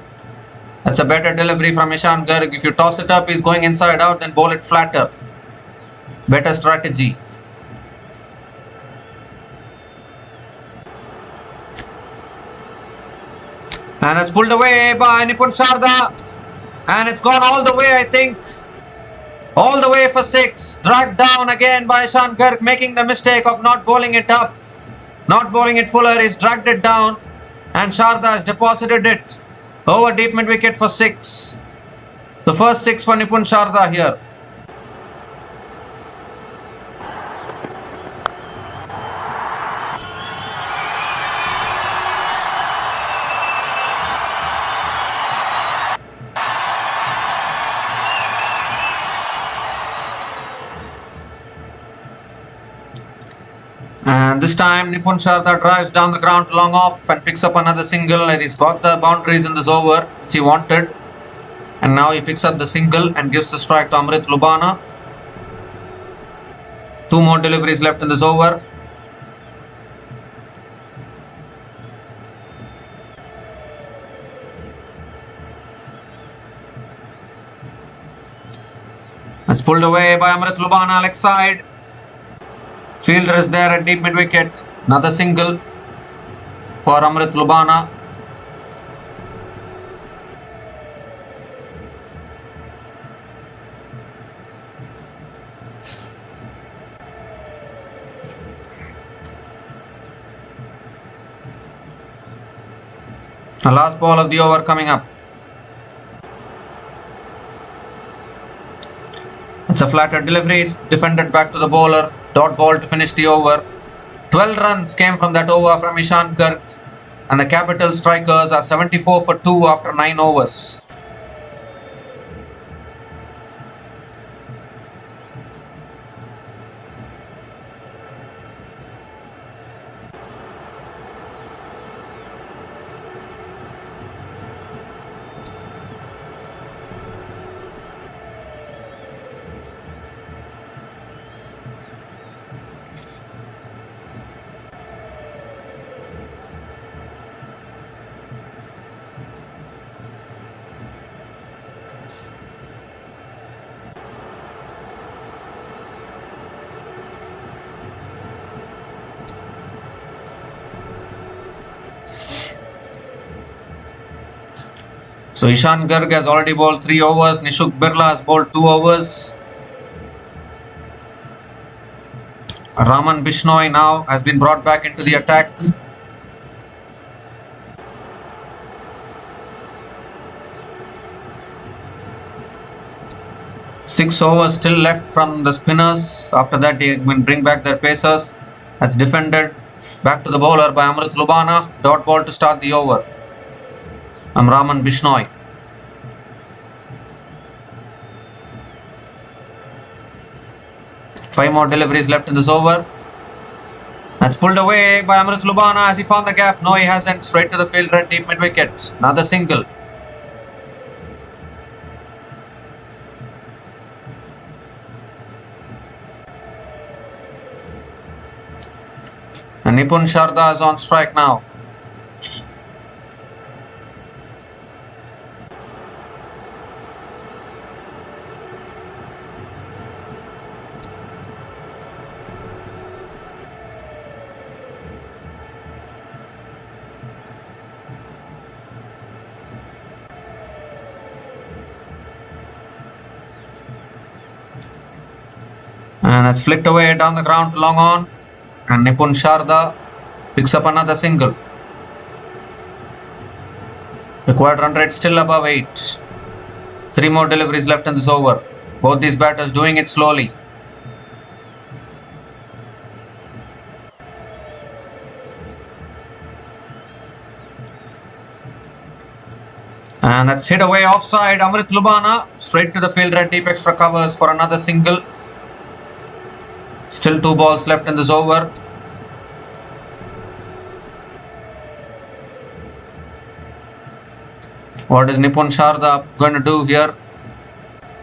That's a better delivery from Ishan Garg. If you toss it up, he's going inside out, then bowl it flatter. Better strategy. And that's pulled away by Nipun Sharda. And it's gone all the way, I think. All the way for 6. Dragged down again by Ishan Garg, making the mistake of not bowling it up. Not bowling it fuller, he's dragged it down. And Sharda has deposited it over deep mid wicket for 6. The first 6 for Nipun Sharda here. And this time Nipun Sharda drives down the ground to long off and picks up another single, and he's got the boundaries in this over which he wanted. And now he picks up the single and gives the strike to Amrit Lubana. 2 more deliveries left in this over. It's pulled away by Amrit Lubana, leg side. Fielder is there at deep mid wicket. Another single for Amrit Lubana. The last ball of the over coming up. It's a flatter delivery. It's defended back to the bowler. Dot ball to finish the over. 12 runs came from that over from Ishan Garg. And the Capital Strikers are 74 for 2 after 9 overs. So Ishan Garg has already bowled 3 overs. Nishuk Birla has bowled 2 overs. Raman Bishnoi now has been brought back into the attack. Six overs still left from the spinners. After that, they will bring back their pacers. That's defended. Back to the bowler by Amrit Lubana. Dot ball to start the over. Raman Bishnoi. Five more deliveries left in this over. That's pulled away by Amrit Lubana as he found the gap. No, he hasn't. Straight to the fielder at deep mid wicket. Another single. And Nipun Sharda is on strike now. And that's flicked away down the ground to long on. And Nipun Sharda picks up another single. Required run rate still above 8. 3 more deliveries left in this over. Both these batters doing it slowly. And that's hit away offside. Amrit Lubana straight to the fielder at deep extra covers for another single. Still 2 balls left in this over. What is Nipun Sharda going to do here?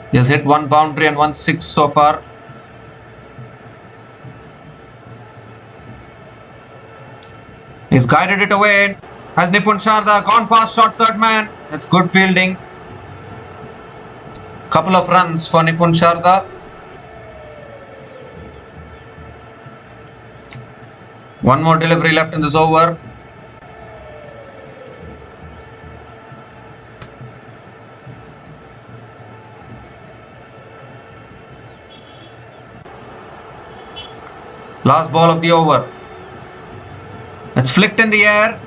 He has hit 1 boundary and 1 6 so far. He's guided it away. Has Nipun Sharda gone past short third man? That's good fielding. Couple of runs for Nipun Sharda. One more delivery left in this over. Last ball of the over. It's flicked in the air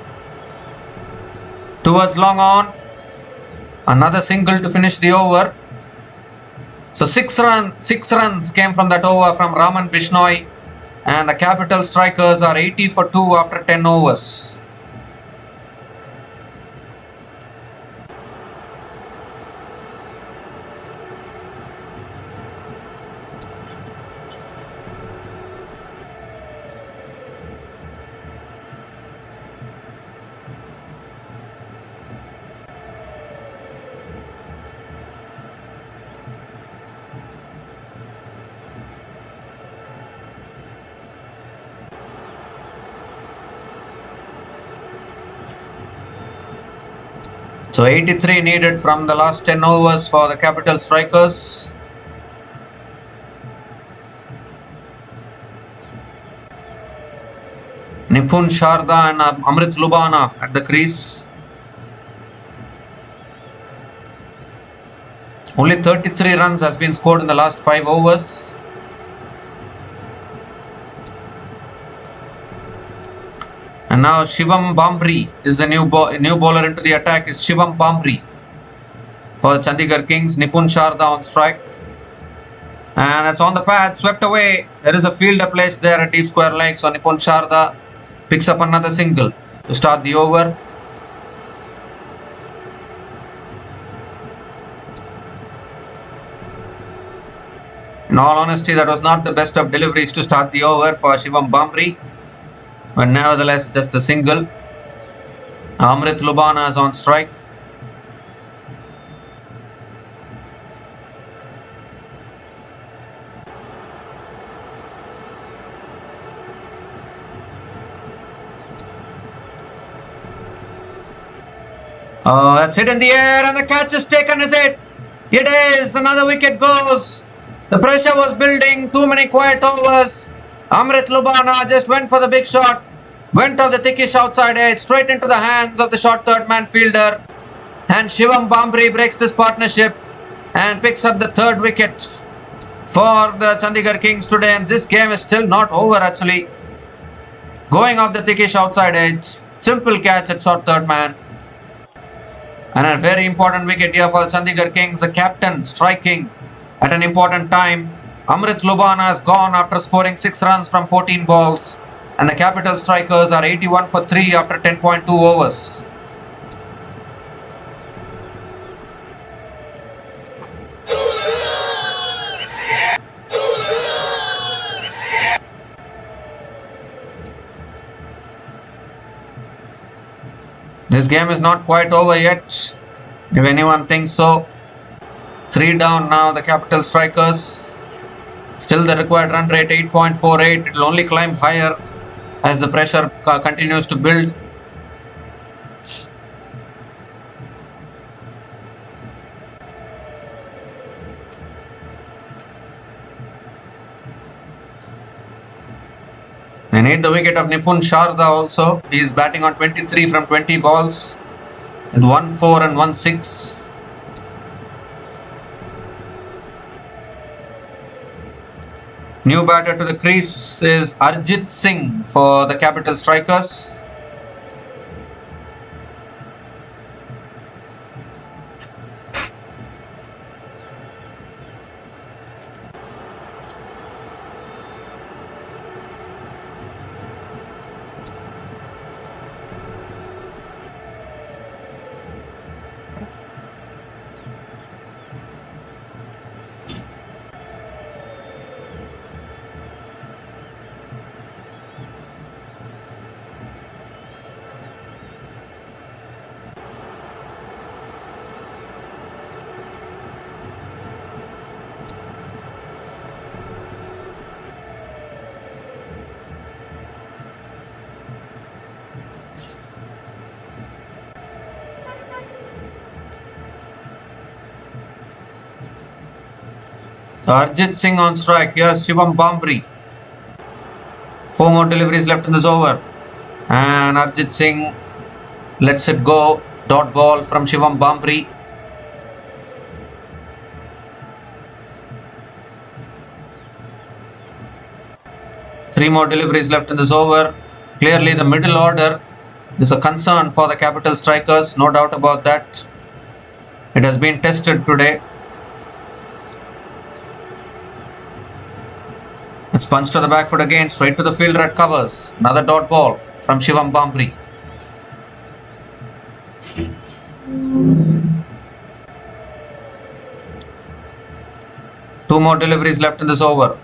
towards long on. Another single to finish the over. So 6 runs came from that over from Raman Bishnoi. And the Capital Strikers are 80 for 2 after 10 overs. So 83 needed from the last 10 overs for the Capital Strikers. Nipun Sharda and Amrit Lubana at the crease. Only 33 runs has been scored in the last 5 overs. And now Shivam Bombry is the new bowler into the attack. Is Shivam Bombry for the Chandigarh Kings. Nipun Sharda on strike. And that's on the pad, swept away. There is a fielder placed there at deep square leg. So Nipun Sharda picks up another single to start the over. In all honesty, that was not the best of deliveries to start the over for Shivam Bombry. But nevertheless, just a single. Amrit Lubana is on strike. That's hit in the air and the catch is taken, is it? It is. Another wicket goes. The pressure was building. Too many quiet overs. Amrit Lubana just went for the big shot. Went off the thickish outside edge. Straight into the hands of the short third man fielder. And Shivam Bombry breaks this partnership and picks up the third wicket for the Chandigarh Kings today. And this game is still not over actually. Going off the thickish outside edge. Simple catch at short third man. And a very important wicket here for the Chandigarh Kings. The captain striking at an important time. Amrit Lubana has gone after scoring 6 runs from 14 balls. And the capital strikers are 81 for 3 after 10.2 overs. This game is not quite over yet, if anyone thinks so. 3 down now, the capital strikers. Still the required run rate 8.48. It will only climb higher as the pressure continues to build. They need the wicket of Nipun Sharda also. He is batting on 23 from 20 balls with 1-4 and 1-6. New batter to the crease is Arjit Singh for the capital strikers. So Arjit Singh on strike. Here's Shivam Bombry. 4 more deliveries left in this over. And Arjit Singh lets it go. Dot ball from Shivam Bombry. Three more deliveries left in this over. Clearly the middle order is a concern for the capital strikers. No doubt about that. It has been tested today. It's punched to the back foot again, straight to the fielder at covers. Another dot ball from Shivam Bombry. Two more deliveries left in this over.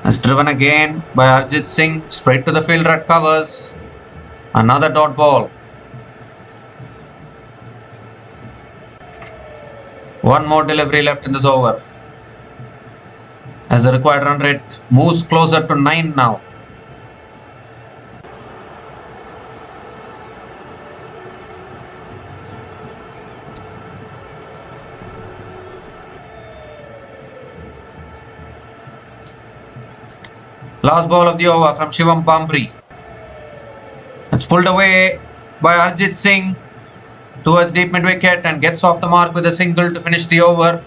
It's driven again by Arjit Singh, straight to the fielder at covers. Another dot ball. One more delivery left in this over. As the required run rate moves closer to 9 now. Last ball of the over from Shivam Bombry. It's pulled away by Arjit Singh towards deep mid wicket and gets off the mark with a single to finish the over.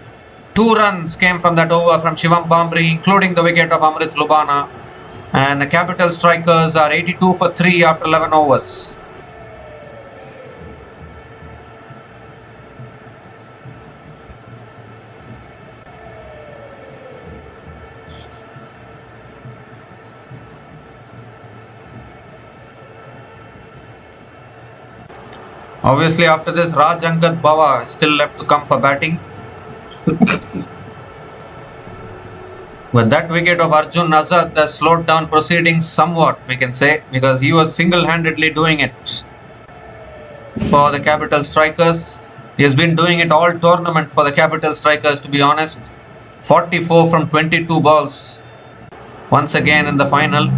2 runs came from that over from Shivam Bombry, including the wicket of Amrit Lubana. And the capital strikers are 82 for 3 after 11 overs. Obviously, after this, Raj Angad Bawa is still left to come for batting. But that wicket of Arjun Azad has slowed down proceedings somewhat, we can say, because he was single-handedly doing it for the capital strikers. He has been doing it all tournament for the capital strikers, to be honest. 44 from 22 balls once again in the final.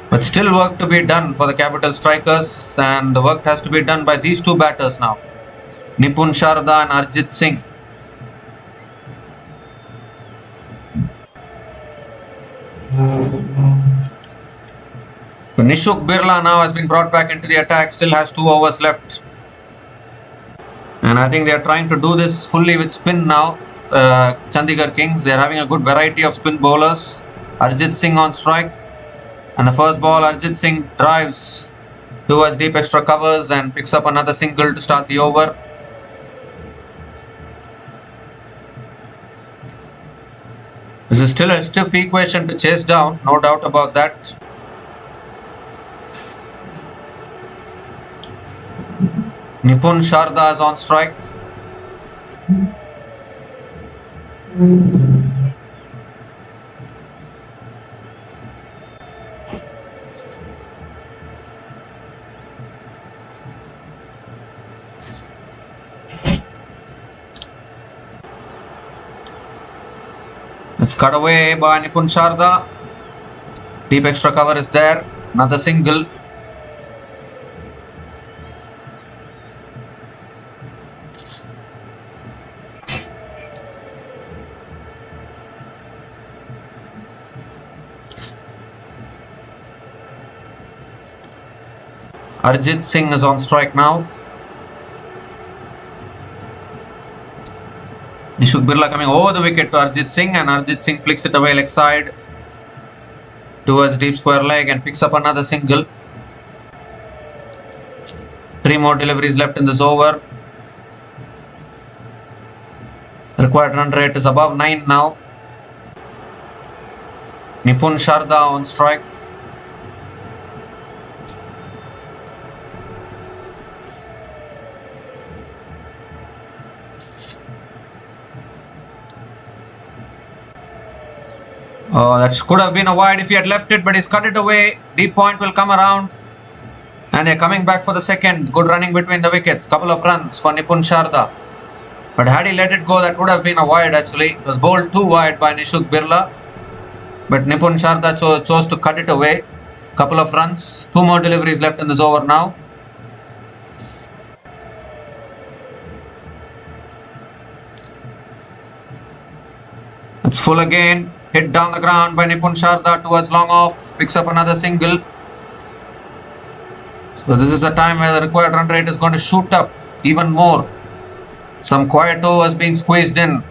But still work to be done for the capital strikers, and the work has to be done by these 2 batters now. Nipun Sharda and Arjit Singh. So Nishuk Birla now has been brought back into the attack, still has 2 overs left. And I think they are trying to do this fully with spin now. Chandigarh Kings, they are having a good variety of spin bowlers. Arjit Singh on strike. And the first ball, Arjit Singh drives towards deep extra covers and picks up another single to start the over. This is still a stiff equation to chase down, no doubt about that. Nipun Sharda is on strike. It's cut away by Nipun Sharda. Deep extra cover is there. Another single. Arjit Singh is on strike now. Nishuk Birla coming over the wicket to Arjit Singh, and Arjit Singh flicks it away leg side towards deep square leg and picks up another single. 3 more deliveries left in this over. Required run rate is above 9 now. Nipun Sharda on strike. Oh, that could have been a wide if he had left it, but he's cut it away. Deep point will come around. And they're coming back for the second. Good running between the wickets. Couple of runs for Nipun Sharda. But had he let it go, that would have been a wide actually. It was bowled too wide by Nishuk Birla. But Nipun Sharda chose to cut it away. Couple of runs. 2 more deliveries left in this over now. It's full again. Hit down the ground by Nipun Sharda towards long off. Picks up another single. So this is a time where the required run rate is going to shoot up even more. Some quiet overs being squeezed in.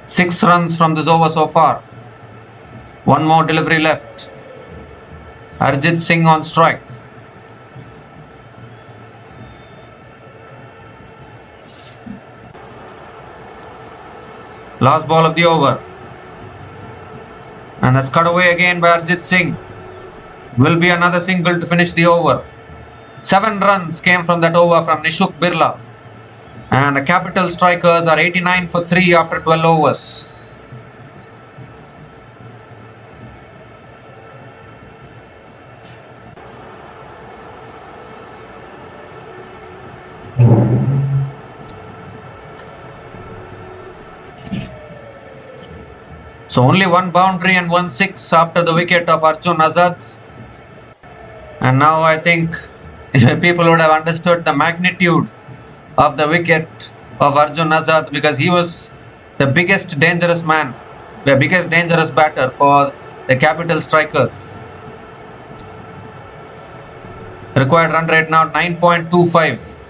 6 runs from this over so far. 1 more delivery left. Arjit Singh on strike. Last ball of the over. And that's cut away again by Arjit Singh. Will be another single to finish the over. 7 runs came from that over from Nishuk Birla. And the capital strikers are 89 for 3 after 12 overs. So only 1 boundary and 1 6 after the wicket of Arjun Azad. And now I think people would have understood the magnitude of the wicket of Arjun Azad, because he was the biggest dangerous man, the biggest dangerous batter for the capital strikers. Required run rate now 9.25.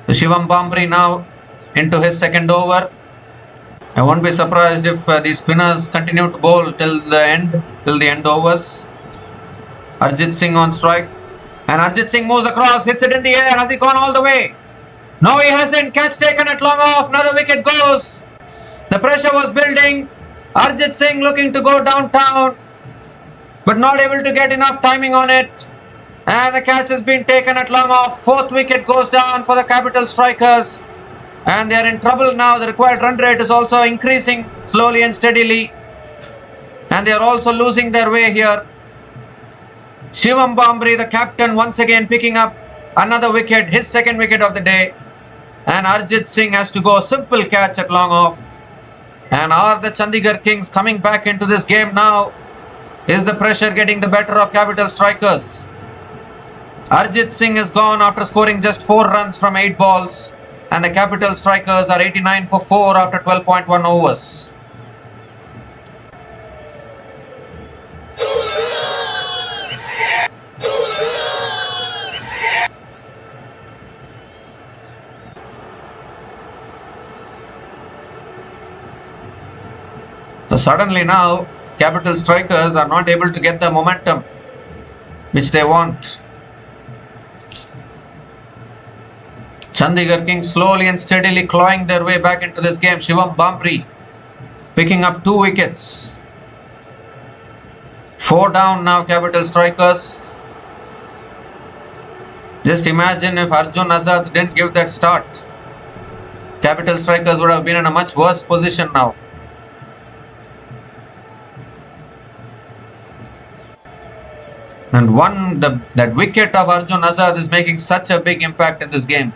So Shivam Bombry now into his second over. I won't be surprised if the spinners continue to bowl till the end overs. Arjit Singh on strike. And Arjit Singh moves across, hits it in the air. Has he gone all the way? No, he hasn't. Catch taken at long off. Another wicket goes. The pressure was building. Arjit Singh looking to go downtown, but not able to get enough timing on it. And the catch has been taken at long off. 4th wicket goes down for the capital strikers. And they are in trouble now. The required run rate is also increasing slowly and steadily. And they are also losing their way here. Shivam Bombry, the captain, once again picking up another wicket, his second wicket of the day. And Arjit Singh has to go simple catch at long off. And are the Chandigarh Kings coming back into this game now? Is the pressure getting the better of capital strikers? Arjit Singh is gone after scoring just 4 runs from 8 balls, and the Capital Strikers are 89 for 4 after 12.1 overs. So suddenly now, Capital Strikers are not able to get the momentum which they want. Chandigarh Kings slowly and steadily clawing their way back into this game. Shivam Bombry picking up 2 wickets. 4 down now, Capital Strikers. Just imagine if Arjun Azad didn't give that start. Capital Strikers would have been in a much worse position now. And that wicket of Arjun Azad is making such a big impact in this game.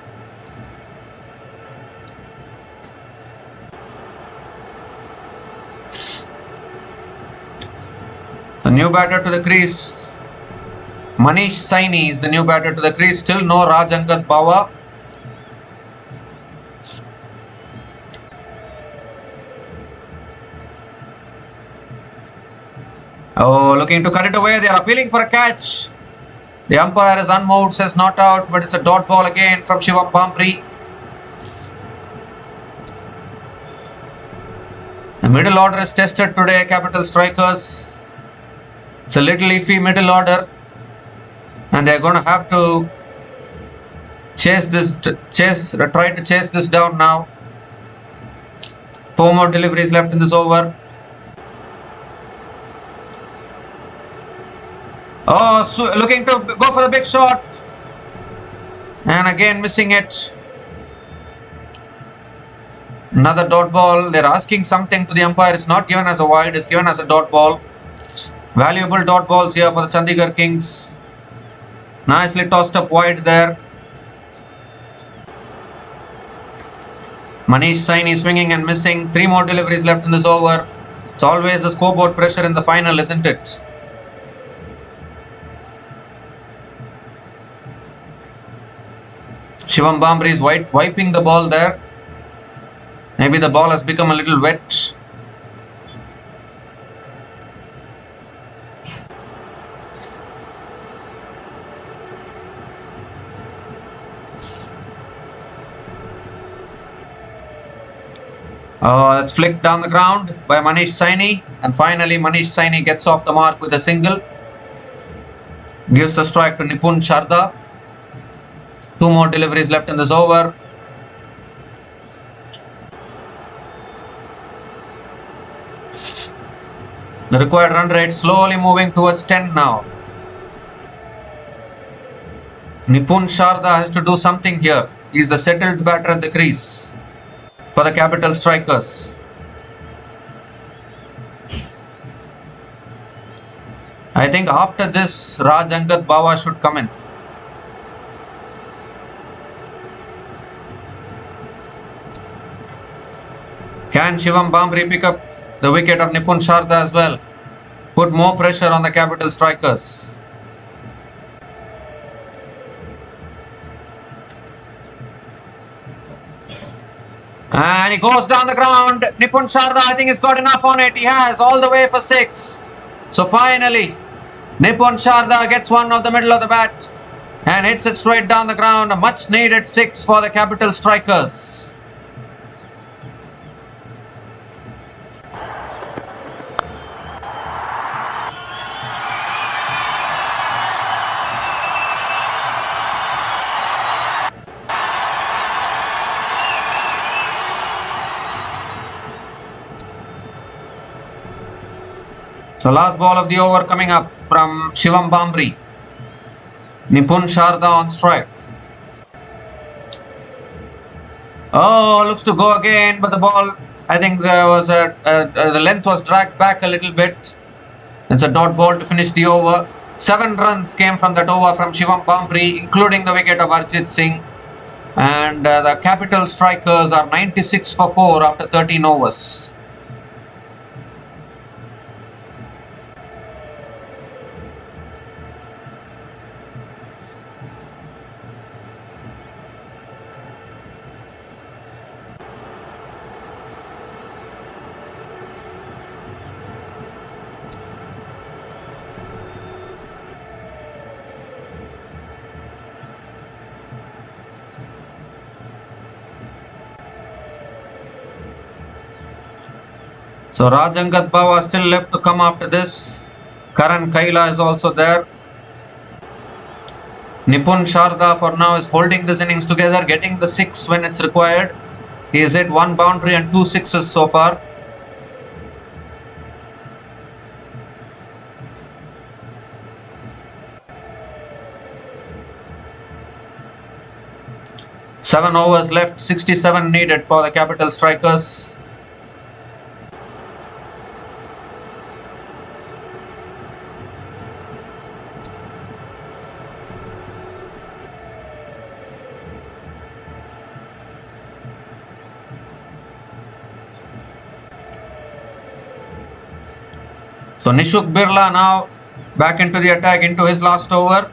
The new batter to the crease. Manish Saini is the new batter to the crease. Still no Rajangat Bawa. Oh, looking to cut it away. They are appealing for a catch. The umpire is unmoved, says not out, but it's a dot ball again from Shivam Bombry. The middle order is tested today, Capital Strikers. It's a little iffy middle order, and they're going to have to try to chase this down now. 4 more deliveries left in this over. Oh, so looking to go for the big shot, and again missing it. Another dot ball. They're asking something to the umpire. It's not given as a wide, it's given as a dot ball. Valuable dot balls here for the Chandigarh Kings. Nicely tossed up wide there. Manish Saini swinging and missing. 3 more deliveries left in this over. It's always the scoreboard pressure in the final, isn't it? Shivam Bombry is wiping the ball there. Maybe the ball has become a little wet. That's flicked down the ground by Manish Saini, and finally Manish Saini gets off the mark with a single. Gives a strike to Nipun Sharda. 2 more deliveries left in this over. The required run rate slowly moving towards 10 now. Nipun Sharda has to do something here. He is the settled batter at the crease for the Capital Strikers. I think after this, Rajangat Bawa should come in. Can Shivam Bombry pick up the wicket of Nipun Sharda as well? Put more pressure on the Capital Strikers. And he goes down the ground. Nipun Sharda, I think, has got enough on it. He has, all the way for 6. So finally, Nipun Sharda gets one off the middle of the bat and hits it straight down the ground. A much needed 6 for the Capital Strikers. So last ball of the over coming up from Shivam Bombry. Nipun Sharda on strike. Oh, looks to go again, but the ball, I think there was the length was dragged back a little bit. It's a dot ball to finish the over. 7 runs came from that over from Shivam Bombry, including the wicket of Arjit Singh. And the Capital Strikers are 96 for 4 after 13 overs. So Rajangat Bawa still left to come after this. Karan Kaila is also there. Nipun Sharda for now is holding this innings together, getting the 6 when it's required. He has hit 1 boundary and 2 sixes so far. Seven overs left, 67 needed for the Capital Strikers. So Nishuk Birla now back into the attack into his last over.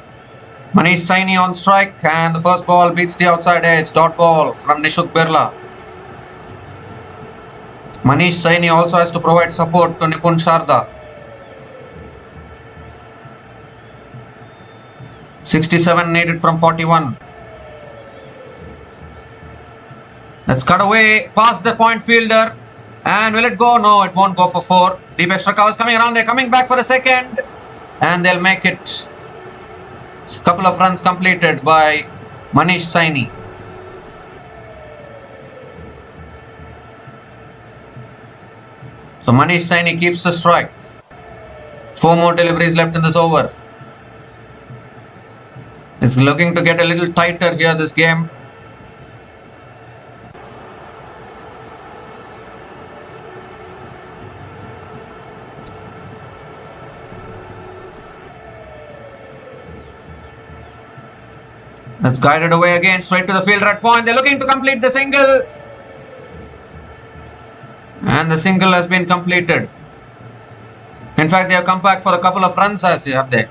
Manish Saini on strike, and the first ball beats the outside edge. Dot ball from Nishuk Birla. Manish Saini also has to provide support to Nipun Sharda. 67 needed from 41. Let's cut away past the point fielder. And will it go? No, it won't go for 4. Deep extra covers coming around. They're coming back for a second. And they'll make it. A couple of runs completed by Manish Saini. So Manish Saini keeps the strike. 4 more deliveries left in this over. It's looking to get a little tighter here this game. That's guided away again, straight to the fielder at point. They're looking to complete the single. And the single has been completed. In fact, they have come back for a couple of runs, as have they?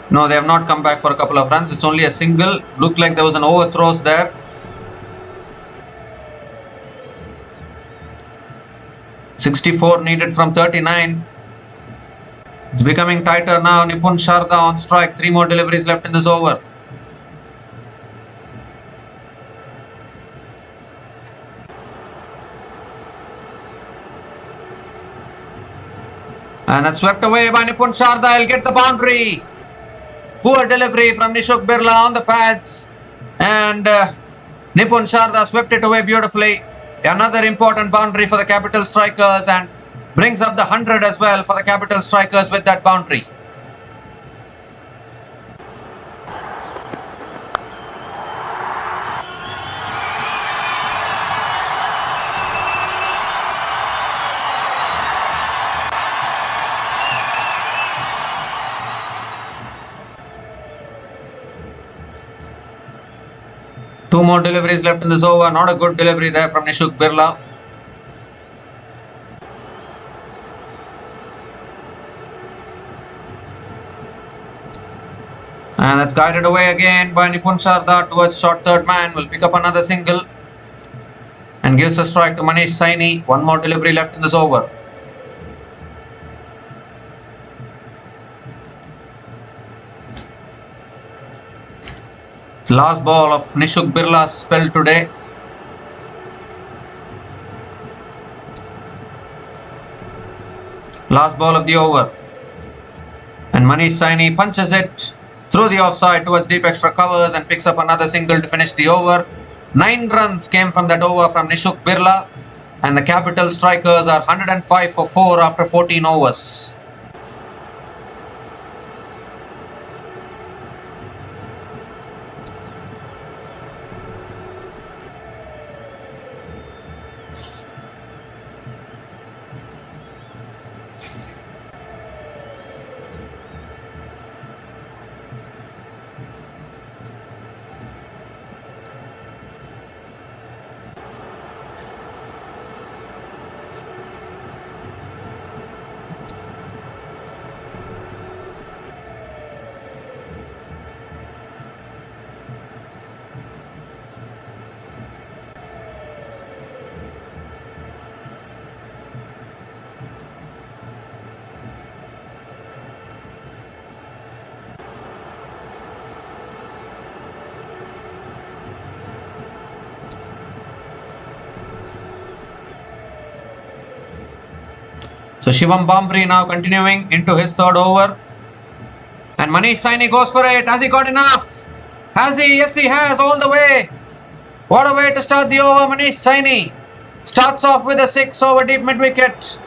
No, they have not come back for a couple of runs. It's only a single. Looked like there was an overthrows there. .64 needed from 39. It's becoming tighter now. Nipun Sharda on strike. 3 more deliveries left in this over. And that's swept away by Nipun Sharda. He'll get the boundary. Poor delivery from Nishuk Birla on the pads. And Nipun Sharda swept it away beautifully. Another important boundary for the Capital Strikers, and brings up the 100 as well for the Capital Strikers with that boundary. Two more deliveries left in this over. Not a good delivery there from Nishuk Birla. And that's guided away again by Nipun Sharda towards short third man. Will pick up another single and gives a strike to Manish Saini. 1 more delivery left in this over. Last ball of Nishuk Birla's spell today. Last ball of the over. And Manish Saini punches it through the offside towards deep extra covers and picks up another single to finish the over. 9 runs came from that over from Nishuk Birla. And the Capital Strikers are 105 for 4 after 14 overs. So Shivam Bombry now continuing into his third over. And Manish Saini goes for it. Has he got enough? Has he? Yes, he has all the way. What a way to start the over. Manish Saini starts off with a 6 over deep mid wicket.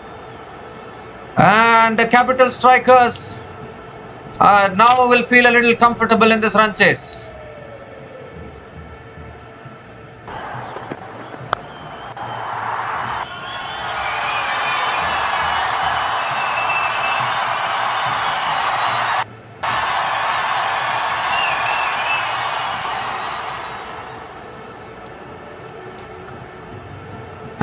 And the capital strikers now will feel a little comfortable in this run chase.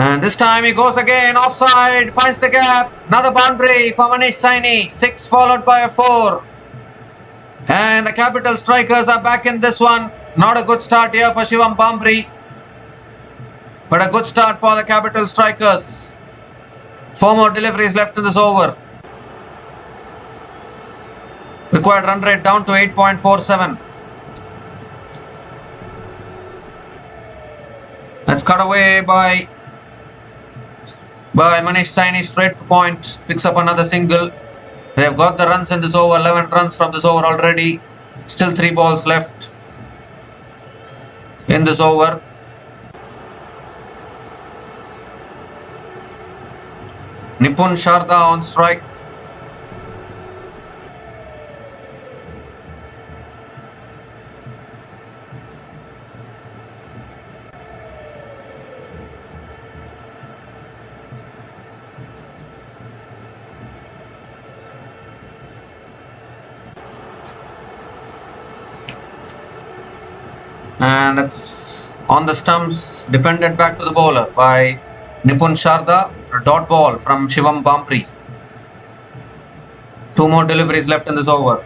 And this time he goes again, offside, finds the gap, another boundary for Manish Saini, 6 followed by a 4. And the capital strikers are back in this one. Not a good start here for Shivam Bombry, but a good start for the capital strikers. 4 more deliveries left in this over. Required run rate down to 8.47. That's cut away by Manish Saini, straight to point, picks up another single. They've got the runs in this over, 11 runs from this over already. Still 3 balls left in this over. Nipun Sharda on strike. And that's on the stumps, defended back to the bowler by Nipun Sharda. A dot ball from Shivam Bombry. 2 more deliveries left in this over.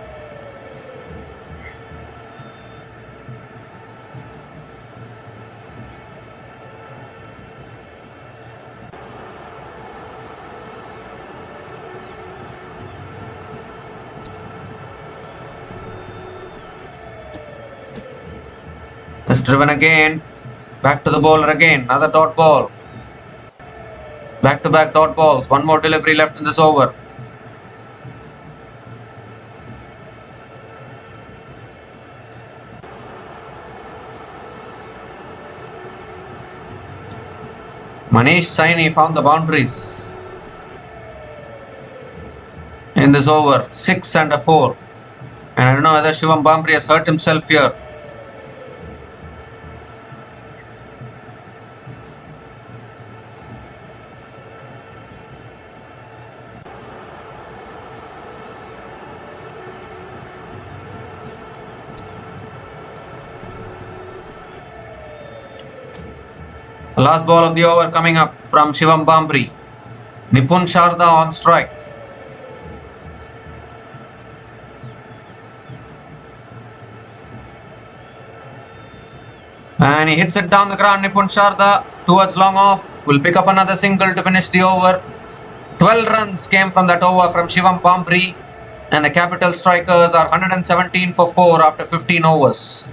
It's driven again. Back to the bowler again. Another dot ball. Back-to-back dot balls. 1 more delivery left in this over. Manish Saini found the boundaries in this over. 6 and a 4. And I don't know whether Shivam Bombry has hurt himself here. The last ball of the over coming up from Shivam Bombry. Nipun Sharda on strike. And he hits it down the ground. Nipun Sharda towards long off. Will pick up another single to finish the over. 12 runs came from that over from Shivam Bombry. And the capital strikers are 117 for 4 after 15 overs.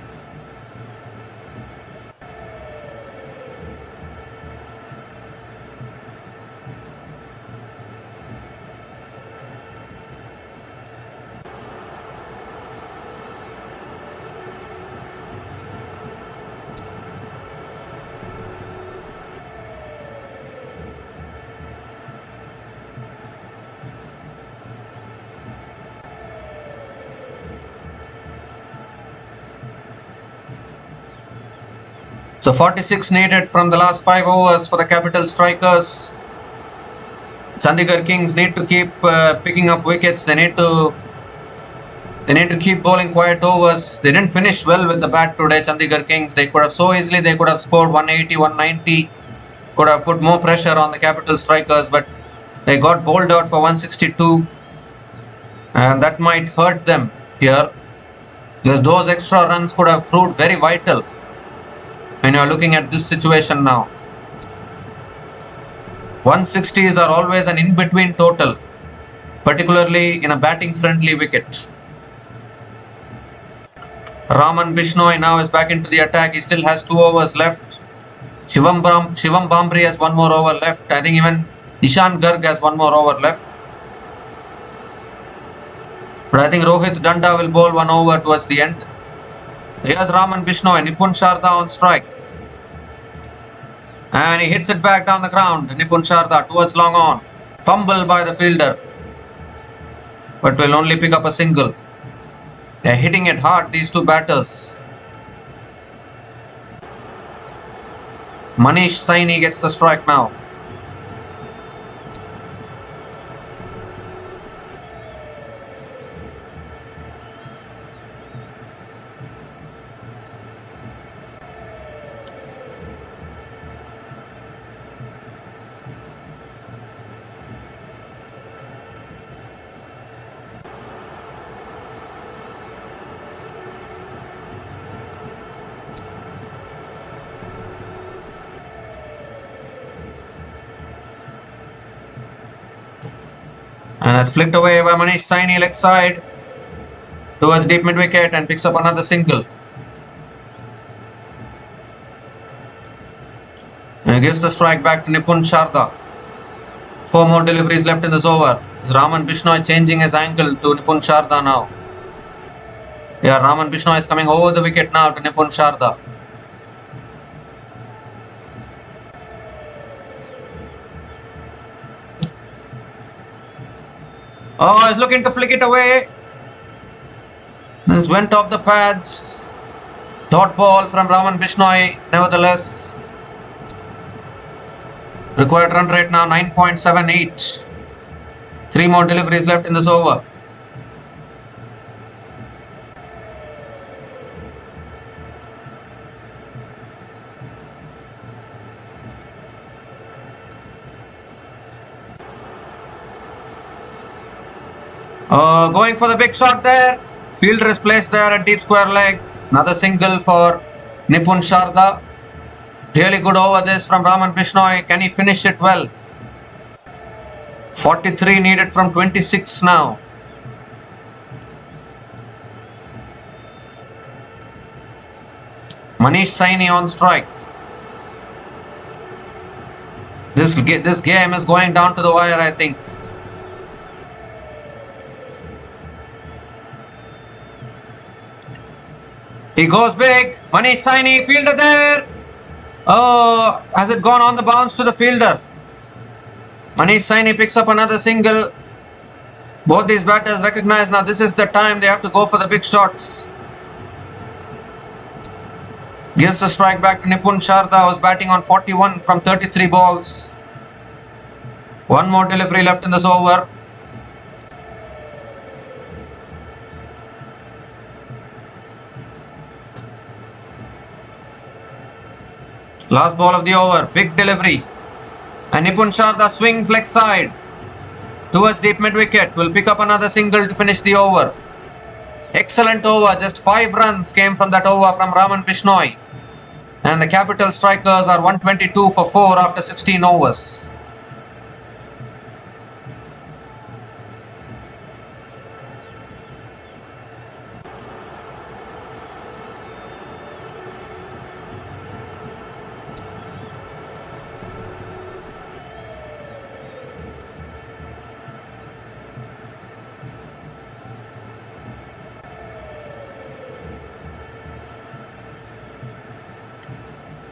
So 46 needed from the last 5 overs for the capital strikers. Chandigarh Kings need to keep picking up wickets. They need to keep bowling quiet overs. They didn't finish well with the bat today, Chandigarh Kings. They could have so easily, they could have scored 180, 190. Could have put more pressure on the capital strikers, but they got bowled out for 162. And that might hurt them here, because those extra runs could have proved very vital when you are looking at this situation now. 160s are always an in-between total, particularly in a batting-friendly wicket. Raman Bishnoi now is back into the attack. He still has 2 overs left. Shivam Bombry has 1 more over left. I think even Ishan Garg has one more over left. But I think Rohit Danda will bowl one over towards the end. Here's Raman Bishnoi, Nipun Sharda on strike. And he hits it back down the ground. Nipun Sharda towards long on. Fumble by the fielder. But will only pick up a single. They're hitting it hard, these two batters. Manish Saini gets the strike now. And that's flicked away by Manish Saini, leg side towards deep mid wicket and picks up another single. And gives the strike back to Nipun Sharda. 4 more deliveries left in this over. Is Raman Bishnoi changing his angle to Nipun Sharda now? Yeah, Raman Bishnoi is coming over the wicket now to Nipun Sharda. Oh, he's looking to flick it away. This went off the pads. Dot ball from Raman Bishnoi. Nevertheless, required run rate now 9.78. 3 more deliveries left in this over. Going for the big shot there. Fielder is placed there at deep square leg. Another single for Nipun Sharda. Really good over this from Raman Bishnoi. Can he finish it well? 43 needed from 26 now. Manish Saini on strike. This game is going down to the wire, I think. He goes big. Manish Saini, fielder there. Oh, has it gone on the bounce to the fielder? Manish Saini picks up another single. Both these batters recognize now this is the time they have to go for the big shots. Gives the strike back to Nipun Sharda, who's batting on 41 from 33 balls. 1 more delivery left in this over. Last ball of the over, big delivery. And Nipun Sharda swings leg side towards deep mid wicket. Will pick up another single to finish the over. Excellent over, just 5 runs came from that over from Raman Bishnoi. And the Capital Strikers are 122 for 4 after 16 overs.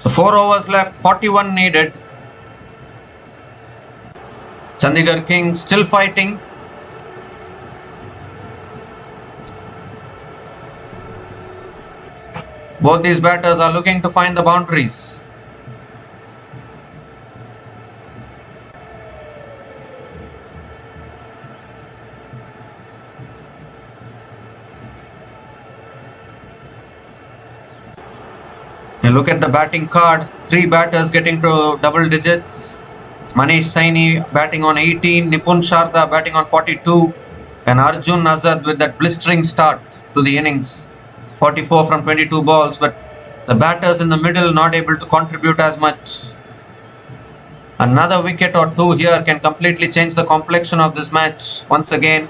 So 4 overs left, 41 needed. Chandigarh Kings still fighting. Both these batters are looking to find the boundaries. And look at the batting card. 3 batters getting to double digits. Manish Saini batting on 18. Nipun Sharda batting on 42. And Arjun Azad with that blistering start to the innings. 44 from 22 balls. But the batters in the middle not able to contribute as much. Another wicket or 2 here can completely change the complexion of this match once again.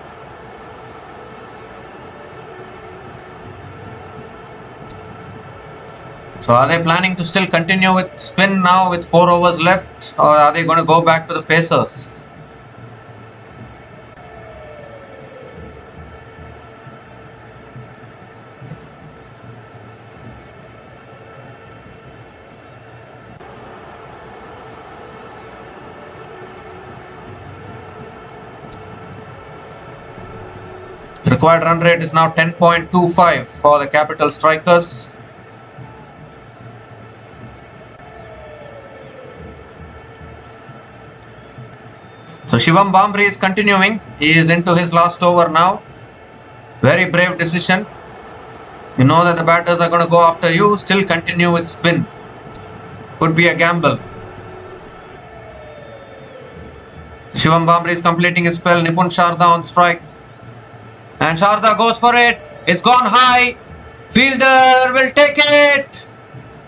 So are they planning to still continue with spin now with 4 overs left, or are they going to go back to the pacers? The required run rate is now 10.25 for the Capital Strikers. So Shivam Bombry is continuing. He is into his last over now. Very brave decision. You know that the batters are going to go after you. Still continue with spin. Could be a gamble. Shivam Bombry is completing his spell. Nipun Sharda on strike. And Sharda goes for it. It's gone high. Fielder will take it.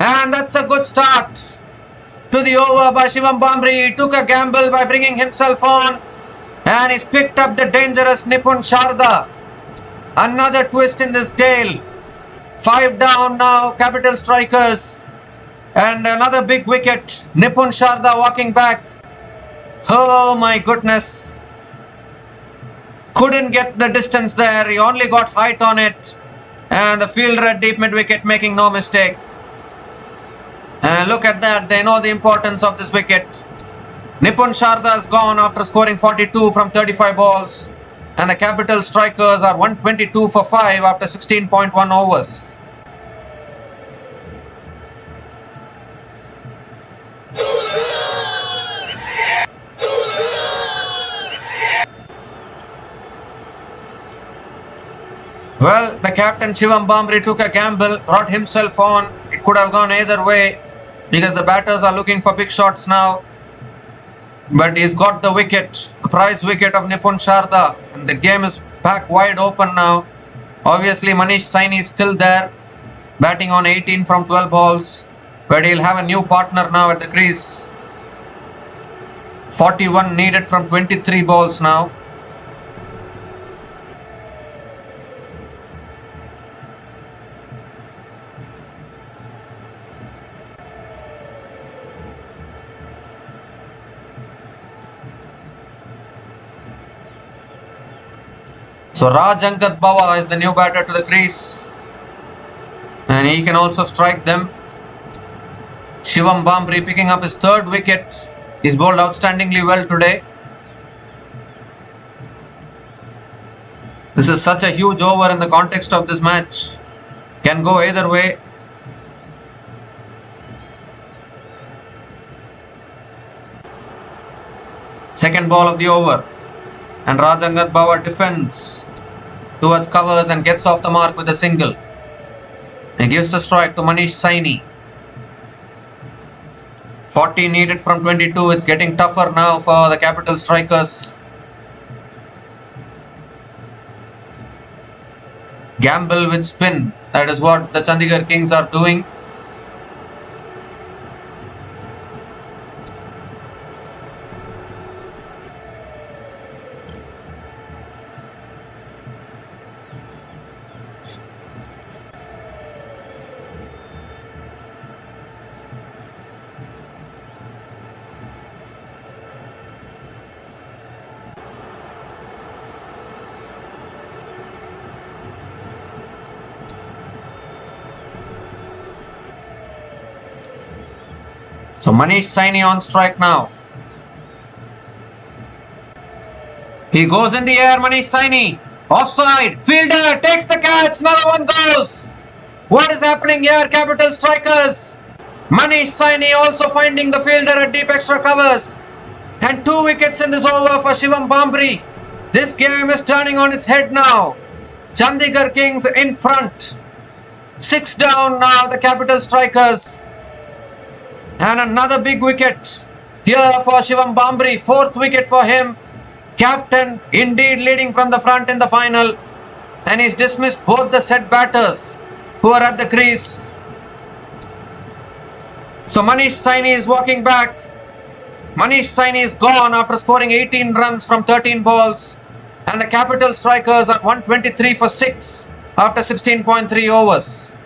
And that's a good start to the over by Shivam Bombry. He took a gamble by bringing himself on. And he's picked up the dangerous Nipun Sharda. Another twist in this tale. 5 down now, Capital Strikers. And another big wicket. Nipun Sharda walking back. Oh my goodness. Couldn't get the distance there. He only got height on it. And the fielder at deep mid wicket making no mistake. And look at that. They know the importance of this wicket. Nipun Sharda is gone after scoring 42 from 35 balls. And the Capital Strikers are 122 for 5 after 16.1 overs. Well, the captain Shivam Bombry took a gamble, brought himself on. It could have gone either way because the batters are looking for big shots now. But he's got the wicket, the prize wicket of Nipun Sharda, and the game is back wide open now. Obviously, Manish Saini is still there, batting on 18 from 12 balls, but he'll have a new partner now at the crease. 41 needed from 23 balls now. So Rajangad Bawa is the new batter to the crease. And he can also strike them. Shivam Bombry picking up his 3rd wicket. He's bowled outstandingly well today. This is such a huge over in the context of this match. Can go either way. Second ball of the over. And Rajangad Bawa defends towards covers and gets off the mark with a single. He gives the strike to Manish Saini. 40 needed from 22. It's getting tougher now for the Capital Strikers. Gamble with spin. That is what the Chandigarh Kings are doing. So Manish Saini on strike now. He goes in the air, Manish Saini. Offside. Fielder takes the catch. Another one goes. What is happening here, Capital Strikers? Manish Saini also finding the fielder at deep extra covers. And 2 wickets in this over for Shivam Bombry. This game is turning on its head now. Chandigarh Kings in front. 6 down now, the Capital Strikers. And another big wicket here for Shivam Bombry. 4th wicket for him. Captain indeed leading from the front in the final. And he's dismissed both the set batters who are at the crease. So Manish Saini is walking back. Manish Saini is gone after scoring 18 runs from 13 balls. And the Capital Strikers are 123 for 6 after 16.3 overs.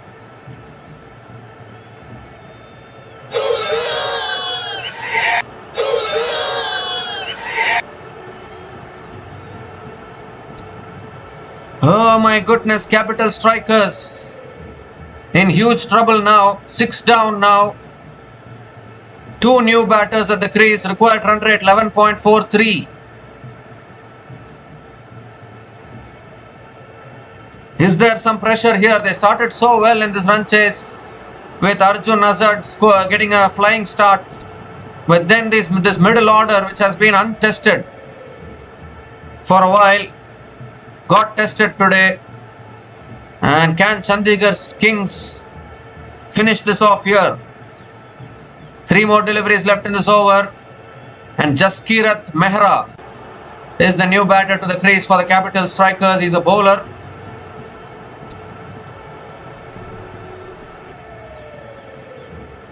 Oh my goodness, Capital Strikers in huge trouble now. 6 down now. 2 new batters at the crease. Required run rate 11.43. Is there some pressure here? They started so well in this run chase with Arjun Azad getting a flying start. But then this middle order, which has been untested for a while, got tested today. And can Chandigarh Kings finish this off here? 3 more deliveries left in this over. And Jaskirat Mehra is the new batter to the crease for the Capital Strikers. He's a bowler.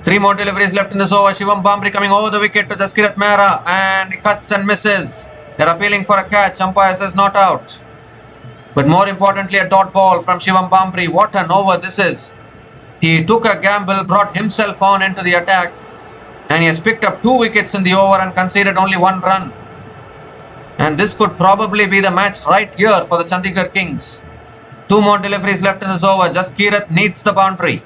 Three more deliveries left in this over. Shivam Bombry coming over the wicket to Jaskirat Mehra, and he cuts and misses. They're appealing for a catch. Umpire says not out. But more importantly, a dot ball from Shivam Bombry. What an over this is. He took a gamble, brought himself on into the attack, and he has picked up 2 wickets in the over and conceded only 1 run. And this could probably be the match right here for the Chandigarh Kings. 2 more deliveries left in this over. Jaskirat needs the boundary.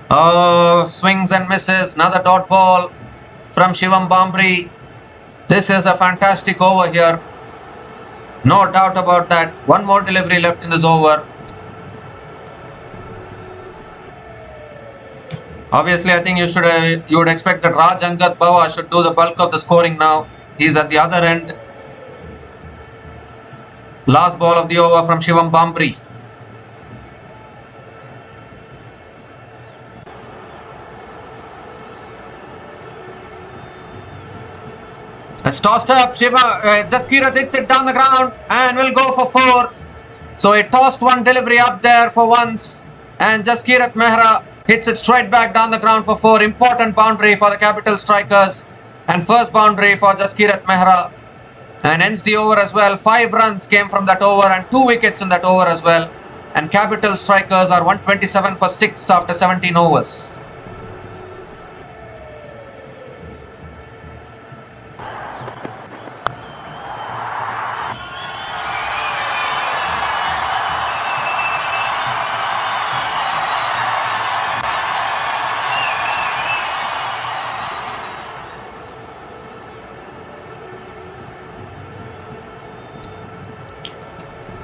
Oh, swings and misses. Another dot ball from Shivam Bombry. This is a fantastic over here. No doubt about that. 1 more delivery left in this over. Obviously, I think you would expect that Rajangad Bawa should do the bulk of the scoring now. He's at the other end. Last ball of the over from Shivam Bombry. It's tossed up. Jaskirat hits it down the ground and will go for 4. So he tossed 1 delivery up there for once, and Jaskirat Mehra hits it straight back down the ground for 4. Important boundary for the Capital Strikers, and first boundary for Jaskirat Mehra, and ends the over as well. 5 runs came from that over and 2 wickets in that over as well. And Capital Strikers are 127 for 6 after 17 overs.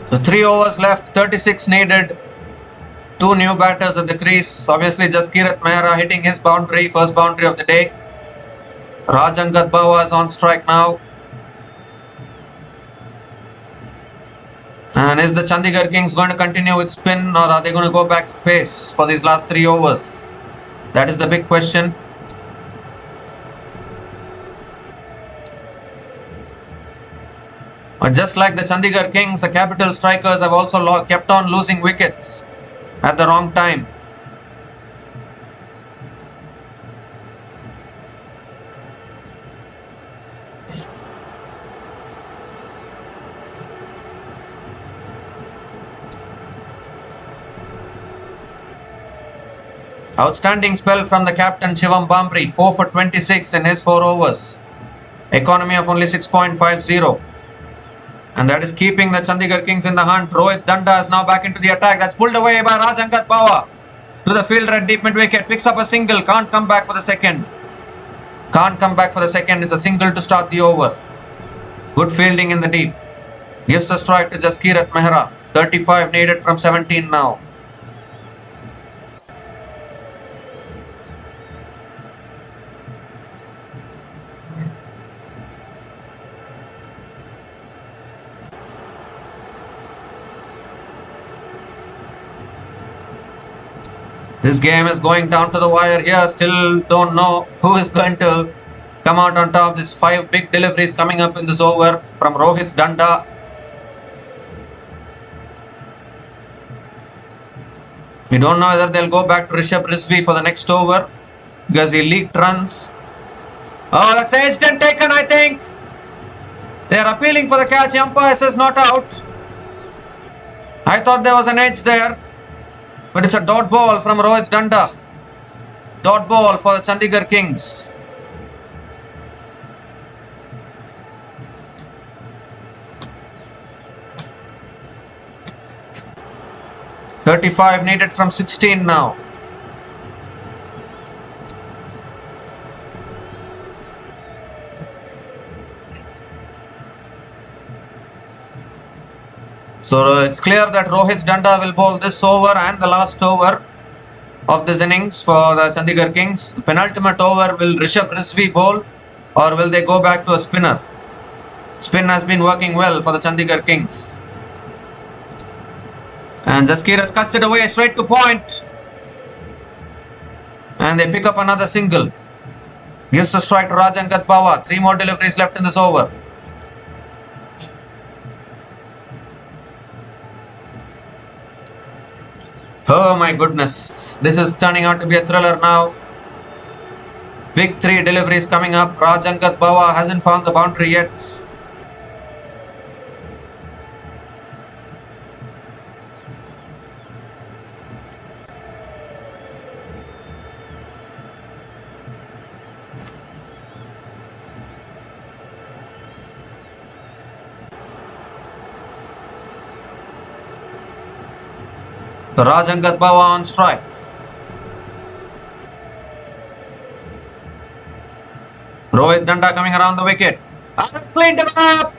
So 3 overs left, 36 needed. 2 new batters at the crease. Obviously, Jaskirat Mehra hitting his boundary, first boundary of the day. Rajangad Bawa is on strike now. And is the Chandigarh Kings going to continue with spin, or are they going to go back pace for these last 3 overs? That is the big question. But just like the Chandigarh Kings, the Capital Strikers have also kept on losing wickets at the wrong time. Outstanding spell from the captain Shivam Bombry, 4 for 26 in his 4 overs. Economy of only 6.50. And that is keeping the Chandigarh Kings in the hunt. Rohit Danda is now back into the attack. That's pulled away by Rajangad Bawa to the fielder at deep mid wicket. Picks up a single. Can't come back for the second. It's a single to start the over. Good fielding in the deep. Gives the strike to Jaskirat Mehra. 35 needed from 17 now. This game is going down to the wire here. Still don't know who is going to come out on top. There's 5 big deliveries coming up in this over from Rohit Danda. We don't know whether they'll go back to Rishabh Rizvi for the next over because he leaked runs. Oh, that's edged and taken, I think. They are appealing for the catch. The umpire says not out. I thought there was an edge there. But it's a dot ball from Rohit Danda. Dot ball for the Chandigarh Kings. 35 needed from 16 now. So it's clear that Rohit Danda will bowl this over and the last over of this innings for the Chandigarh Kings. The penultimate over, will Rishabh Rizvi bowl or will they go back to a spinner? Spin has been working well for the Chandigarh Kings. And Jaskirat cuts it away straight to point. And they pick up another single. Gives a strike to Rajan Gadbawa. 3 more deliveries left in this over. Oh my goodness. This is turning out to be a thriller now. Big 3 deliveries coming up. Rajan Gadbawa hasn't found the boundary yet. Rajan Gadbawa on strike. Rohit Danda coming around the wicket. Cleaned him up.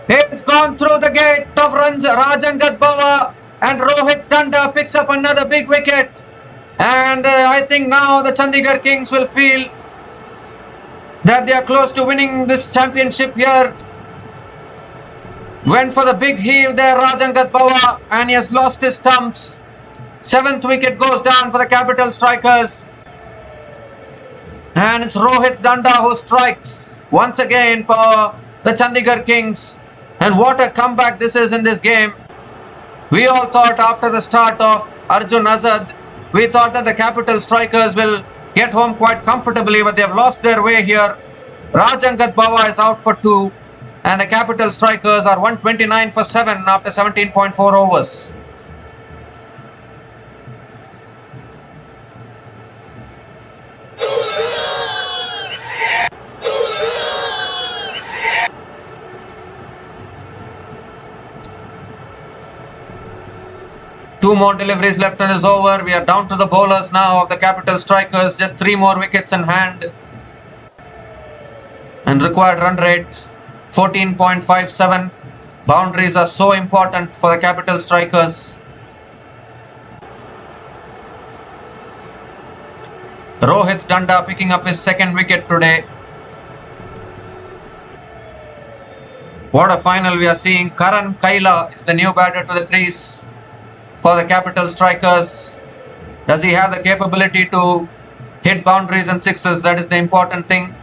It's gone through the gate of Rajan Gadbawa, and Rohit Danda picks up another big wicket. And I think now the Chandigarh Kings will feel that they are close to winning this championship here. Went for the big heave there, Rajan Gadbawa, and he has lost his stumps. 7th wicket goes down for the capital strikers. And it's Rohit Danda who strikes once again for the Chandigarh Kings. And what a comeback this is in this game. We all thought after the start of Arjun Azad, we thought that the capital strikers will get home quite comfortably, but they have lost their way here. Rajan Gadbawa is out for 2. And the capital strikers are 129 for 7 after 17.4 overs. Two more deliveries left in this over. We are down to the bowlers now of the capital strikers. Just 3 more wickets in hand. And required run rate 14.57. Boundaries are so important for the capital strikers. Rohit Danda picking up his 2nd wicket today. What a final we are seeing. Karan Kaila is the new batter to the crease for the capital strikers. Does he have the capability to hit boundaries and sixes? That is the important thing.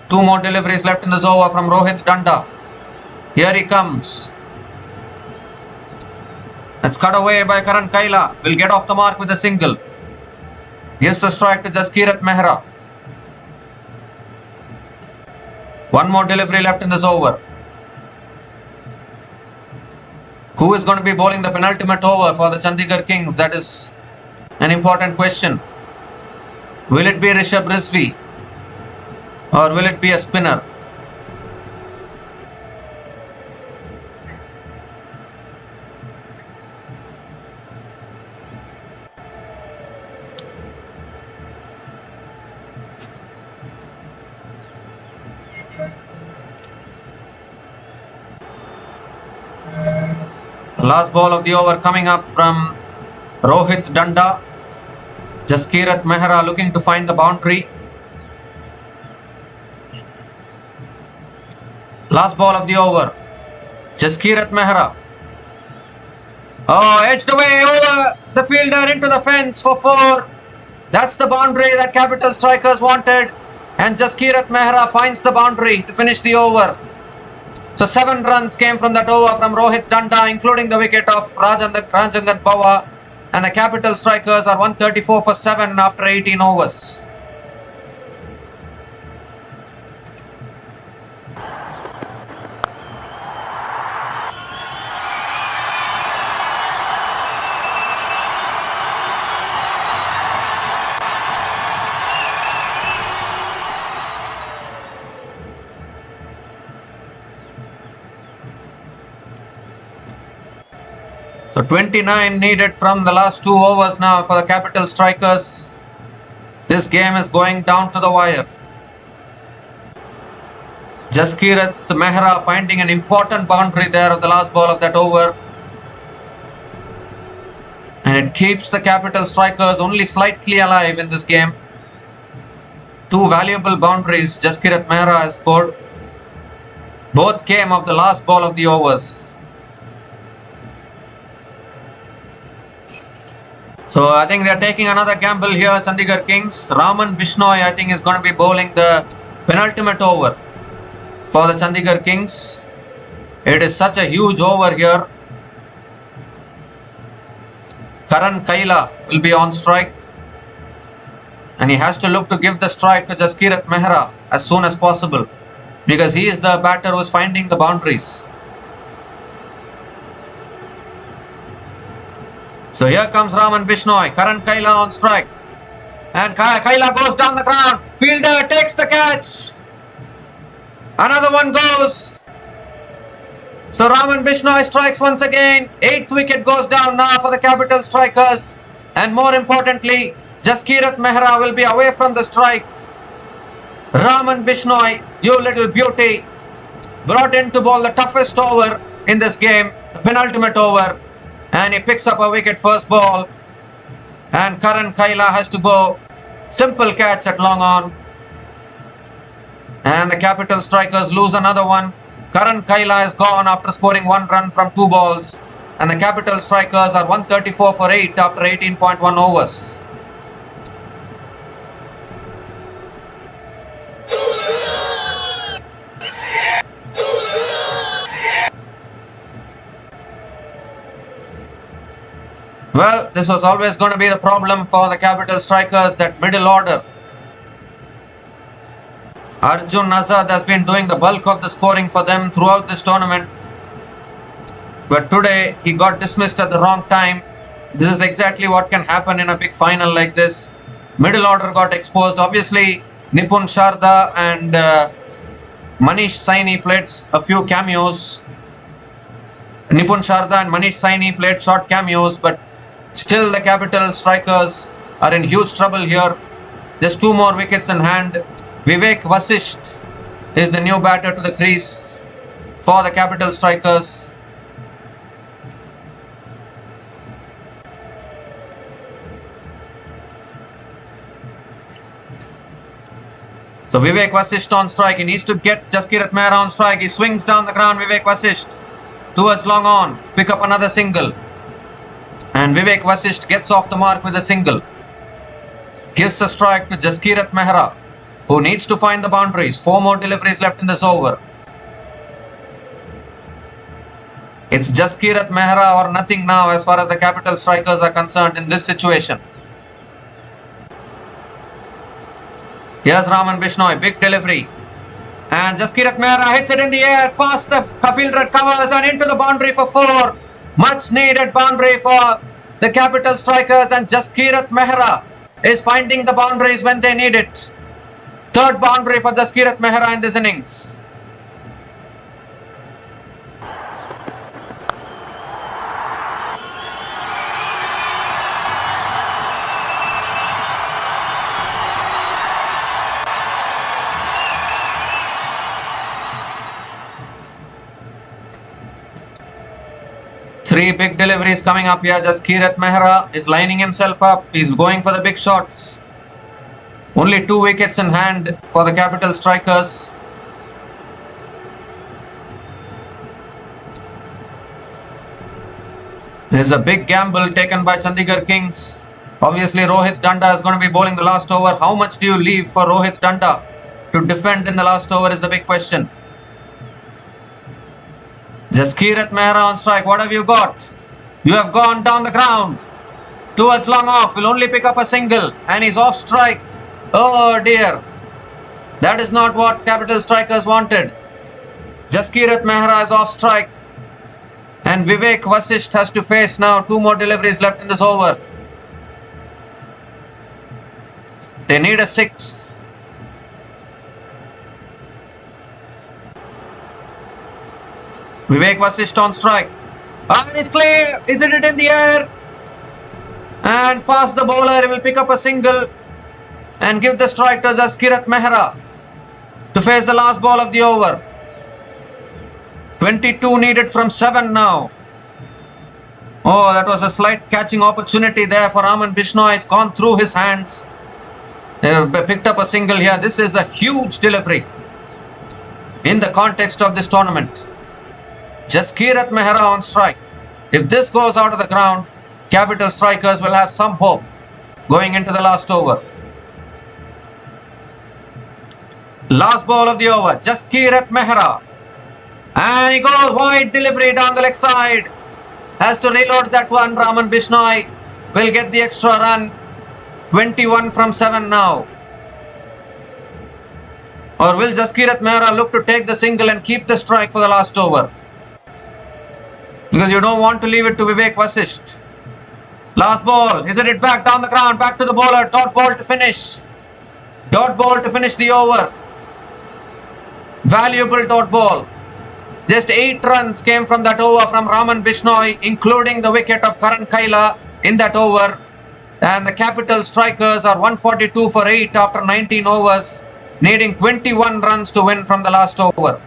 2 more deliveries left in this over from Rohit Danda. Here he comes. That's cut away by Karan Kaila. Will get off the mark with a single. Gives a strike to Jaskirat Mehra. 1 more delivery left in this over. Who is going to be bowling the penultimate over for the Chandigarh Kings? That is an important question. Will it be Rishabh Rizvi? Or will it be a spinner? Last ball of the over coming up from Rohit Danda. Jaskirat Mehra looking to find the boundary. Last ball of the over. Jaskirat Mehra. Oh, edged away over the fielder into the fence for 4. That's the boundary that capital strikers wanted. And Jaskirat Mehra finds the boundary to finish the over. So 7 runs came from that over from Rohit Danda, including the wicket of Rajan Gadbawa. And the capital strikers are 134 for 7 after 18 overs. So 29 needed from the last 2 overs now for the Capital Strikers. This game is going down to the wire. Jaskirat Mehra finding an important boundary there of the last ball of that over. And it keeps the Capital Strikers only slightly alive in this game. 2 valuable boundaries Jaskirat Mehra has scored. Both came off the last ball of the overs. So I think they are taking another gamble here, Chandigarh Kings. Raman Bishnoi I think is going to be bowling the penultimate over for the Chandigarh Kings. It is such a huge over here. Karan Kaila will be on strike. And he has to look to give the strike to Jaskirat Mehra as soon as possible, because he is the batter who is finding the boundaries. So here comes Raman Bishnoi. Karan Kaila on strike. And Kaila goes down the ground. Fielder takes the catch. Another one goes. So Raman Bishnoi strikes once again. 8th wicket goes down now for the Capital Strikers. And more importantly, Jaskirat Mehra will be away from the strike. Raman Bishnoi, you little beauty, brought in to bowl the toughest over in this game, the penultimate over. And he picks up a wicket first ball. And Karan Kaila has to go. Simple catch at long on. And the Capital Strikers lose another one. Karan Kaila is gone after scoring 1 run from 2 balls. And the Capital Strikers are 134 for 8 after 18.1 overs. Well, this was always going to be the problem for the Capital Strikers, that middle order. Arjun Azad has been doing the bulk of the scoring for them throughout this tournament. But today, he got dismissed at the wrong time. This is exactly what can happen in a big final like this. Middle order got exposed. Obviously, Nipun Sharda and Manish Saini played a few cameos. Nipun Sharda and Manish Saini played short cameos, but still the Capital Strikers are in huge trouble here. Just 2 more wickets in hand. Vivek Vasisht is the new batter to the crease for the Capital Strikers. So Vivek Vasisht on strike. He needs to get Jaskirat Mehra on strike. He swings down the ground, Vivek Vasisht, towards long on. Pick up another single. And Vivek Vasisht gets off the mark with a single. Gives the strike to Jaskirat Mehra, who needs to find the boundaries. 4 more deliveries left in this over. It's Jaskirat Mehra or nothing now as far as the Capital Strikers are concerned in this situation. Here's Raman Bishnoi, big delivery. And Jaskirat Mehra hits it in the air, past the fielder covers and into the boundary for 4. Much needed boundary for the Capital Strikers, and Jaskirat Mehra is finding the boundaries when they need it. 3rd boundary for Jaskirat Mehra in this innings. Three big deliveries coming up here. Jaskirat Mehra is lining himself up. He's going for the big shots. Only 2 wickets in hand for the Capital Strikers. There's a big gamble taken by Chandigarh Kings. Obviously, Rohit Danda is going to be bowling the last over. How much do you leave for Rohit Danda to defend in the last over is the big question. Jaskirat Mehra on strike. What have you got? You have gone down the ground towards long off. Will only pick up a single. And he's off strike. Oh dear. That is not what Capital Strikers wanted. Jaskirat Mehra is off strike. And Vivek Vasisht has to face now 2 more deliveries left in this over. They need a 6. Vivek Vasisht on strike. And it's clear. Is it in the air? And past the bowler. He will pick up a single and give the strike to Jaskirat Mehra to face the last ball of the over. 22 needed from 7 now. Oh, that was a slight catching opportunity there for Raman Bishnoi. It's gone through his hands. They picked up a single here. This is a huge delivery in the context of this tournament. Jaskirat Mehra on strike. If this goes out of the ground, Capital Strikers will have some hope going into the last over. Last ball of the over. Jaskirat Mehra. And he goes wide, delivery down the leg side. Has to reload that one. Raman Bishnoi will get the extra run. 21 from 7 now. Or will Jaskirat Mehra look to take the single and keep the strike for the last over? Because you don't want to leave it to Vivek Vasisht. Last ball. Is it back down the ground? Back to the bowler. Dot ball to finish. Dot ball to finish the over. Valuable dot ball. Just 8 runs came from that over from Raman Bishnoi, including the wicket of Karan Kaila in that over. And the Capital Strikers are 142 for 8 after 19 overs, needing 21 runs to win from the last over.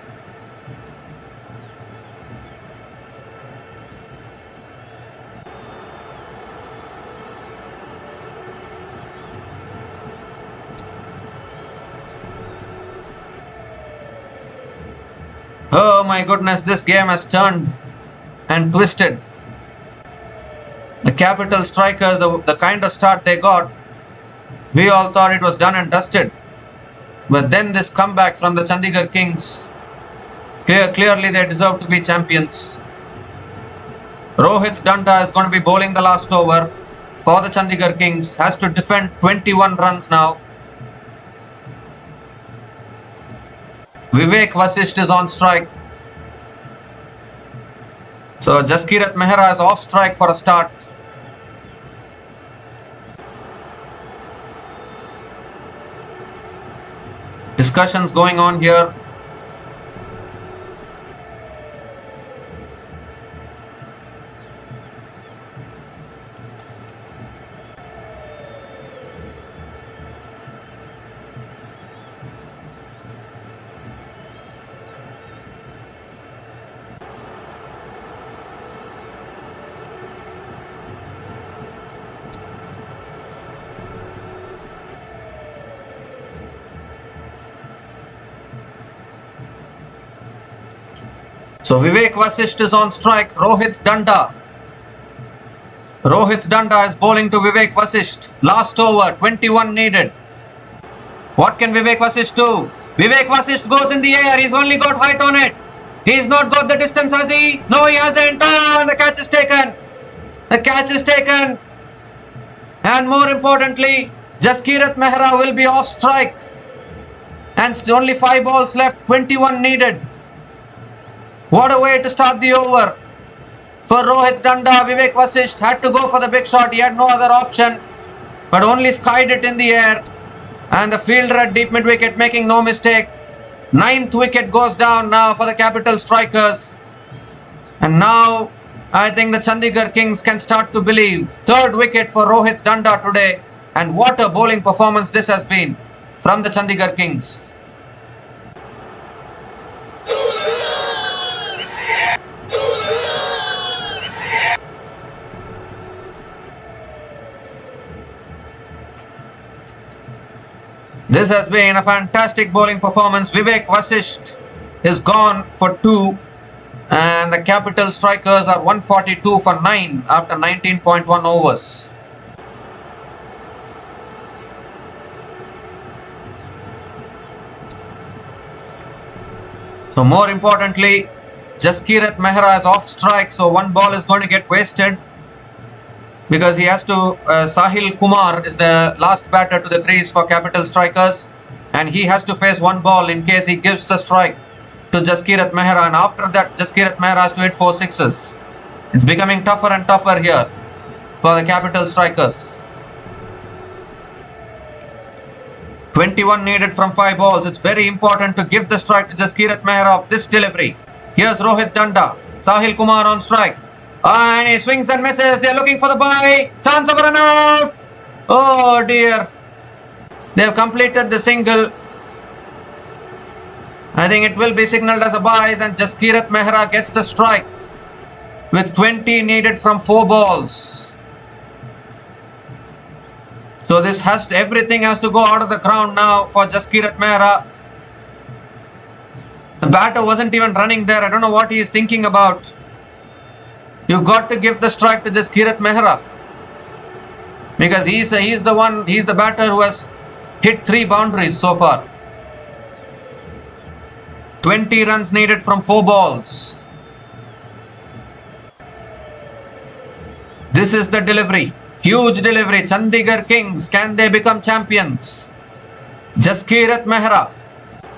Oh my goodness, this game has turned and twisted. The Capital Strikers, the kind of start they got, we all thought it was done and dusted. But then this comeback from the Chandigarh Kings, clearly they deserve to be champions. Rohit Danda is going to be bowling the last over for the Chandigarh Kings, has to defend 21 runs now. Vivek Vasisht is on strike. So Jaskirat Mehra is off strike for a start. Discussions going on here. So Vivek Vasisht is on strike. Rohit Danda. Rohit Danda is bowling to Vivek Vasisht. Last over, 21 needed. What can Vivek Vasisht do? Vivek Vasisht goes in the air. He's only got height on it. He's not got the distance, has he? No, he hasn't. Oh, and the catch is taken. The catch is taken. And more importantly, Jaskirat Mehra will be off strike. And only 5 balls left. 21 needed. What a way to start the over. For Rohit Danda, Vivek Vasisht had to go for the big shot. He had no other option, but only skied it in the air. And the fielder at deep mid wicket making no mistake. 9th wicket goes down now for the Capital Strikers. And now I think the Chandigarh Kings can start to believe. 3rd wicket for Rohit Danda today. And what a bowling performance this has been from the Chandigarh Kings. This has been a fantastic bowling performance. Vivek Vasisht is gone for 2 and the Capital Strikers are 142 for 9 after 19.1 overs. So more importantly, Jaskirat Mehra is off strike, so 1 ball is going to get wasted. Because he has to, Sahil Kumar is the last batter to the crease for Capital Strikers. And he has to face 1 ball in case he gives the strike to Jaskirat Mehra. And after that, Jaskirat Mehra has to hit 4 sixes. It's becoming tougher and tougher here for the Capital Strikers. 21 needed from 5 balls. It's very important to give the strike to Jaskirat Mehra of this delivery. Here's Rohit Danda. Sahil Kumar on strike. And he swings and misses. They're looking for the bye. Chance of a run out. Oh dear. They've completed the single. I think it will be signalled as a bye, and Jaskirat Mehra gets the strike with 20 needed from 4 balls. So this everything has to go out of the ground now for Jaskirat Mehra. The batter wasn't even running there. I don't know what he is thinking about. You got to give the strike to Jaskirat Mehra, because he's the batter who has hit 3 boundaries so far. 20 runs needed from 4 balls. This is the delivery. Huge delivery. Chandigarh Kings, can they become champions? Jaskirat Mehra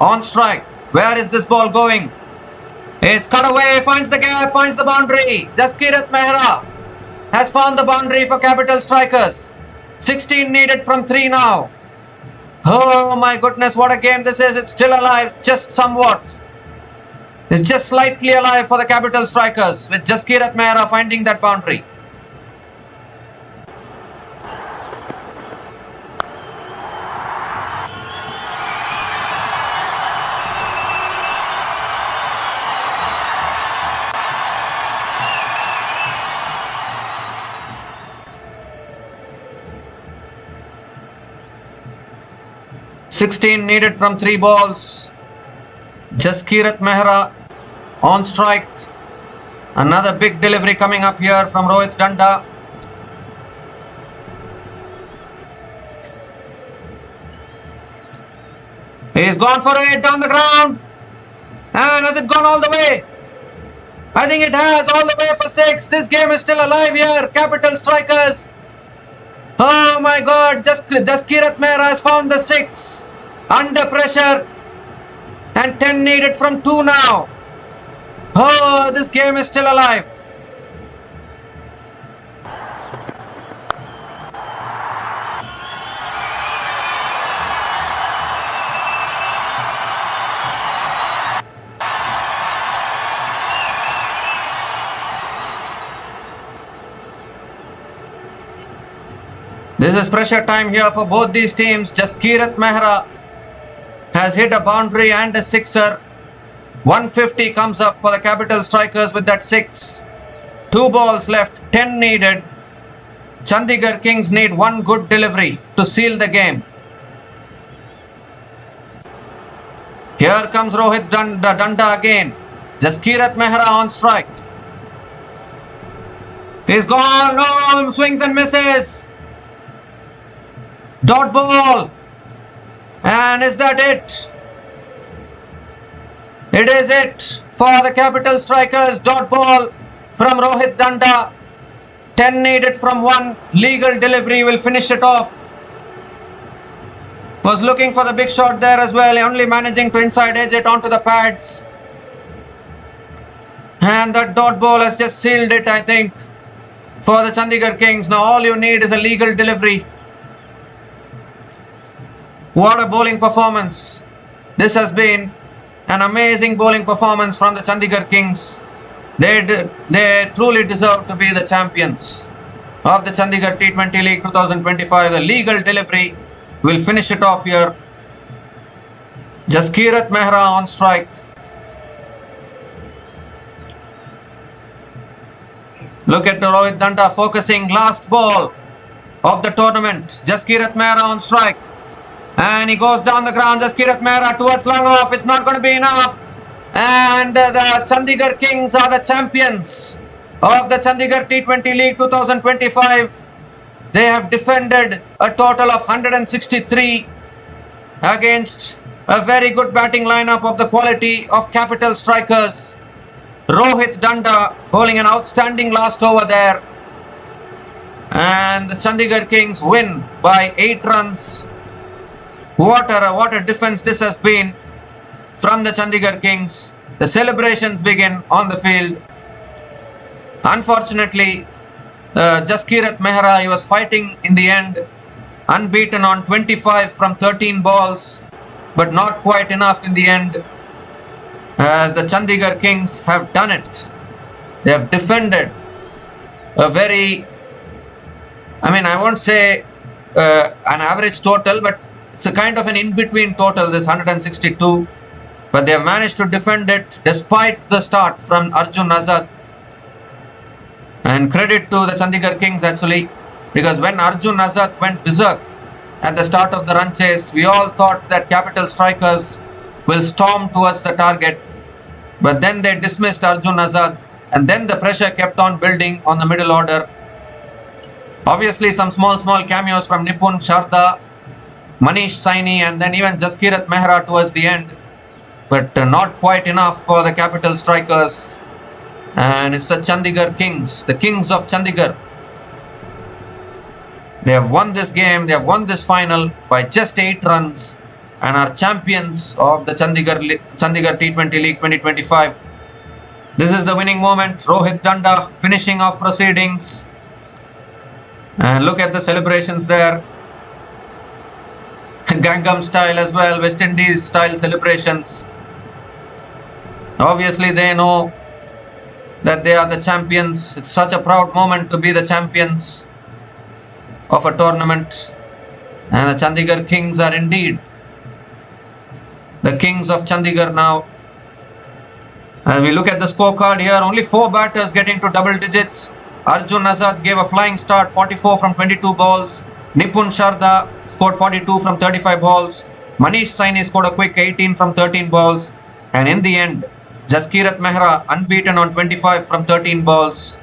on strike. Where is this ball going? It's cut away, finds the gap, finds the boundary. Jaskirat Mehra has found the boundary for Capital Strikers. 16 needed from 3 now. Oh my goodness, what a game this is. It's still alive, just somewhat. It's just slightly alive for the Capital Strikers, with Jaskirat Mehra finding that boundary. "16 needed from 3 balls. Jaskirat Mehra on strike. Another big delivery coming up here from Rohit Danda. He's gone for it down the ground. And has it gone all the way? I think it has, all the way for 6. This game is still alive here. Capital Strikers. Oh my God, Jaskirat Mehra has found the 6 under pressure, and 10 needed from 2 now. Oh, this game is still alive. This is pressure time here for both these teams. Jaskirat Mehra has hit a boundary and a sixer. 150 comes up for the Capital Strikers with that 6. 2 balls left, 10 needed. Chandigarh Kings need 1 good delivery to seal the game. Here comes Rohit Danda again. Jaskirat Mehra on strike. He's gone. No, swings and misses. Dot ball. And is that it? It is it for the Capital Strikers. Dot ball from Rohit Danda. 10 needed from 1. Legal delivery will finish it off. Was looking for the big shot there as well, only managing to inside edge it onto the pads. And that dot ball has just sealed it, I think, for the Chandigarh Kings. Now all you need is a legal delivery. What a bowling performance. This has been an amazing bowling performance from the Chandigarh Kings. They truly deserve to be the champions of the Chandigarh T20 League 2025. The legal delivery will finish it off here. Jaskirat Mehra on strike. Look at Rohit Danda focusing. Last ball of the tournament. Jaskirat Mehra on strike. And he goes down the ground. Jaskirat Mehra towards long off. It's not going to be enough. And the Chandigarh Kings are the champions of the Chandigarh T20 League 2025. They have defended a total of 163 against a very good batting lineup of the quality of Capital Strikers. Rohit Danda bowling an outstanding last over there. And the Chandigarh Kings win by 8 runs. What a defense this has been from the Chandigarh Kings. The celebrations begin on the field. Unfortunately, Jaskirat Mehra, he was fighting in the end, unbeaten on 25 from 13 balls, but not quite enough in the end, as the Chandigarh Kings have done it. They have defended a very, I won't say an average total, but it's a kind of an in-between total, this 162. But they have managed to defend it despite the start from Arjun Azad. And credit to the Chandigarh Kings actually, because when Arjun Azad went berserk at the start of the run chase, we all thought that Capital Strikers will storm towards the target. But then they dismissed Arjun Azad, and then the pressure kept on building on the middle order. Obviously some small cameos from Nipun, Sharda, Manish Saini, and then even Jaskirat Mehra towards the end. But not quite enough for the Capital Strikers. And it's the Chandigarh Kings, the Kings of Chandigarh. They have won this game, they have won this final by just 8 runs and are champions of the Chandigarh T20 League 2025. This is the winning moment. Rohit Danda finishing off proceedings. And look at the celebrations there. Gangnam style as well, West Indies style celebrations. Obviously they know that they are the champions. It's such a proud moment to be the champions of a tournament. And the Chandigarh Kings are indeed the Kings of Chandigarh now. As we look at the scorecard here, only 4 batters getting to double digits. Arjun Azad gave a flying start, 44 from 22 balls. Nipun Sharda scored 42 from 35 balls. Manish Saini scored a quick 18 from 13 balls. And in the end, Jaskirat Mehra unbeaten on 25 from 13 balls.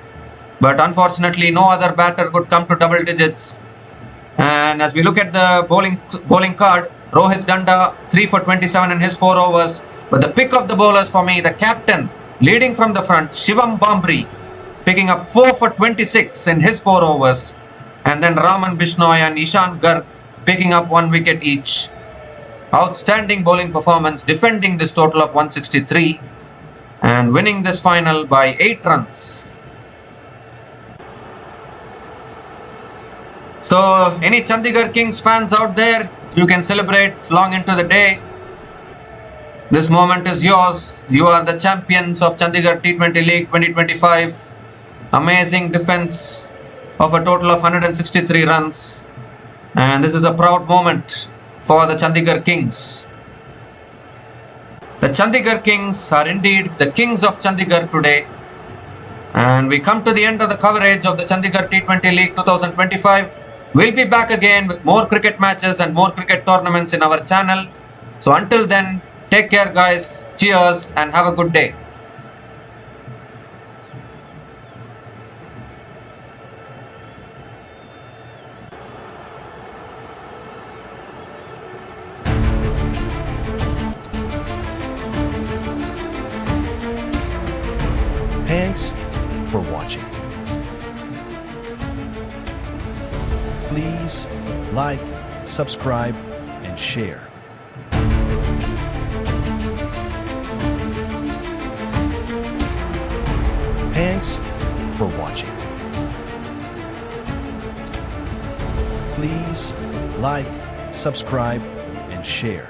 But unfortunately, no other batter could come to double digits. And as we look at the bowling card, Rohit Danda 3 for 27 in his 4 overs. But the pick of the bowlers for me, the captain leading from the front, Shivam Bombry, picking up 4 for 26 in his 4 overs. And then Raman Bishnoi and Ishan Garg picking up 1 wicket each. Outstanding bowling performance, defending this total of 163 and winning this final by 8 runs. So any Chandigarh Kings fans out there, you can celebrate long into the day. This moment is yours. You are the champions of Chandigarh T20 League 2025. Amazing defense of a total of 163 runs. And this is a proud moment for the Chandigarh Kings. The Chandigarh Kings are indeed the Kings of Chandigarh today. And we come to the end of the coverage of the Chandigarh T20 League 2025. We'll be back again with more cricket matches and more cricket tournaments in our channel. So until then, take care guys. Cheers and have a good day. Thanks for watching. Please like, subscribe, and share. Thanks for watching. Please like, subscribe, and share.